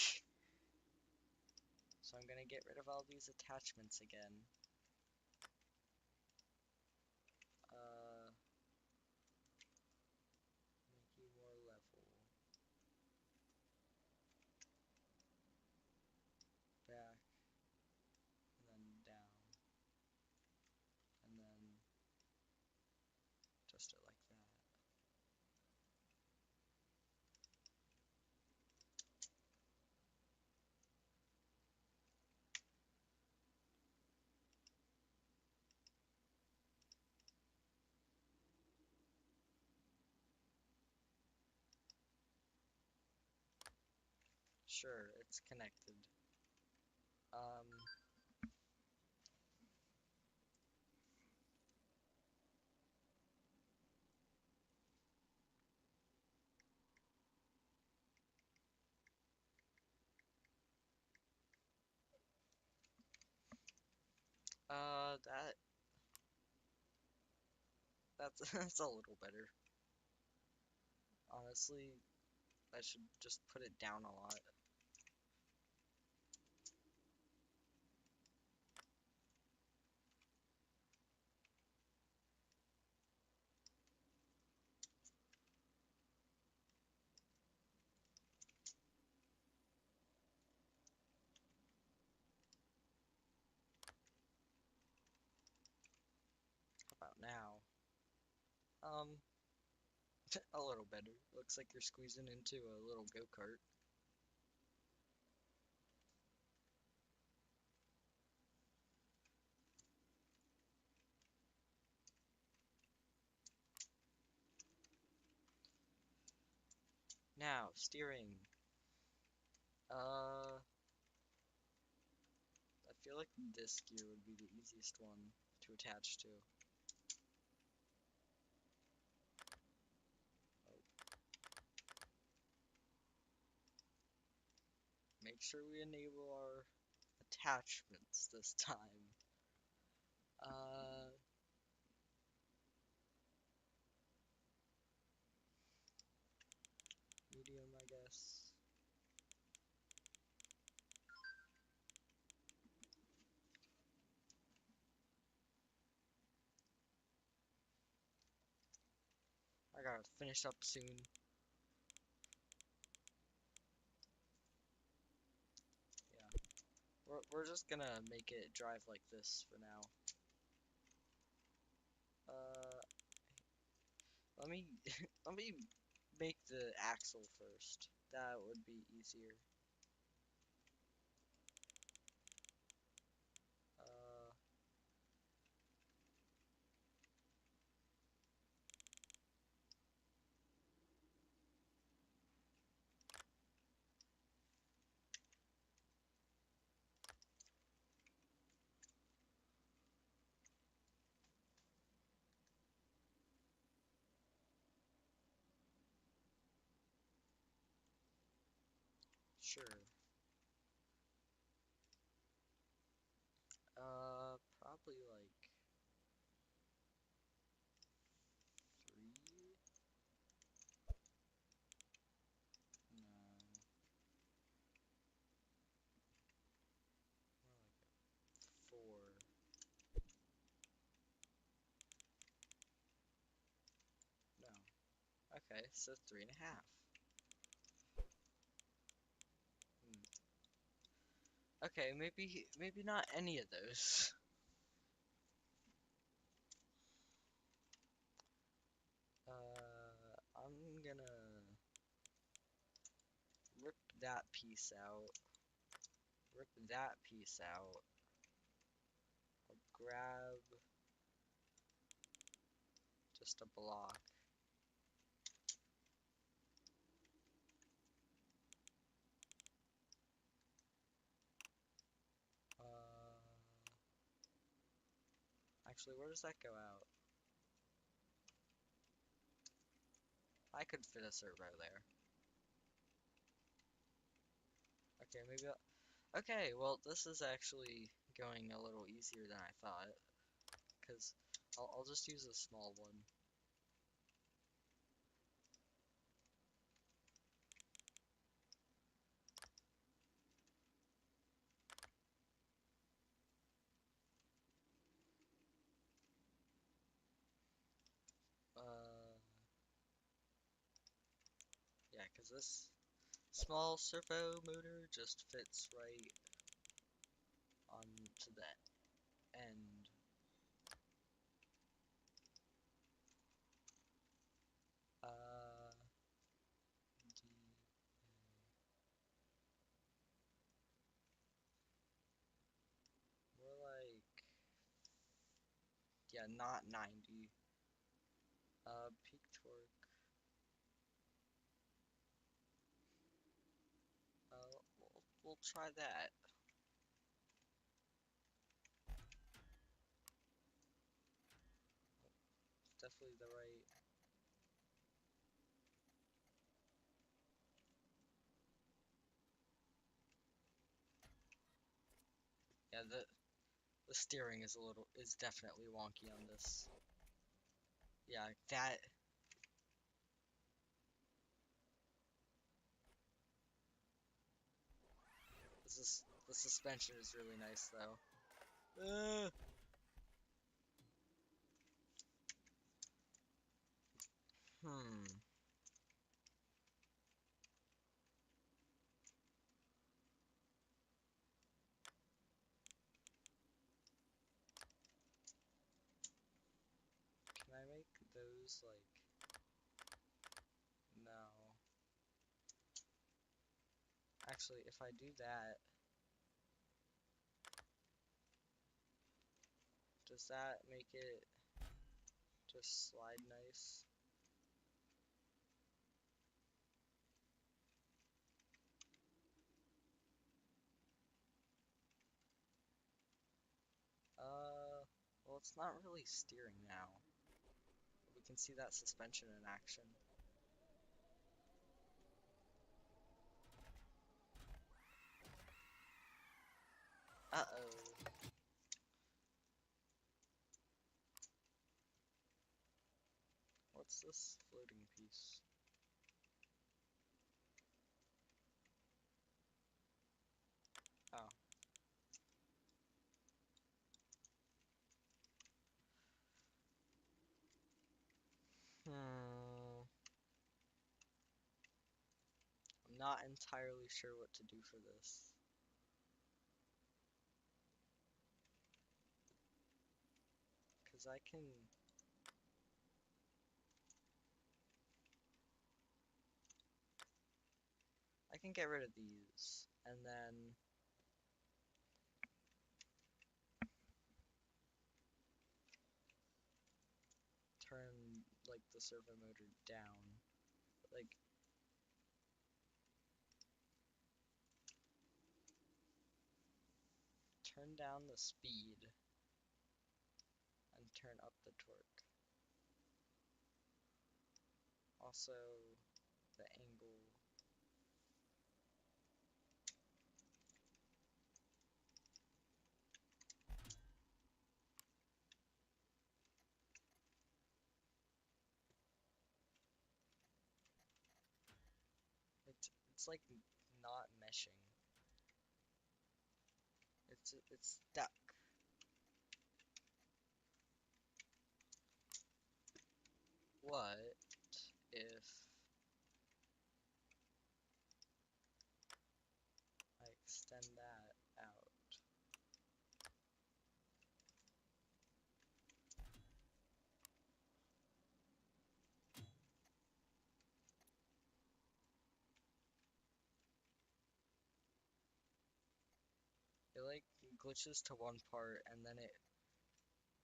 So I'm gonna get rid of all these attachments again. Make you more level. Back, and then down, and then adjust it like that. Sure, it's connected. That that's that's a little better. Honestly, I should just put it down a lot. How about now? Um, a little better. Looks like you're squeezing into a little go-kart. Now, steering. I feel like this gear would be the easiest one to attach to. Oh. Make sure we enable our attachments this time. Medium, I guess. I gotta finish up soon. Yeah, we're just gonna make it drive like this for now. Uh, let me let me make the axle first. That would be easier. Uh, sure. Okay, so 3.5. Okay, maybe not any of those. I'm gonna rip that piece out. Rip that piece out. I'll grab just a block. Actually, where does that go out? I could fit a servo there. Okay, maybe okay, well, this is actually going a little easier than I thought. Because I'll just use a small one. Yeah, because this small servo motor just fits right onto that end. More like, yeah, not 90. Peak torque. We'll try that. Definitely the right. Yeah, the steering is definitely wonky on this. Yeah, that. The suspension is really nice though. Hmm. Can I make those like? No. Actually, if I do that, does that make it just slide nice? Well, it's not really steering now. We can see that suspension in action. Uh-oh. What's this floating piece? Oh. Hmm. I'm not entirely sure what to do for this. Because I can get rid of these, and then turn, like, the servo motor down. Like, turn down the speed, and turn up the torque. Also, the angle. It's like not meshing. It's stuck. What if I extend that out. It like glitches to one part and then it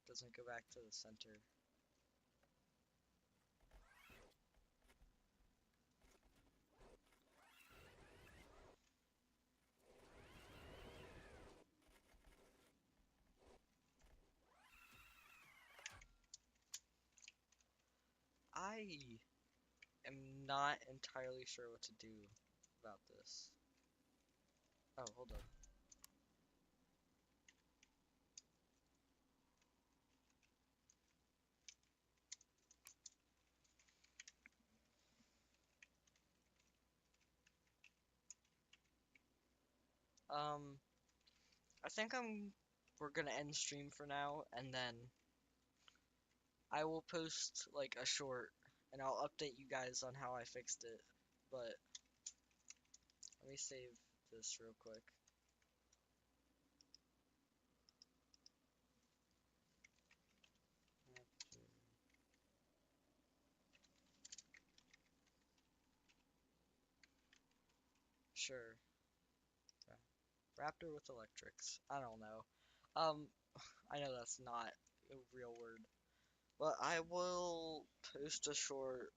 doesn't go back to the center. I am not entirely sure what to do about this. Oh, hold up. I think we're gonna end stream for now, and then I will post like a short, and I'll update you guys on how I fixed it. But let me save this real quick. Sure. Raptor with electrics. I don't know. Um, I know that's not a real word, but I will post a short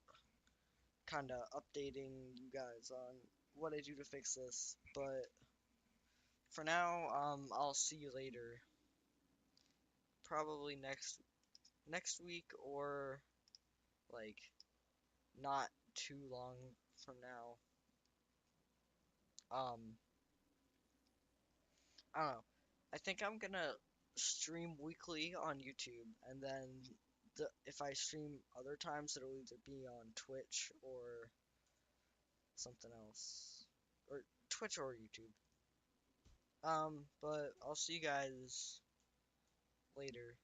kind of updating you guys on what I do to fix this. But for now, I'll see you later. Probably next week or like not too long from now. Um, I don't know. I think I'm gonna stream weekly on YouTube, and then if I stream other times, it'll either be on Twitch or something else, or Twitch or YouTube. But I'll see you guys later.